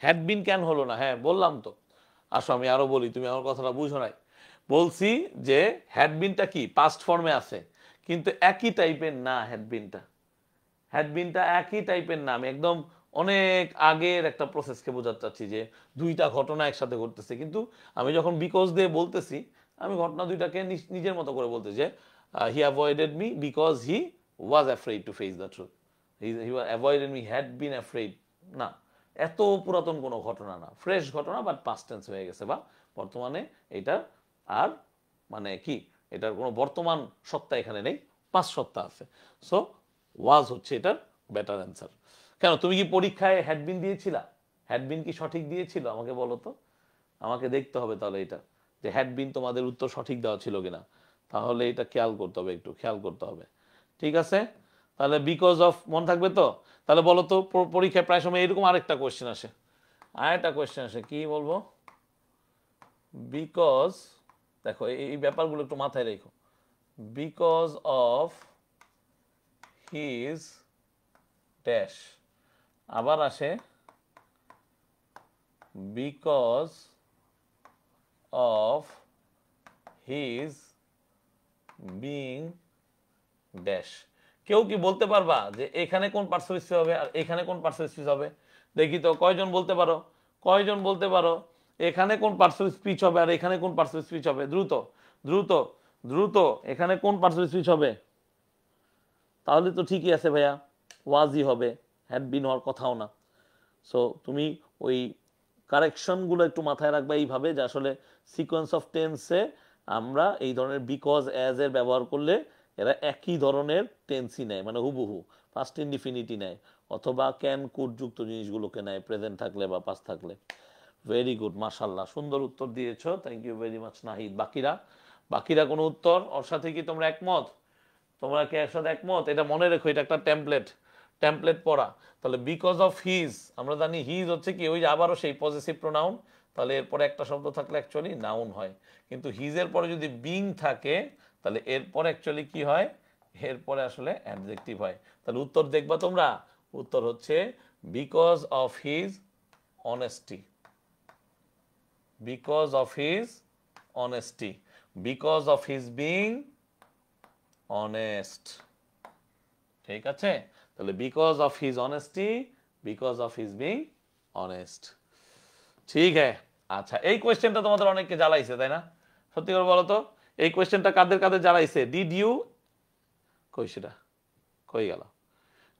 হ্যাড বিন কেন হলো না? হ্যাঁ বললাম তো, আসো আমি আরো বলি, তুমি আমার কথাটা বুঝো নাই। বলছি যে হ্যাডবিনটা কি পাস্ট ফর্মে আছে, কিন্তু একই টাইপের না হ্যাডবিনটা। হ্যাডবিনটা একই টাইপের না, আমি একদম অনেক আগের একটা প্রসেসকে বোঝাতে চাচ্ছি যে দুইটা ঘটনা একসাথে ঘটতেছে, কিন্তু আমি যখন বিকজ দিয়ে বলতেছি আমি ঘটনা দুইটাকে নিজের মতো করে বলতে যে he avoided me because he was afraid to face the truth, he avoided me had been afraid. না, এত পুরাতন কোনো ঘটনা না, ফ্রেশ ঘটনা, বাট পাস্ট টেন্স হয়ে গেছে, বা বর্তমানে এটা আর মানে কি, এটার কোনো বর্তমান সত্তা এখানে নেই, পাস্ট সত্তা আছে। সো ওয়াজ হচ্ছে এটার বেটার অ্যান্সার। কেন, তুমি কি পরীক্ষায় হ্যাডবিন দিয়েছিলা? হ্যাডবিন কি সঠিক দিয়েছিল আমাকে বলো তো, আমাকে দেখতে হবে তাহলে এটা, যে হ্যাডবিন তোমাদের উত্তর সঠিক দেওয়া ছিল কিনা, তাহলে এটা খেয়াল করতে হবে, একটু খেয়াল করতে হবে। ঠিক আছে, তাহলে বিকজ অফ মনে থাকবে তো। তাহলে বলো তো, পরীক্ষায় প্রায় সময় এরকম আরেকটা কোয়েশ্চেন আসে, আরেকটা কোয়েশ্চেন আসে, কি বলবো, বিকজ, দেখো এই ব্যাপারগুলো একটু মাথায় রেখো, বিকজ অফ হিজ ড্যাশ, আবার আসে because of his being dash. কেউ কি বলতে পারবা যে এখানে কোন পার্টস অফ স্পিচ হবে আর এখানে কোন পার্টস অফ স্পিচ হবে? দেখি তো কয়জন বলতে পারো, কয়জন বলতে পারো এখানে কোন পার্টস অফ স্পিচ হবে আর এখানে কোন পার্টস অফ স্পিচ হবে? দ্রুত দ্রুত দ্রুত, এখানে কোন পার্টস অফ স্পিচ হবে? তাহলে তো ঠিকই আছে ভাইয়া, ওয়াজই হবে, হ্যাড বিন হওয়ার কথাও না। সো তুমি ওই কারেকশনগুলো একটু মাথায় রাখবা এইভাবে, যে আসলে সিকোয়েন্স অফ টেন্সে আমরা এই ধরনের বিকজ অ্যাজ এর ব্যবহার করলে এরা একই ধরনের টেন্সই নেয়, মানে হুবহু পাস্ট ইনডিফিনিটি নেয়, অথবা ক্যান কুড যুক্ত জিনিসগুলোকে নেয় প্রেজেন্ট থাকলে বা পাস্ট থাকলে। ভেরি গুড, মাশাল্লাহ, সুন্দর উত্তর দিয়েছো, thank you very much Nahid. বাকিরা, বাকিরা কোনো উত্তর? ওর সাথে কি তোমরা একমত? তোমরা কি একসাথে একমত? এটা মনে রেখো, এটা একটা টেমপ্লেট, টেমপ্লেট পড়া। তাহলে বিকজ অফ হিজ, আমরা জানি হিজ হচ্ছে কি, ওই যে আবারও সেই পজিটিভ প্রোনাউন, তাহলে এরপরে একটা শব্দ থাকলে অ্যাকচুয়ালি নাউন হয়, কিন্তু হিজের পরে যদি বিং থাকে তাহলে এরপরে অ্যাকচুয়ালি কি হয়, এরপরে আসলে অ্যাডজেক্টিভ হয়। তাহলে উত্তর দেখবা তোমরা, উত্তর হচ্ছে because of his honesty, because of his honesty, because of his being honest. ঠিক আছে, তাহলে because of his honesty, because of his being honest. ঠিক হ্যাঁ। আচ্ছা, এই কোয়েশ্চেনটা তোমাদের অনেককে জ্বালাইছে তাই না? সত্যি করে বলো তো, এই কোয়েশ্চেনটা কাদের কাদের জ্বালাইছে? ডিড ইউ, কই সেটা, কই গেল,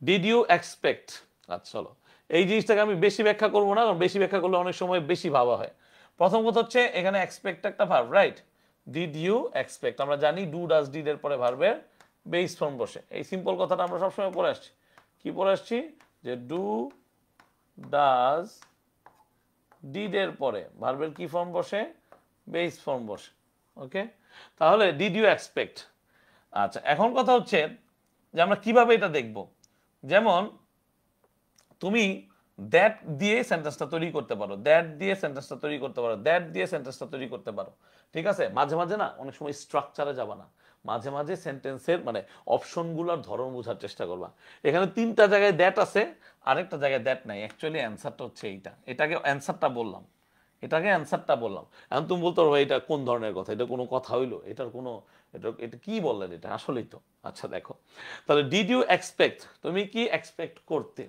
ডিড ইউ এক্সপেক্ট। আচ্ছা চলো, এই জিনিসটাকে আমি বেশি ব্যাখ্যা করবো না, কারণ বেশি ব্যাখ্যা করলে অনেক সময় বেশি ভাবা হয়। প্রথম কথা হচ্ছে এখানে এক্সপেক্ট একটা verb, right? Did you expect, আমরা জানি ডু ডাজ ডিড এর পরে ভার্বের বেস ফর্ম বসে, এই সিম্পল কথাটা আমরা সবসময় পড়ে আসছি। কি পড়ে আসছি? যে ডু ডাজ ডিড এর পরে ভার্বের কি ফর্ম বসে? বেস ফর্ম বসে। ওকে, তাহলে ডিড ইউ এক্সপেক্ট। আচ্ছা, এখন কথা হচ্ছে যে আমরা কিভাবে এটা দেখব। যেমন তুমি দ্যাট দিয়ে সেন্টেন্সটা তৈরি করতে পারো, দ্যাট দিয়ে সেন্টেন্সটা তৈরি করতে পারো, দ্যাট দিয়ে সেন্টেন্সটা তৈরি করতে পারো। ঠিক আছে, মাঝে মাঝে না, অনেক সময় স্ট্রাকচারে যাবা না, মাঝে মাঝে সেন্টেন্সের মানে অপশনগুলোর ধরন বোঝার চেষ্টা করবা। এখানে তিনটা জায়গায় দ্যাট আছে, আরেকটা জায়গায় দ্যাট নাই, অ্যাকচুয়ালি অ্যান্সারটা হচ্ছে এইটা, এটাকে অ্যান্সারটা বললাম, এটাকে অ্যান্সারটা বললাম। এখন তুমি বলতে পারো এটা কোন ধরনের কথা, এটা কোনো কথা হইলো, এটার কোনো, এটা কি বললেন, এটা আসলেই তো। আচ্ছা দেখো, তাহলে ডিড ইউ এক্সপেক্ট, তুমি কি এক্সপেক্ট করতে।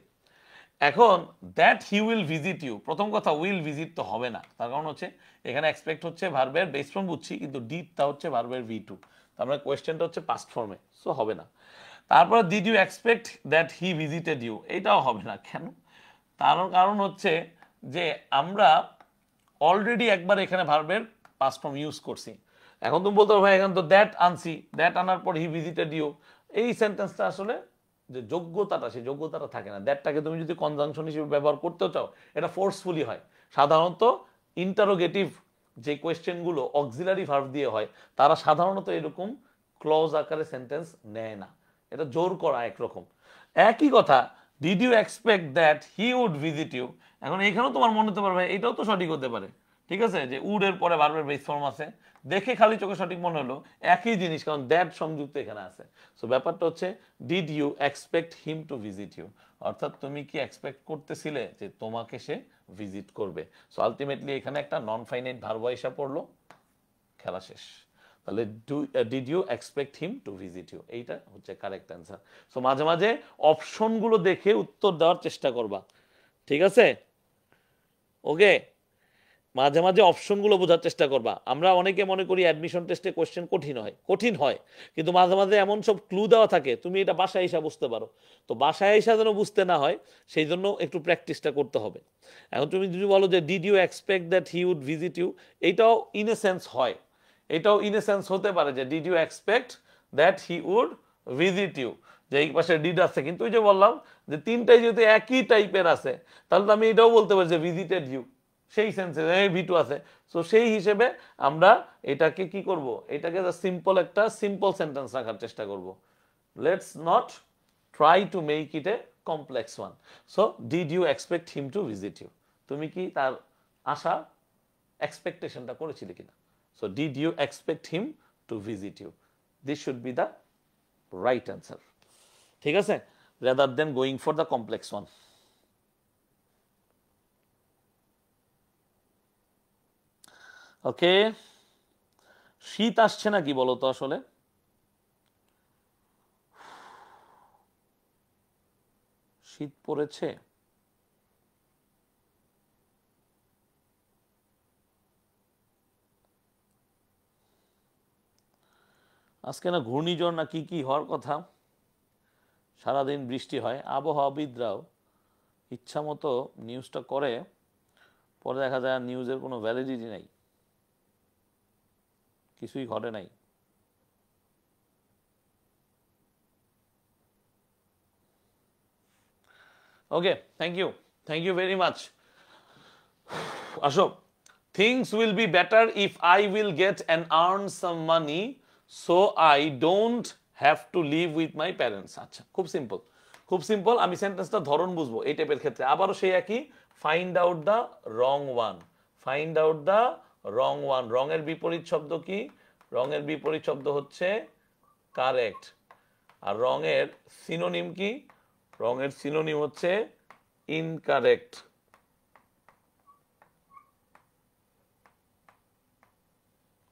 এখন that he will visit you, প্রথম কথা উইল ভিজিট তো হবে না, তার কারণ হচ্ছে এখানে এক্সপেক্ট হচ্ছে ভার্বের বেস ফর্ম বুঝছি, কিন্তু ডিডটা হচ্ছে ভার্বের ভি টু, তার মানে কোয়েশ্চেনটা হচ্ছে পাস্ট ফর্মে, সো হবে না। তারপরে did you expect that he visited you, এটাও হবে না। কেন? তার কারণ হচ্ছে যে আমরা অলরেডি একবার এখানে ভার্বের পাস্ট ফর্ম ইউজ করছি। এখন তুমি বলতে পারো ভাই এখানে তো দ্যাট আনছি, দ্যাট আনার পর হি ভিজিটেড ইউ, এই সেন্টেন্সটা আসলে যে যোগ্যতাটা, সেই যোগ্যতাটা থাকে না। দ্যাটটাকে তুমি যদি কনজাংশন হিসেবে ব্যবহার করতেও চাও, এটা ফোর্সফুলি হয়। সাধারণত ইন্টারোগেটিভ যে কোয়েশ্চেনগুলো অক্সিলারি ভার্ব দিয়ে হয়, তারা সাধারণত এরকম ক্লজ আকারে সেন্টেন্স নেয় না, এটা জোর করা একরকম। একই কথা did you expect that he would visit you. এখন এখানেও তোমার মনে হতে পারবে এটাও তো সঠিক হতে পারে, ঠিক আছে, যে উড এর পরে ভার্বের বেস ফর্ম আছে, দেখে খালি চোখে সঠিক মনে হলো, একই জিনিস, কারণ দ্যাট সংযুক্ত এখানে আছে। সো ব্যাপারটা হচ্ছে did you expect him to visit you, অর্থাৎ তুমি কি এক্সপেক্ট করতেছিলে যে তোমাকে সে ভিজিট করবে। সো আলটিমেটলি এখানে একটা নন ফাইনাইট ভার্ব এসে পড়লো, খেলা শেষ। তাহলে did you expect him to visit you, এইটা হচ্ছে কারেক্ট অ্যান্সার। সো মাঝে মাঝে অপশনগুলো দেখে উত্তর দেওয়ার চেষ্টা করবা, ঠিক আছে, ওকে, মাঝে মাঝে অপশনগুলো বোঝার চেষ্টা করবা। আমরা অনেকে মনে করি অ্যাডমিশন টেস্টে কোশ্চেন কঠিন হয়, কিন্তু মাঝে মাঝে এমন সব ক্লু দেওয়া থাকে তুমি এটা বাসায় এসে বুঝতে পারো। তো বাসায় এসে যেন বুঝতে না হয় সেই জন্য একটু প্র্যাকটিসটা করতে হবে। এখন তুমি যদি বলো যে did you expect that he would visit you, এইটাও ইন এ সেন্স হয়, এটাও ইন এ সেন্স হতে পারে যে did you expect that he would visit you, যে এই পাশে ডিড আছে, কিন্তু ওই যে বললাম যে তিনটাই যেহেতু একই টাইপের আছে তাহলে তো আমি এটাও বলতে পারি যে ভিজিটেড ইউ, সেই সেন্সে ভি2 আছে। সো সেই হিসেবে আমরা এটাকে কি করব, এটাকে সিম্পল একটা সিম্পল সেন্টেন্স রাখার চেষ্টা করব। Let's not try to make it a complex one. So did you expect him to visit you, তুমি কি তার আশা এক্সপেকটেশনটা করেছিলে কিনা। So did you expect him to visit you, this should be the right answer, ঠিক আছে, rather than going for the complex one. Okay, শীত আসছে নাকি বলো তো, আসলে শীত পড়েছে? আজকে না ঘূর্ণিঝড় না কি কি হওয়ার কথা, সারাদিন বৃষ্টি হয়, আবহাওয়াবিদরাও ইচ্ছা মতো নিউজটা করে, পরে দেখা যায় নিউজের কোনো ভ্যালিডিটি নাই, কিছুই ঘটে নাই। ওকে, থ্যাংক ইউ ভেরি মাচ। আসো, things will be better if I will get and earn some money so I don't have to live with my parents. আচ্ছা, খুব সিম্পল, খুব সিম্পল। আমি সেন্টেন্সটা ধরন বুঝবো এই টাইপের ক্ষেত্রে, আবারও সেই একই, find out the wrong one, find out the wrong one. রঙের বিপরীত শব্দ কি? রঙের বিপরীত শব্দ হচ্ছে কারেক্ট। আর রঙের সিনোনিম কি? রঙের সিনোনিম হচ্ছে ইনকারেক্ট।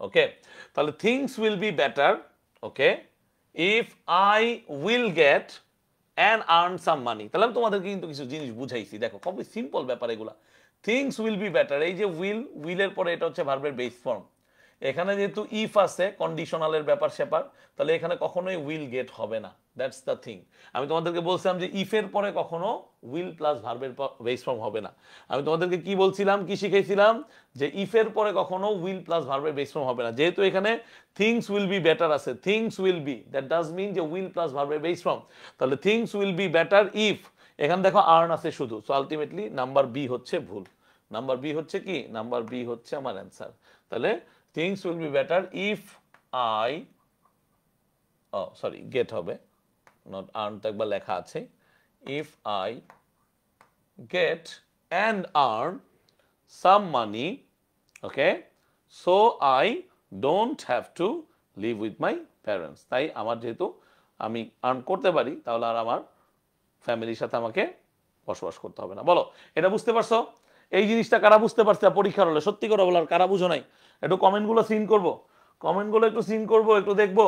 ওকে, তাহলে things will be better, okay, if I will get and earn some money. তাহলে আমি তোমাদেরকে কিন্তু কিছু জিনিস বুঝাইছি, দেখো খুবই সিম্পল ব্যাপার এগুলা। থিংস উইল বি বেটার, এই যে উইলের পরে এটা হচ্ছে ভার্বের বেস ফর্ম, এখানে যেহেতু ইফ আছে কন্ডিশনালের ব্যাপার স্যাপার, তাহলে এখানে কখনোই উইল গেট হবে না, দ্যাটস দ্য থিং। আমি তোমাদেরকে বলছিলাম যে ইফের পরে কখনো উইল প্লাস ভার্বের বেস ফর্ম হবে না। আমি তোমাদেরকে কি বলছিলাম, কি শিখাইছিলাম, যে ইফের পরে কখনো উইল প্লাস ভার্বের বেস ফর্ম হবে না। যেহেতু এখানে থিংস উইল বি বেটার আছে, things will be, that does mean যে উইল প্লাস ভার্বের বেস ফর্ম, তাহলে things will be better if, এখানে দেখো আর্ন আছে শুধু। সো আলটিমেটলি নাম্বার বি হচ্ছে ভুল, নাম্বার বি হচ্ছে কি, নাম্বার বি হচ্ছে আমার অ্যান্সার। তাহলে things will be better if I, get হবে, not earn তো একবার লেখা আছে, if I get and earn some money, okay, so I don't have to live with my parents। তাই আমার যেহেতু আমি আর্ন করতে পারি, তাহলে আর আমার ফ্যামিলির সাথে আমাকে বসবাস করতে হবে না। বলো, এটা বুঝতে পারছো? এই জিনিসটা কারা বুঝতে পারছে পরীক্ষার হলে? সত্যি করে বলার কারা বুঝো নাই? একটু কমেন্টগুলো সিন করবো, কমেন্টগুলো একটু সিন করবো, একটু দেখবো।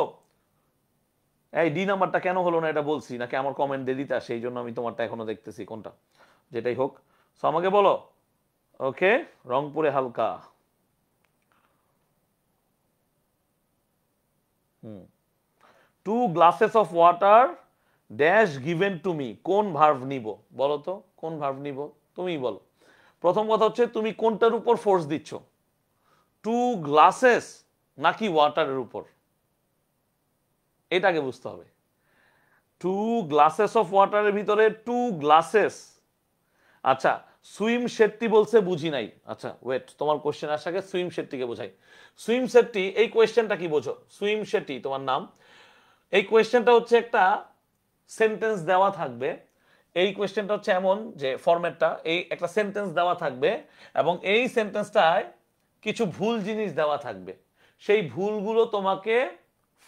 এই ডি নাম্বারটা কেন হলো না এটা বলছি, নাকি আমার কমেন্ট দেরিতে আসে, এই জন্য আমি তোমারটা এখনো দেখতেছি, কোনটা যেটাই হোক। সো আমাকে বলো। ওকে, রংপুরে হালকা। Two glasses of water dash given to me, কোন ভার্ব নিব বলো তো, কোন ভার্ব নিব তুমি বলো। প্রথম কথা হচ্ছে তুমি কোনটার উপর ফোর্স দিচ্ছ, টু গ্লাসেস নাকি ওয়াটারের উপর, এটাকে বুঝতে হবে। টু গ্লাসেস অফ ওয়াটারের ভিতরে টু গ্লাসেস, আচ্ছা সুইম শেট্টি বলছে, বুঝি নাই। আচ্ছা ওয়েট, তোমার কোশ্চেন আসার আগে সুইম শেট্টিকে বোঝাই। সুইম শেট্টি, এই কোয়েশ্চেনটা কি বোঝো? সুইম শেট্টি তোমার নাম। এই কোয়েশ্চেনটা হচ্ছে একটা সেন্টেন্স দেওয়া থাকবে, এই কোয়েশ্চেনটা হচ্ছে এমন যে ফরম্যাটটা, এই একটা সেন্টেন্স দেওয়া থাকবে এবং এই সেন্টেন্সটায় কিছু ভুল জিনিস দেওয়া থাকবে, সেই ভুলগুলো তোমাকে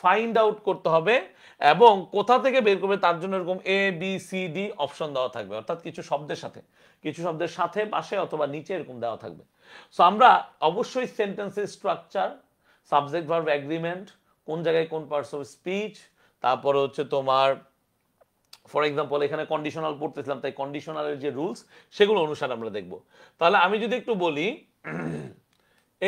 ফাইন্ড আউট করতে হবে এবং কোথা থেকে বের করবে তার জন্য এরকম A B C D option দেওয়া থাকবে, অর্থাৎ কিছু শব্দের সাথে পাশে অথবা নিচে এরকম দেওয়া থাকবে। সো আমরা অবশ্যই সেন্টেন্সের স্ট্রাকচার, সাবজেক্ট ভার্ব এগ্রিমেন্ট, কোন জায়গায় কোন পার্টস অফ স্পিচ, তারপরে হচ্ছে তোমার ফর এক্সাম্পল এখানে কন্ডিশনাল পড়তেছিলাম, তাই কন্ডিশনালের যে রুলস সেগুলো অনুসারে আমরা দেখব। তাহলে আমি যদি একটু বলি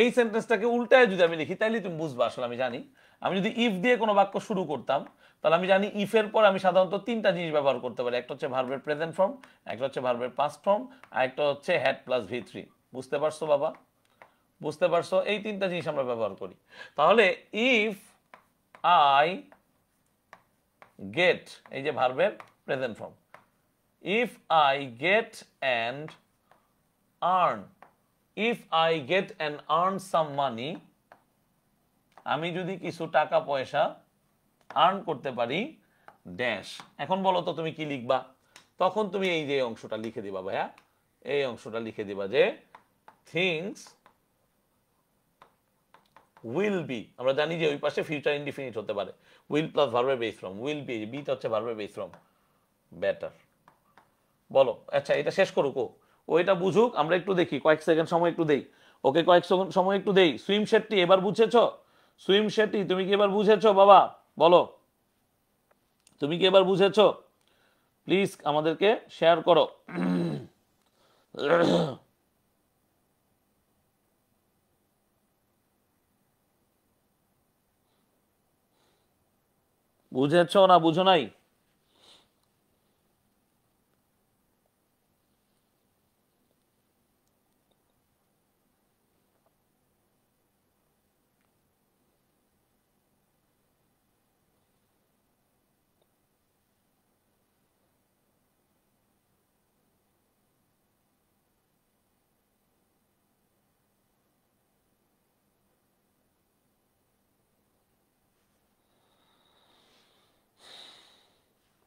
এই সেন্টেন্সটাকে উল্টায় যদি আমি লিখি তাহলে তুমি বুঝবা আসলে আমি জানি। আমি যদি ইফ দিয়ে কোনো বাক্য শুরু করতাম তাহলে আমি জানি ইফের পর আমি সাধারণত তিনটা জিনিস ব্যবহার করতে পারি, একটা হচ্ছে ভার্বের প্রেজেন্ট ফর্ম, একটা হচ্ছে ভার্বের পাস্ট ফর্ম, আর একটা হচ্ছে হ্যাড প্লাস ভি3। বুঝতে পারছো বাবা? বুঝতে পারছো? এই তিনটা জিনিস আমরা ব্যবহার করি। তাহলে ইফ আই গেট, এই যে ভার্বের present form, if I get and earn, if I get and earn some money, আমি যদি কিছু টাকা পয়সা আর্ন করতে পারি ড্যাশ। এখন বলো তো তুমি কি লিখবা? তখন তুমি এই যে অংশটা লিখে দিবা ভাইয়া, এই অংশটা লিখে দিবা যে থিংস উইল বি। আমরা জানি যে ওই পাশে ফিউচার ইনডিফিনিট হতে পারে, উইল প্লাস ভার্বের base form, will be, beta হচ্ছে ভার্বের বেস ফর্ম, বেটার। বলো। আচ্ছা এটা শেষ করুক, ওইটা বুঝুক, আমরা একটু দেখি, কয়েক সেকেন্ড সময় একটু দেই ওকে, কয়েক সেকেন্ড সময় একটু দেই। সুইম শেট্টি এবার বুঝেছো? সুইম শেট্টি তুমি কি এবার বুঝেছো বাবা? বলো তুমি কি এবার বুঝেছো? প্লিজ আমাদেরকে শেয়ার করো। বুঝেছো না বুঝো নাই?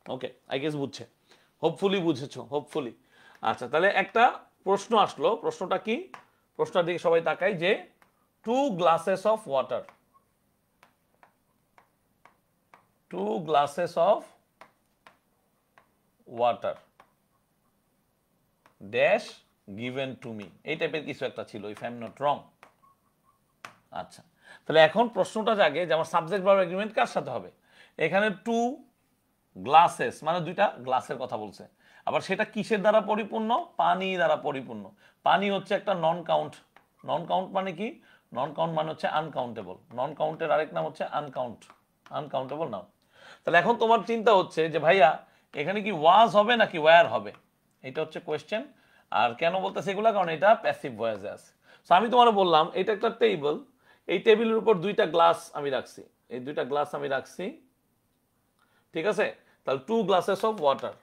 ওকে, আই গেস বুঝছে, হোপফুলি বুঝেছো, হোপফুলি। আচ্ছা তাহলে একটা প্রশ্ন আসলো, প্রশ্নটা কি? প্রশ্নটার দিকে সবাই তাকাই যে 2 glasses of water, 2 glasses of water dash given to me, এই টাইপের কিছু একটা ছিল, if I am not wrong. আচ্ছা তাহলে এখন প্রশ্নটা জাগে যে আমার সাবজেক্ট ভার্ব এগ্রিমেন্ট কার সাথে হবে? এখানে 2 গ্লাসেস মানে দুইটা গ্লাসের কথা বলছে, আবার সেটা কিসের দ্বারা পরিপূর্ণ? পানি দ্বারা পরিপূর্ণ। পানি হচ্ছে একটা নন কাউন্ট, নন কাউন্ট মানে কি? নন কাউন্ট মানে হচ্ছে আনকাউন্টেবল, নন কাউন্টের আরেক নাম হচ্ছে আনকাউন্ট, আনকাউন্টেবল নাম। তাহলে এখন তোমার চিন্তা হচ্ছে যে ভাইয়া এখানে কি ওয়াজ হবে নাকি ওয়্যার হবে, এটা হচ্ছে কোয়েশ্চেন। আর কেন বলতেছে এগুলা? কারণ এটা প্যাসিভ ভয়েসে আছে। সো আমি তোমার বললাম এটা একটা টেবিল, এই টেবিলের উপর দুইটা গ্লাস আমি রাখছি, এই দুইটা গ্লাস আমি রাখছি, ঠিক আছে? তাহলে 2 গ্লাসেস অফ ওয়াটার,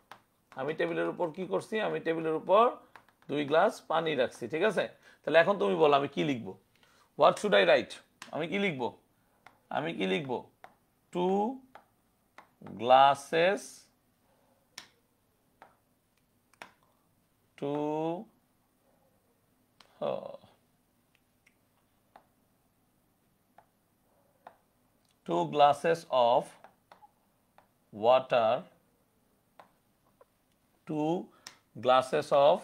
আমি টেবিলের উপর কি করছি? আমি টেবিলের উপর 2 গ্লাস পানি রাখছি, ঠিক আছে? তাহলে এখন তুমি বলো আমি কি লিখবো? What should I right? আমি কি লিখবো? আমি কি লিখবো? 2 glasses, 2 2 glasses of water, 2 glasses of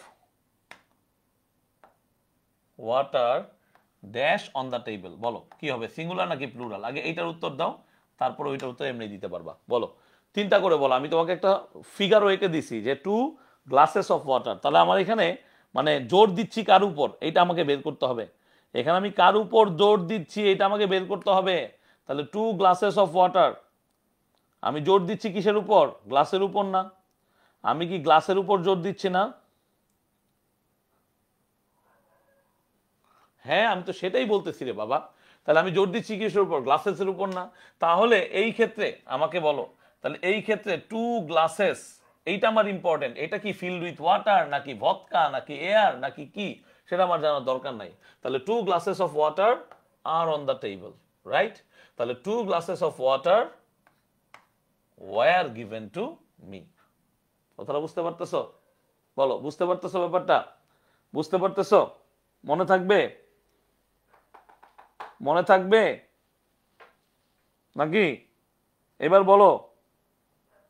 water dash on the table। বলো কি হবে, সিঙ্গুলার নাকি প্লুরাল? আগে এইটার উত্তর দাও, তারপর ওইটার উত্তর এমনি দিতে পারবা। বলো চিন্তা করে বলো। আমি তোমাকে একটা ফিগারও এঁকে দিছি যে 2 গ্লাসেস অফ ওয়াটার, তাহলে আমার এখানে মানে জোর দিচ্ছি কার উপর, এইটা আমাকে বের করতে হবে। এখানে আমি কার উপর জোর দিচ্ছি এটা আমাকে বের করতে হবে। তাহলে 2 গ্লাসেস অফ ওয়াটার, আমি জোর দিচ্ছি কিসের উপর? গ্লাসের উপর না? আমি কি গ্লাসের উপর জোর দিচ্ছি না? হ্যাঁ আমি তো সেটাই বলতেছি রে বাবা। তাহলে আমি জোর দিচ্ছি কিসের উপর? গ্লাসেসের উপর না? তাহলে এই ক্ষেত্রে আমাকে বলো, তাহলে এই ক্ষেত্রে 2 গ্লাসেস এইটা আমার ইম্পর্টেন্ট, এটা কি ফিল্ড উইথ ওয়াটার নাকি ভদকা নাকি এয়ার নাকি কি সেটা আমার জানার দরকার নাই। তাহলে 2 glasses of water are on the table, right? তাহলে 2 glasses of water were given to me. কথাটা বুঝতে পারতেছো? বলো, বুঝতে পারতেছো ব্যাপারটা? বুঝতে পারতেছো? মনে থাকবে? মনে থাকবে নাকি? এবার বলো,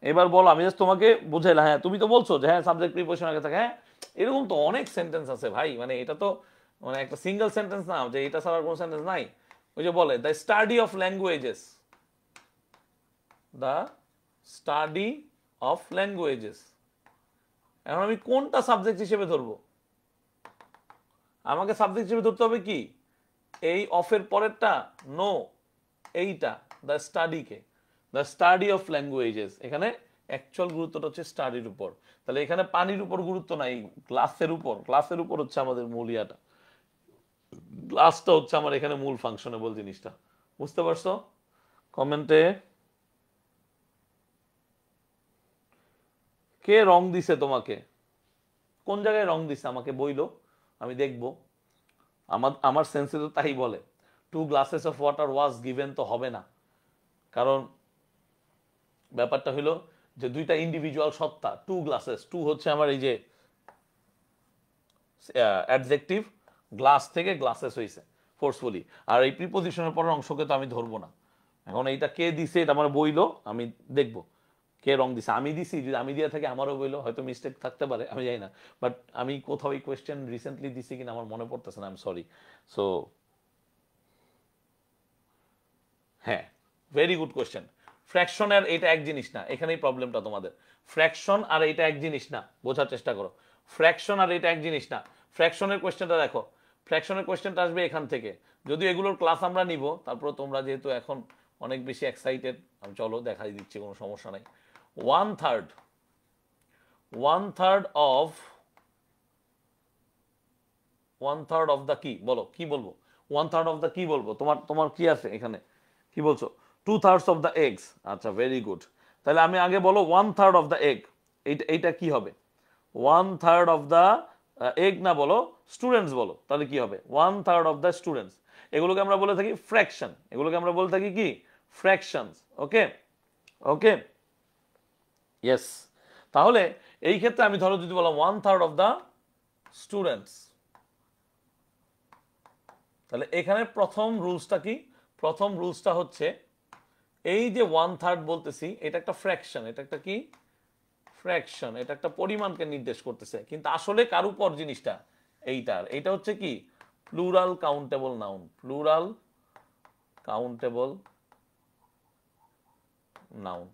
এবার বলো। আমি জাস্ট তোমাকে বুঝাইলাম। হ্যাঁ, তুমি তো বলছো যে হ্যাঁ সাবজেক্ট প্রিপোজিশন আগে থাকে। হ্যাঁ, এরকম তো অনেক সেন্টেন্স আছে ভাই, মানে এটা তো মানে একটা সিঙ্গেল সেন্টেন্স না যে এটা ছাড়া কোনো সেন্টেন্স নাই। ওই যে বলে the study of languages, the study of languages. এখন আমি কোনটা সাবজেক্ট হিসেবে ধরবো? আমাকে সাবজেক্ট হিসেবে ধরতে হবে কি এই অফের পরেরটা? নো, এইটা দ্য স্টাডিকে, দ্য স্টাডি অফ ল্যাঙ্গুয়েজেস। এখানে অ্যাকচুয়াল গুরুত্বটা হচ্ছে স্টাডির উপর। তাহলে এখানে পানির উপর গুরুত্ব নাই, গ্লাসের উপর। গ্লাসের উপর হচ্ছে আমাদের মূল ইয়াটা, গ্লাসটা হচ্ছে আমার এখানে মূল ফাংশনেবল জিনিসটা। বুঝতে পারছো? কমেন্টে কে রং দিছে তোমাকে? কোন জায়গায় রং দিছে আমাকে বইলো, আমি দেখবো। আমার সেন্সে তো তাই বলে। 2 glasses of water was given তো হবে না, কারণ ব্যাপারটা হলো যে দুইটা ইন্ডিভিজুয়াল সত্তা। 2 গ্লাসেস, 2 হচ্ছে আমার এই যে অ্যাডজেক্টিভ, গ্লাস থেকে গ্লাসেস হইছে ফোর্সফুলি। আর এই প্রিপোজিশনের পরের অংশকে তো আমি ধরবো না। এখন এইটা কে দিছে এটা আমার বইলো, আমি দেখবো কে রং দিছে। আমি দিছি, যদি আমি দিয়ে থাকি আমারও বইলো, হয়তো মিস্টেক থাকতে পারে, আমি জানি না। বাট আমি কোথাও এই কোয়েশ্চেন রিসেন্টলি দিছি কিনা আমার মনে পড়তেছে না, আই এম সরি। সো হ্যাঁ, ভেরি গুড কোয়েশ্চেন। ফ্র্যাকশন আর এটা এক জিনিস না, এখানেই প্রবলেমটা তোমাদের। ফ্র্যাকশন আর এটা এক জিনিস না, বোঝার চেষ্টা করো। ফ্র্যাকশন আর এটা এক জিনিস না। ফ্র্যাকশনের কোয়েশ্চেনটা দেখো, ফ্র্যাকশনের কোয়েশ্চেনটা আসবে এখান থেকে। যদিও এগুলোর ক্লাস আমরা নিব, তারপর তোমরা যেহেতু এখন অনেক বেশি এক্সাইটেড, আমি চলো দেখাই দিচ্ছি, কোনো সমস্যা নাই। 1/3, 1/3 অফ, 1/3 অফ দ্য কি, বলো কি বলবো? 1/3 অফ দ্য কি বলবো? তোমার তোমার কি আছে এখানে? কি বলছো? 2/3 অফ দ্য এগস। আচ্ছা, ভেরি গুড। তাহলে আমি আগে বলো 1/3 অফ দ্য এগ, এইটা কি হবে? 1/3 অফ দ্য এগ না, বলো স্টুডেন্টস বলো, তাহলে কি হবে? 1/3 অফ দ্য স্টুডেন্টস। এগুলোকে আমরা বলে থাকি ফ্র্যাকশন, এগুলোকে আমরা বলে থাকি কি? ফ্র্যাকশনস। ওকে, ওকে, ইয়েস। তাহলে এই ক্ষেত্রে আমি ধরো যদি বললাম 1/3 অফ দ্য স্টুডেন্টস, তাহলে এখানে প্রথম রুলসটা কি? প্রথম রুলসটা হচ্ছে এই যে 1/3 বলতেছি, এটা একটা ফ্র্যাকশন, এটা একটা কি? ফ্র্যাকশন। এটা একটা পরিমাণকে নির্দেশ করতেছে, কিন্তু আসলে কার উপর জিনিসটা? এইটার। এটা হচ্ছে কি? Plural countable noun, plural countable noun.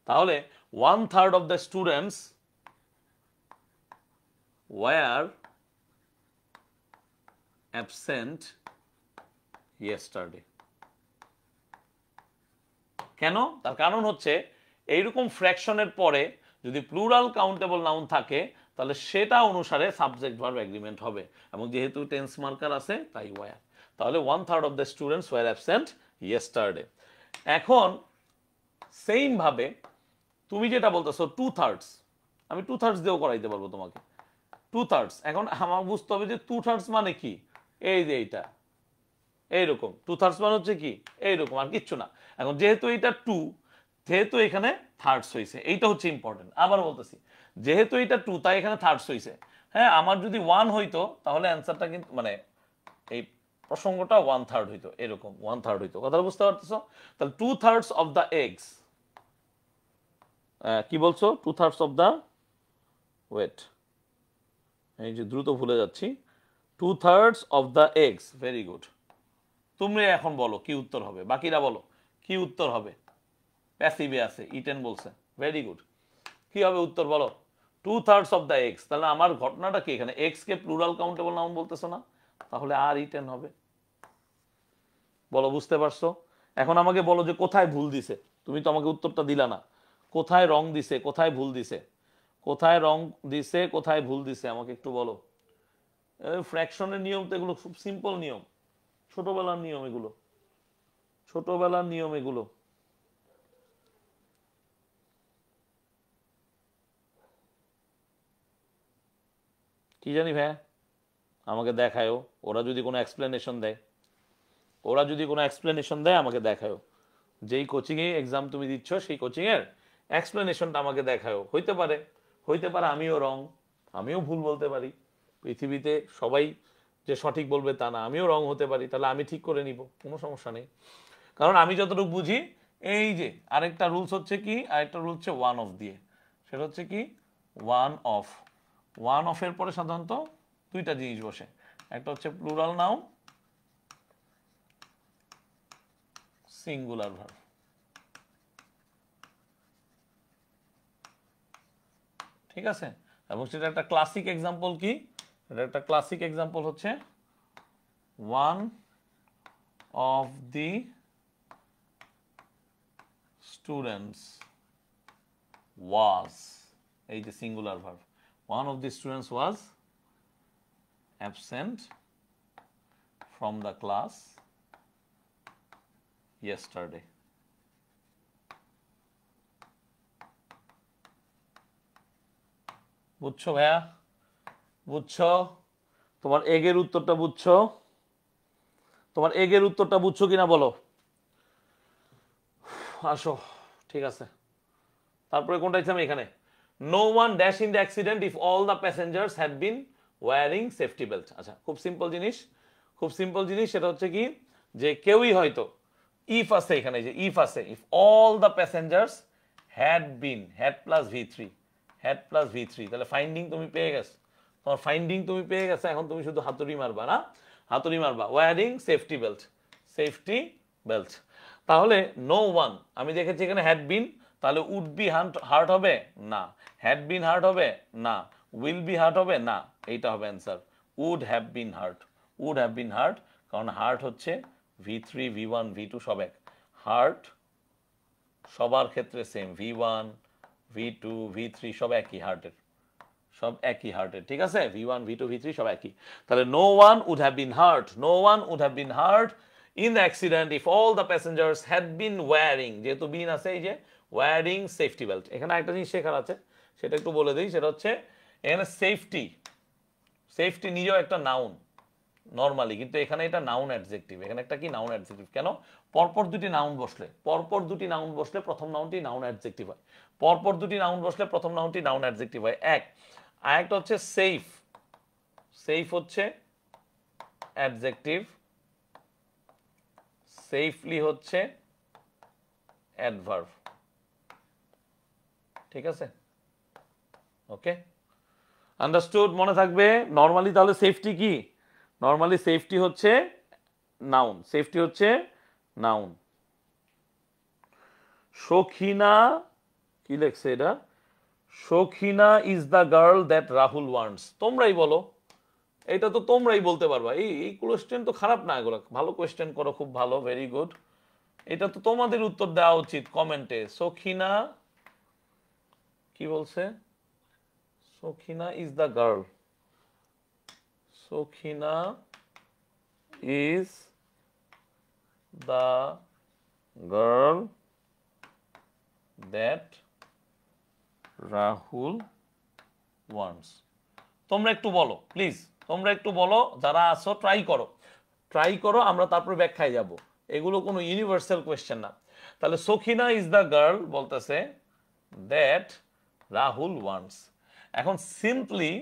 তাহলে 1/3 of the students were absent yesterday. কেন? তার কারণ হচ্ছে এইরকম ফ্র্যাকশনের পরে যদি প্লুরাল কাউন্টেবল নাউন থাকে, তাহলে সেটা অনুসারে সাবজেক্ট ভার্ব এগ্রিমেন্ট হবে, এবং যেহেতু টেন্স মার্কার আছে তাই ওয়ার। তাহলে 1/3 of the students were absent yesterday. এখন সেম ভাবে তুমি যেটা বলতেছো 2/3, আমি 2/3 দিয়েও করাইতে পারবো তোমাকে। 2/3, এখন আমার বুঝতে হবে যে 2/3 মানে কি? এই যে এইটা এইরকম 2/3 মানে হচ্ছে কি? এইরকম, আর কিচ্ছু না। এখন যেহেতু এটা 2, যেহেতু এখানে থার্ডস হয়েছে, এইটা হচ্ছে ইম্পর্টেন্ট। আবার বলতেছি, যেহেতু এটা 2 তাই এখানে থার্ডস হয়েছে। হ্যাঁ, আমার যদি 1 হইতো তাহলে অ্যান্সারটা কিন্তু মানে এই প্রসঙ্গটা 1/3 হইতো, এরকম 1/3 হইতো। কথা বুঝতে পারতেছো? তাহলে 2/3 অফ দ্য এগস, কি বলছো? 2/3 অফ দ্য, ওয়েট, এই যে দ্রুত ভুলে যাচ্ছি। 2/3 of the eggs, very good. তুমি এখন বলো কি উত্তর হবে, বাকিরা বলো কি উত্তর হবে। প্যাসিভে আছে, ইটেন বলছে, ভেরি গুড। কি হবে উত্তর বলো? 2/3 অফ দ্য এক্স। তাহলে আমার ঘটনাটা কি? এখানে এক্স কে প্লুরাল কাউন্টেবল নাউন বলতেছো না, তাহলে আর ইটেন হবে। বলো, বুঝতে পারছো? এখন আমাকে বলো যে কোথায় ভুল দিছে। তুমি তো আমাকে উত্তরটা দিলা না। কোথায় রং দিছে, কোথায় ভুল দিছে, কোথায় রং দিছে, কোথায় ভুল দিছে, আমাকে একটু বলো। ফ্র্যাকশনের নিয়ম তো এগুলো খুব সিম্পল নিয়ম, ছোটবেলার নিয়ম এগুলো, ছোটবেলার নিয়ম এগুলো। কি জানি ভাই, আমাকে দেখায়ও। ওরা যদি কোনো এক্সপ্লেনেশন দেয়, ওরা যদি কোনো এক্সপ্লেনেশন দেয় আমাকে দেখায়ও। যেই কোচিংয়ে এক্সাম তুমি দিচ্ছ সেই কোচিংয়ের এক্সপ্লেনেশনটা আমাকে দেখাও। হইতে পারে আমিও রং, আমিও ভুল বলতে পারি। পৃথিবীতে সবাই যে সঠিক বলবে তা না, আমিও রং হতে পারি, তাহলে আমি ঠিক করে নিব, কোনো সমস্যা নেই। কারণ আমি যতটুকু বুঝি, এই যে আরেকটা রুলস হচ্ছে কি, আরেকটা রুল হচ্ছে ওয়ান অফ দিয়ে, সেটা হচ্ছে কি ওয়ান অফের পরে সাধারণত দুইটা জিনিস বসে, একটা হচ্ছে প্লুরাল নাউন, সিঙ্গুলার ভার্ব। ঠিক আছে, এবং সেটা একটা ক্লাসিক এক্সাম্পল কি, এটা একটা ক্লাসিক এক্সাম্পল হচ্ছে ওয়ান অফ দি স্টুডেন্টস ওয়াজ, এই যে singular verb, one of the students was absent from the class yesterday. বুঝছো ভাইয়া? বুঝছো? তোমার এগের উত্তরটা বুঝছো? তোমার এগের উত্তরটা বুঝছো কিনা বলো? আসো, ঠিক আছে। তারপরে কোনটা ইচ্ছা এখানে, no one dash in the accident if all the passengers had been wearing safety belt. আচ্ছা, খুব সিম্পল জিনিস, সেটা হচ্ছে কি যে কেউই হয়তো, ইফ আছে এখানে, যে ইফ আছে, if all the passengers had plus V three, তাহলে ফাইন্ডিং তুমি পেয়ে গেছো, তোমার ফাইন্ডিং তুমি পেয়ে গেছো। এখন তুমি শুধু হাতুড়ি মারবা, না হাতুড়ি মারবা, ওয়ারিং সেফটি বেল্ট। তাহলে নো ওয়ান, আমি দেখেছি এখানে হ্যাড বিন, তাহলে উড বি হার্ট হবে না, হ্যাড বিন হার্ট হবে না, উইল বি হার্ট হবে না, এইটা হবে answer, would have been hurt. কারণ হার্ট হচ্ছে V3 V1 V2 সব এক, হার্ট সবার ক্ষেত্রে সেম, V1 V2 V3 সব একই হার্টের, ঠিক আছে, V1 V2 V3 সব একই। তাহলে no one would have been hurt in the accident if all the passengers had been wearing, যেহেতু বিন আছে, এই যে ওয়্যারিং সেফটি বেল্ট। এখানে একটা জিনিস শেখার আছে, সেটা একটু বলে দিই, সেটা হচ্ছে এখানে সেফটি নিজেও একটা নাউন নরমালি, কিন্তু এখানে এটা নাউন অ্যাডজেক্টিভ। এখানে একটা কি নাউন অ্যাডজেক্টিভ, কেন? পরপর দুটি নাউন বসলে প্রথম নাউনটি নাউন অ্যাডজেক্টিভ হয়, পরপর দুটি নাউন বসলে প্রথম নাউনটি নাউন অ্যাডজেক্টিভ হয়, এক। আরেকটা হচ্ছে সেফ হচ্ছে অ্যাডজেক্টিভ, সেফলি হচ্ছে অ্যাডভার্ব। ঠিক আছে, ওকে, আন্ডারস্টুড? মনে থাকবে। নরমালি তাহলে সেফটি কি, নরমালি সেফটি হচ্ছে নাউন, সখিনা কি লেখছে এটা, Sakhina is the girl that Rahul wants. তোমরাই বলো, এটা তো তোমরাই বলতে পারবা। এই কোয়েশ্চেন তো খারাপ না, এগুলো ভালো কোয়েশ্চেন করো, খুব ভালো, ভেরি গুড। এটা তো তোমাদের উত্তর দেওয়া উচিত কমেন্টে। সখিনা কি বলছে, Sakhina is the girl, Sakhina is the girl that Rahul wants. তোমরা একটু বলো প্লিজ, তোমরা একটু বলো, যারা আছো ট্রাই করো, আমরা তারপর ব্যাখ্যায় যাব। এগুলো কোনো ইউনিভার্সাল কোয়েশ্চেন না। তাহলে সখিনা ইজ দ্য গার্ল বলতেছে দ্যাট রাহুল ওয়ান্টস। এখন সিম্পলি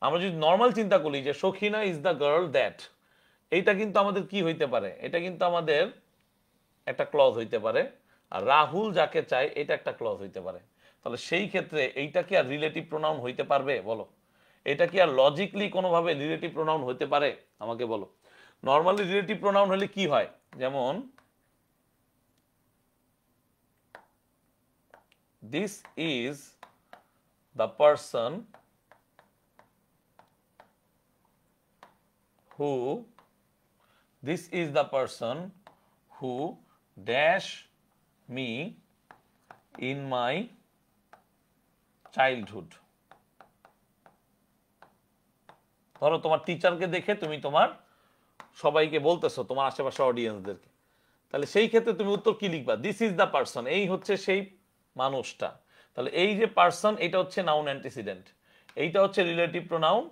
আমরা যদি নর্মাল চিন্তা করি যে Sakhina is the girl that, এইটা কিন্তু আমাদের কি হইতে পারে, এটা কিন্তু আমাদের একটা ক্লজ হইতে পারে, আর রাহুল যাকে চায় এটা একটা ক্লজ হইতে পারে। তাহলে সেই ক্ষেত্রে এইটা কি আর রিলেটিভ প্রোনাউন হইতে পারবে? বলো, এটা কি আর লজিকলি কোনোভাবে রিলেটিভ প্রোনাউন হইতে পারে? আমাকে বলো। নর্মালি রিলেটিভ প্রোনাউন হলে কি হয়, যেমন this is the person who, this is the person who dash me in my childhood. ধরো তোমার টিচারকে দেখে তুমি তোমার সবাইকে বলতেছো, তোমার আশেপাশে অডিয়েন্সদেরকে, তাহলে সেই ক্ষেত্রে তুমি উত্তর কি লিখবা? দিস ইজ দ্য পারসন, এই হচ্ছে সেই মানুষটা। তাহলে এই যে পারসন, এটা হচ্ছে নাউন অ্যান্টিসিডেন্ট, এইটা হচ্ছে রিলেটিভ প্রোনাউন,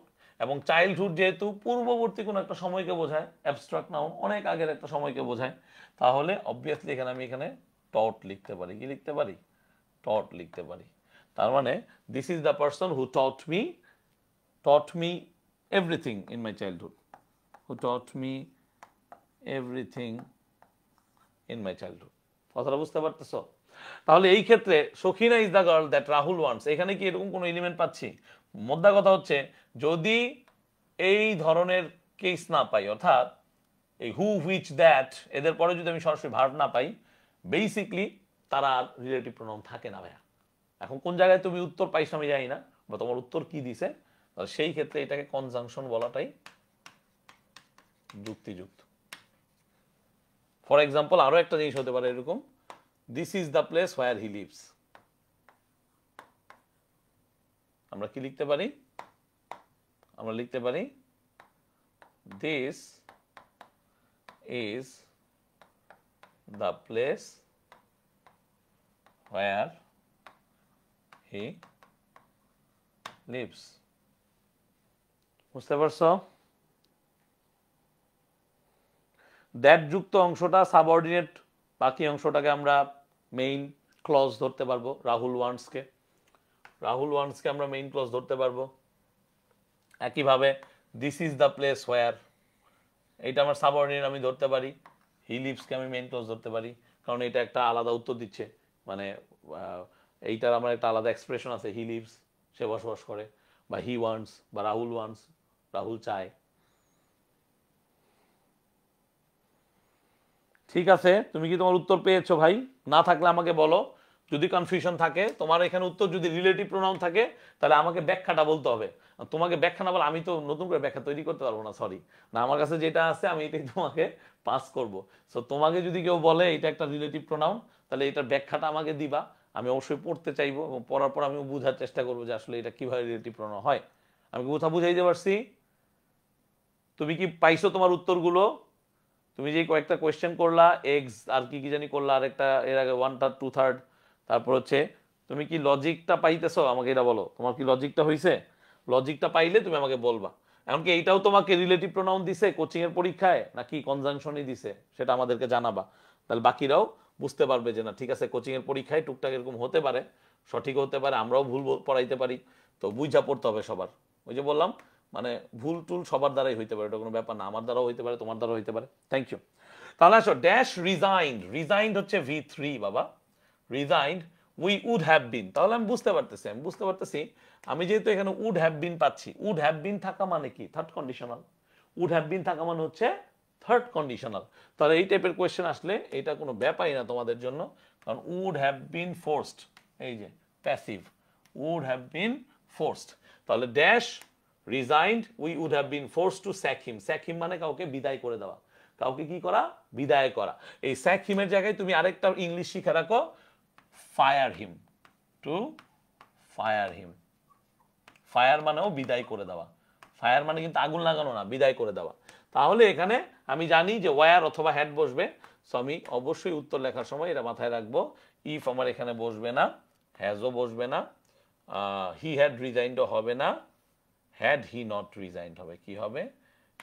এবং চাইল্ডহুড যেহেতু পূর্ববর্তী কোনো একটা সময়কে বোঝায়, অ্যাবস্ট্রাক্ট নাউন অনেক আগের একটা সময়কে বোঝায়, তাহলে অবভিয়াসলি এখানে আমি টট লিখতে পারি। কি লিখতে পারি? টট লিখতে পারি। তার মানে this is the person who taught me everything in my childhood, who taught me everything in my childhood। কথাটা বুঝতে পারতেছ? তাহলে এই ক্ষেত্রে Sakhina is the girl that Rahul wants, এখানে কি এরকম কোনো এলিমেন্ট পাচ্ছি? মোদ্দা কথা হচ্ছে যদি এই ধরনের কেস না পাই, অর্থাৎ এই হু, হুইচ, দ্যাট এদের পরে যদি আমি সরাসরি ভার্ব না পাই, বেসিকলি তারা রিলেটিভ প্রোনাউন থাকে না ভাইয়া। এখন কোন জায়গায় তুমি উত্তর পাইছো আমি জানি না, বা তোমার উত্তর কি দিছে, সেই ক্ষেত্রে এটাকে কনজাংশন বলাটাই যুক্তিযুক্ত। ফর এক্সাম্পল আরো একটা জিনিস হতে পারে এরকম, this is the place where he lives. আমরা কি লিখতে পারি? আমরা লিখতে পারি this is the place where he lives. বুঝতে পারছো? দ্যাট যুক্ত অংশটা সাবঅর্ডিনেট, বাকি অংশটাকে আমরা মেইন ক্লজ ধরতে পারবো। রাহুল ওয়ান্টসকে আমরা মেইন ক্লজ ধরতে পারবো। একইভাবে this is the place where, এইটা আমার সাবঅর্ডিনেট আমি ধরতে পারি। হি লিভসকে আমি মেইন ক্লজ ধরতে পারি, কারণ এটা একটা আলাদা উত্তর দিচ্ছে, মানে এইটার আমার একটা আলাদা এক্সপ্রেশন আছে, হি লিভস, সে বসবাস করে, বা হি ওয়ান্টস, বা রাহুল ওয়ান্টস, রাহুল চায়। ঠিক আছে, তুমি কি তোমার উত্তর পেয়েছো ভাই? না থাকলে আমাকে বলো, যদি কনফিউশন থাকে, তোমার এখানে উত্তর যদি রিলেটিভ প্রোনাউন থাকে, তাহলে আমাকে ব্যাখ্যাটা বলতে হবে। তোমাকে ব্যাখ্যা না বলে আমি তো নতুন করে ব্যাখ্যা তৈরি করতে পারবো না, সরি। না, আমার কাছে যেটা আছে আমি এটাই তোমাকে পাস করব। সো তোমাকে যদি কেউ বলে এটা একটা রিলেটিভ প্রোনাউন, তাহলে এটার ব্যাখ্যাটা আমাকে দিবা, আমি অবশ্যই পড়তে চাইবো, এবং পড়ার পর আমি বোঝার চেষ্টা করবো যে আসলে এটা কিভাবে রিলেটিভ প্রোনাউন হয়। আমি কোথা বুঝাইতে পারছি? তুমি কি পাইছো তোমার উত্তরগুলো? তুমি যে কয়েকটা কোয়েশ্চেন করলা, এক্স আর কি কি জানি করলা, আর একটা এর আগে 1/3 2/3, তারপর হচ্ছে তুমি কি লজিকটা পাইতেছো? আমাকে এটা বলো, তোমার কি লজিকটা হইছে? লজিকটা পাইলে তুমি আমাকে বলবা। এমনকি এইটাও তোমাকে রিলেটিভ প্রোনাউন দিছে কোচিং এর পরীক্ষায়, নাকি কনজাংশনই দিছে, সেটা আমাদেরকে জানাবা। তাহলে বাকিরাও বুঝতে পারবে যে না ঠিক আছে, কোচিং এর পরীক্ষায় টুকটাক এরকম হতে পারে, সঠিক হতে পারে, আমরাও ভুল পড়াইতে পারি, তো বুঝা পড়তে হবে সবার। ওই যে বললাম, মানে ভুল টুল সবার দ্বারাই হইতে পারে, এটা কোনো ব্যাপার না, আমার দ্বারাও হইতে পারে, তোমার দ্বারাও হইতে পারে। Thank you. তাহলে আসো, ড্যাশ রিজাইন্ড হচ্ছে V3 বাবা। Resigned we would have been, তাহলে আমি বুঝতে পারতেছি আমি যেহেতু এখানে উড হ্যাভ বিন পাচ্ছি, উড হ্যাভ বিন থাকা মানে কি? Third conditional. Would have been থাকা মানে হচ্ছে থার্ড কন্ডিশনাল। তাহলে এই টাইপের কোয়েশ্চেন আসলে এটা কোনো ব্যাপারই না তোমাদের জন্য, কারণ উড হ্যাভ বিন ফোর্সড, এই যে passive, would have been forced. তাহলে dash resigned we would have been forced to sack him. Sack him মানে কাউকে বিদায় করে দেওয়া, কাউকে কি করা? বিদায় করা। এই স্যাক হিমের জায়গায় তুমি আরেকটা ইংলিশ শিখে রাখো, fire him, to fire him. Fire মানেও বিদায় করে দেওয়া, ফায়ার মানে কিন্তু আগুন লাগানো না, বিদায় করে দেওয়া। তাহলে এখানে আমি জানি যে ওয়ার অথবা হ্যাড বসবে, সো আমি অবশ্যই উত্তর লেখার সময় এটা মাথায় রাখবো। ইফ আমার এখানে বসবে না, হ্যাজও বসবে না, হি হ্যাড রিজাইন্ডও হবে না, হ্যাড হি নট রিজাইন্ড হবে। কি হবে?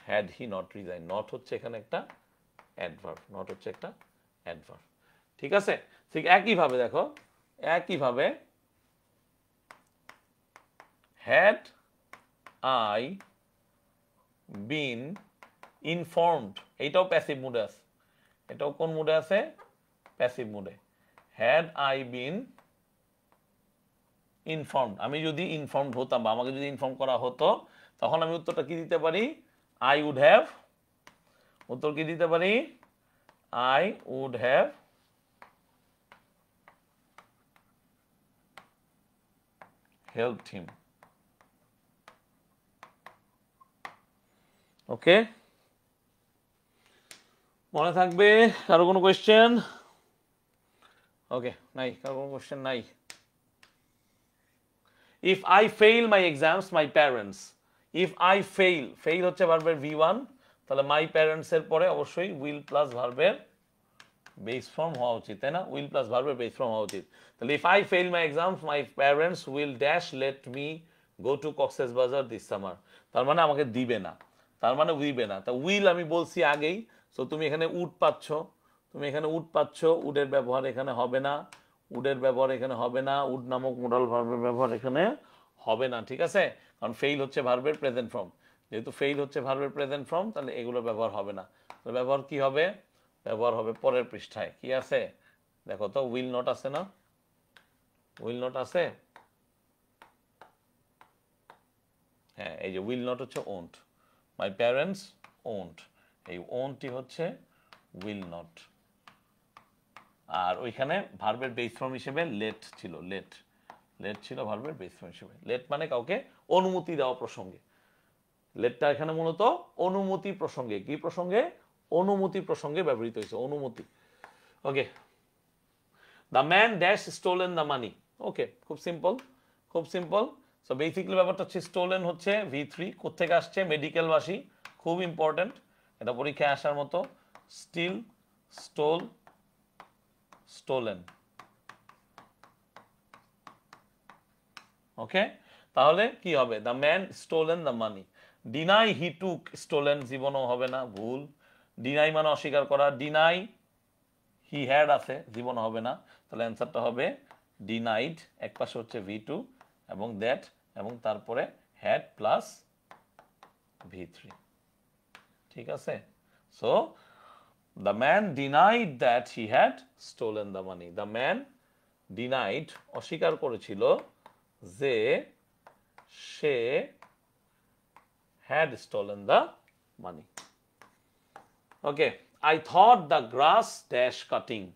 Had he not resigned. Not হচ্ছে এখানে একটা অ্যাডভার্ব, নট হচ্ছে একটা অ্যাডভার্ব। ঠিক আছে? ঠিক একইভাবে দেখো, একইভাবে had I been informed, এটাও প্যাসিভ মুডে আছে, এটাও কোন মুডে আছে? প্যাসিভ মুডে। had I been informed, আমি যদি ইনফর্মড হতাম বা আমাকে যদি ইনফর্ম করা হতো, তখন আমি উত্তরটা কি দিতে পারি? I would have, উত্তর কি দিতে পারি? I would have helped him. ওকে, মনে থাকবে? কারো কোনো কোয়েশ্চেন? ওকে, নাই, কারো কোনো কোয়েশ্চেন নাই। If I fail my exams my parents, if I fail হচ্ছে ভার্বের V1, তাহলে মাই প্যারেন্টস এর পরে অবশ্যই উইল প্লাস ভার্বের বেস ফর্ম হওয়া উচিত, তাই না? উইল প্লাস ভার্বের বেস ফর্ম হওয়া উচিত। তাহলে if I fail my exams my parents will dash let me go to Cox's বাজার দিস সামার। তার মানে আমাকে দিবে না, তার মানে উইবে না। তা উইল আমি বলছি আগেই, সো তুমি এখানে উড পাচ্ছ, উডের ব্যবহার এখানে হবে না। উডের ব্যবহার এখানে হবে না, উড নামক মোডাল ভার্বের ব্যবহার এখানে হবে না, ঠিক আছে? কারণ ফেইল হচ্ছে ভার্বের প্রেজেন্ট ফর্ম, যেহেতু ফেইল হচ্ছে ভার্বের প্রেজেন্ট ফর্ম, তাহলে এগুলো ব্যবহার হবে না। তো ব্যবহার কি হবে? ব্যবহার হবে পরের পৃষ্ঠায়, কি আছে দেখো তো, উইল নট আছে না? উইল নট আছে, হ্যাঁ, এই যে উইল নট হচ্ছে ওন্ট, মাই প্যারেন্টস ওন্ট, এই ওন্টটি হচ্ছে উইল নট। আর ওইখানে ভার্বের বেস ফর্ম হিসেবে লেট ছিল, লেট ছিল ভার্বের বেস ফর্ম হিসেবে। লেট মানে কাউকে অনুমতি দেওয়া প্রসঙ্গে, লেটটা এখানে মূলত অনুমতি প্রসঙ্গে, কি প্রসঙ্গে? অনুমতি প্রসঙ্গে ব্যবহৃত হয়েছে, অনুমতি। Okay, the man dash stolen the money. Okay, খুব সিম্পল, খুব সিম্পল। সো বেসিক্যালি ব্যাপারটা হচ্ছে স্টোলেন হচ্ছে V3, কোত্থেকে আসছে? মেডিকেল ভাষী, খুব ইম্পর্টেন্ট, এটা পরীক্ষায় আসার মতো। Still, stole, stolen. ওকে, তাহলে কি হবে? The man stolen the money. Deny he took stolen জীবনও হবে না, ভুল। ডিনাই মানে অস্বীকার করা, ডিনাই হি হ্যাড আছে, জীবনও হবে না, তাহলে অ্যান্সারটা হবে ডিনাইড। এক পাশে হচ্ছে V2 এবং দ্যাট, এবং তারপরে হ্যাড প্লাস V3, ঠিক আছে? So the man denied that he had stolen the money. The man denied অস্বীকার করেছিল যে সে had stolen the money. Okay, I thought the grass dash cutting.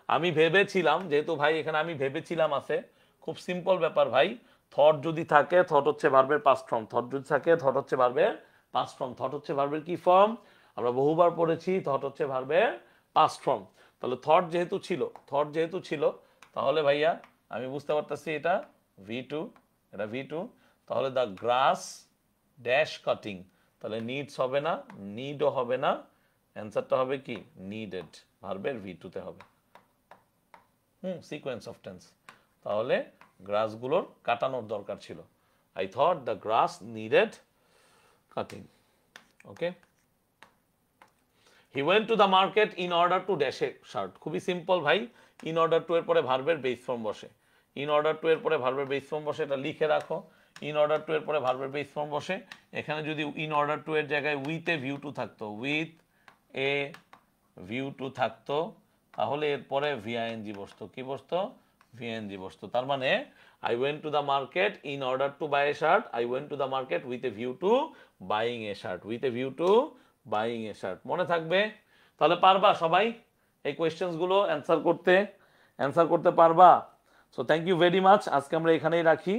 আমি ভেবেছিলাম, যেহেতু ভাই এখানে আমি ভেবেছিলাম আছে, খুব সিম্পল ব্যাপার ভাই। থট যদি থাকে, থট হচ্ছে ভার্বের পাস্ট ফর্ম, থট যদি থাকে, থট হচ্ছে ভার্বের পাস্ট ফর্ম। থট হচ্ছে ভার্বের কি ফর্ম? আমরা বহুবার পড়েছি, থট হচ্ছে ভার্বের পাস্ট ফর্ম। তাহলে থট যেহেতু ছিল, থট যেহেতু ছিল, তাহলে ভাইয়া আমি বুঝতে পারতেছি এটা V2, এটা V2। তাহলে দ্য গ্রাস ড্যাশ কাটিং, তাহলে নিডস হবে না, নিডও হবে না, অ্যান্সারটা হবে কি? নিডেড, ভার্বের V2 তে হবে। Sequence of tense. তাহলে গ্রাসগুলোর কাটানোর দরকার ছিল। I thought the grass needed cutting. Okay, he went to the market in order to dash a shirt. খুবই সিম্পল ভাই, ইন অর্ডার টু এর পরে ভার্বের বেস ফর্ম বসে, ইন অর্ডার টু এর পরে ভার্বের বেস ফর্ম বসে, এটা লিখে রাখো। ইন অর্ডার টু এর পরে ভার্বের বেস ফর্ম বসে। এখানে যদি ইন অর্ডার টু এর জায়গায় উইথ এ ভিউ টু থাকতো, উইথ এ ভিউ টু থাকতো, তাহলে এরপরে ভিআইএনজি বসতো, কি বসতো? ভিএনজি বসতো। তার মানে I went to the market in order to buy a shirt, I went to the market with a view to buying a shirt, with a view to buying a shirt. মনে থাকবে? তাহলে পারবা সবাই এই কোয়েশ্চেন্সগুলো অ্যান্সার করতে পারবা? So thank you very much, আজকে আমরা এখানেই রাখি,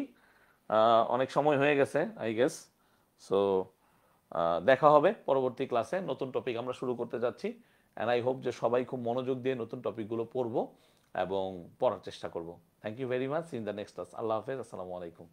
অনেক সময় হয়ে গেছে আই গেস। সো দেখা হবে পরবর্তী ক্লাসে, নতুন টপিক আমরা শুরু করতে যাচ্ছি। অ্যান্ড আই হোপ যে সবাই খুব মনোযোগ দিয়ে নতুন টপিকগুলো পড়বো এবং পড়ার চেষ্টা করবো। Thank you very much, in the next class. আল্লাহ হাফেজ, আসসালামু আলাইকুম।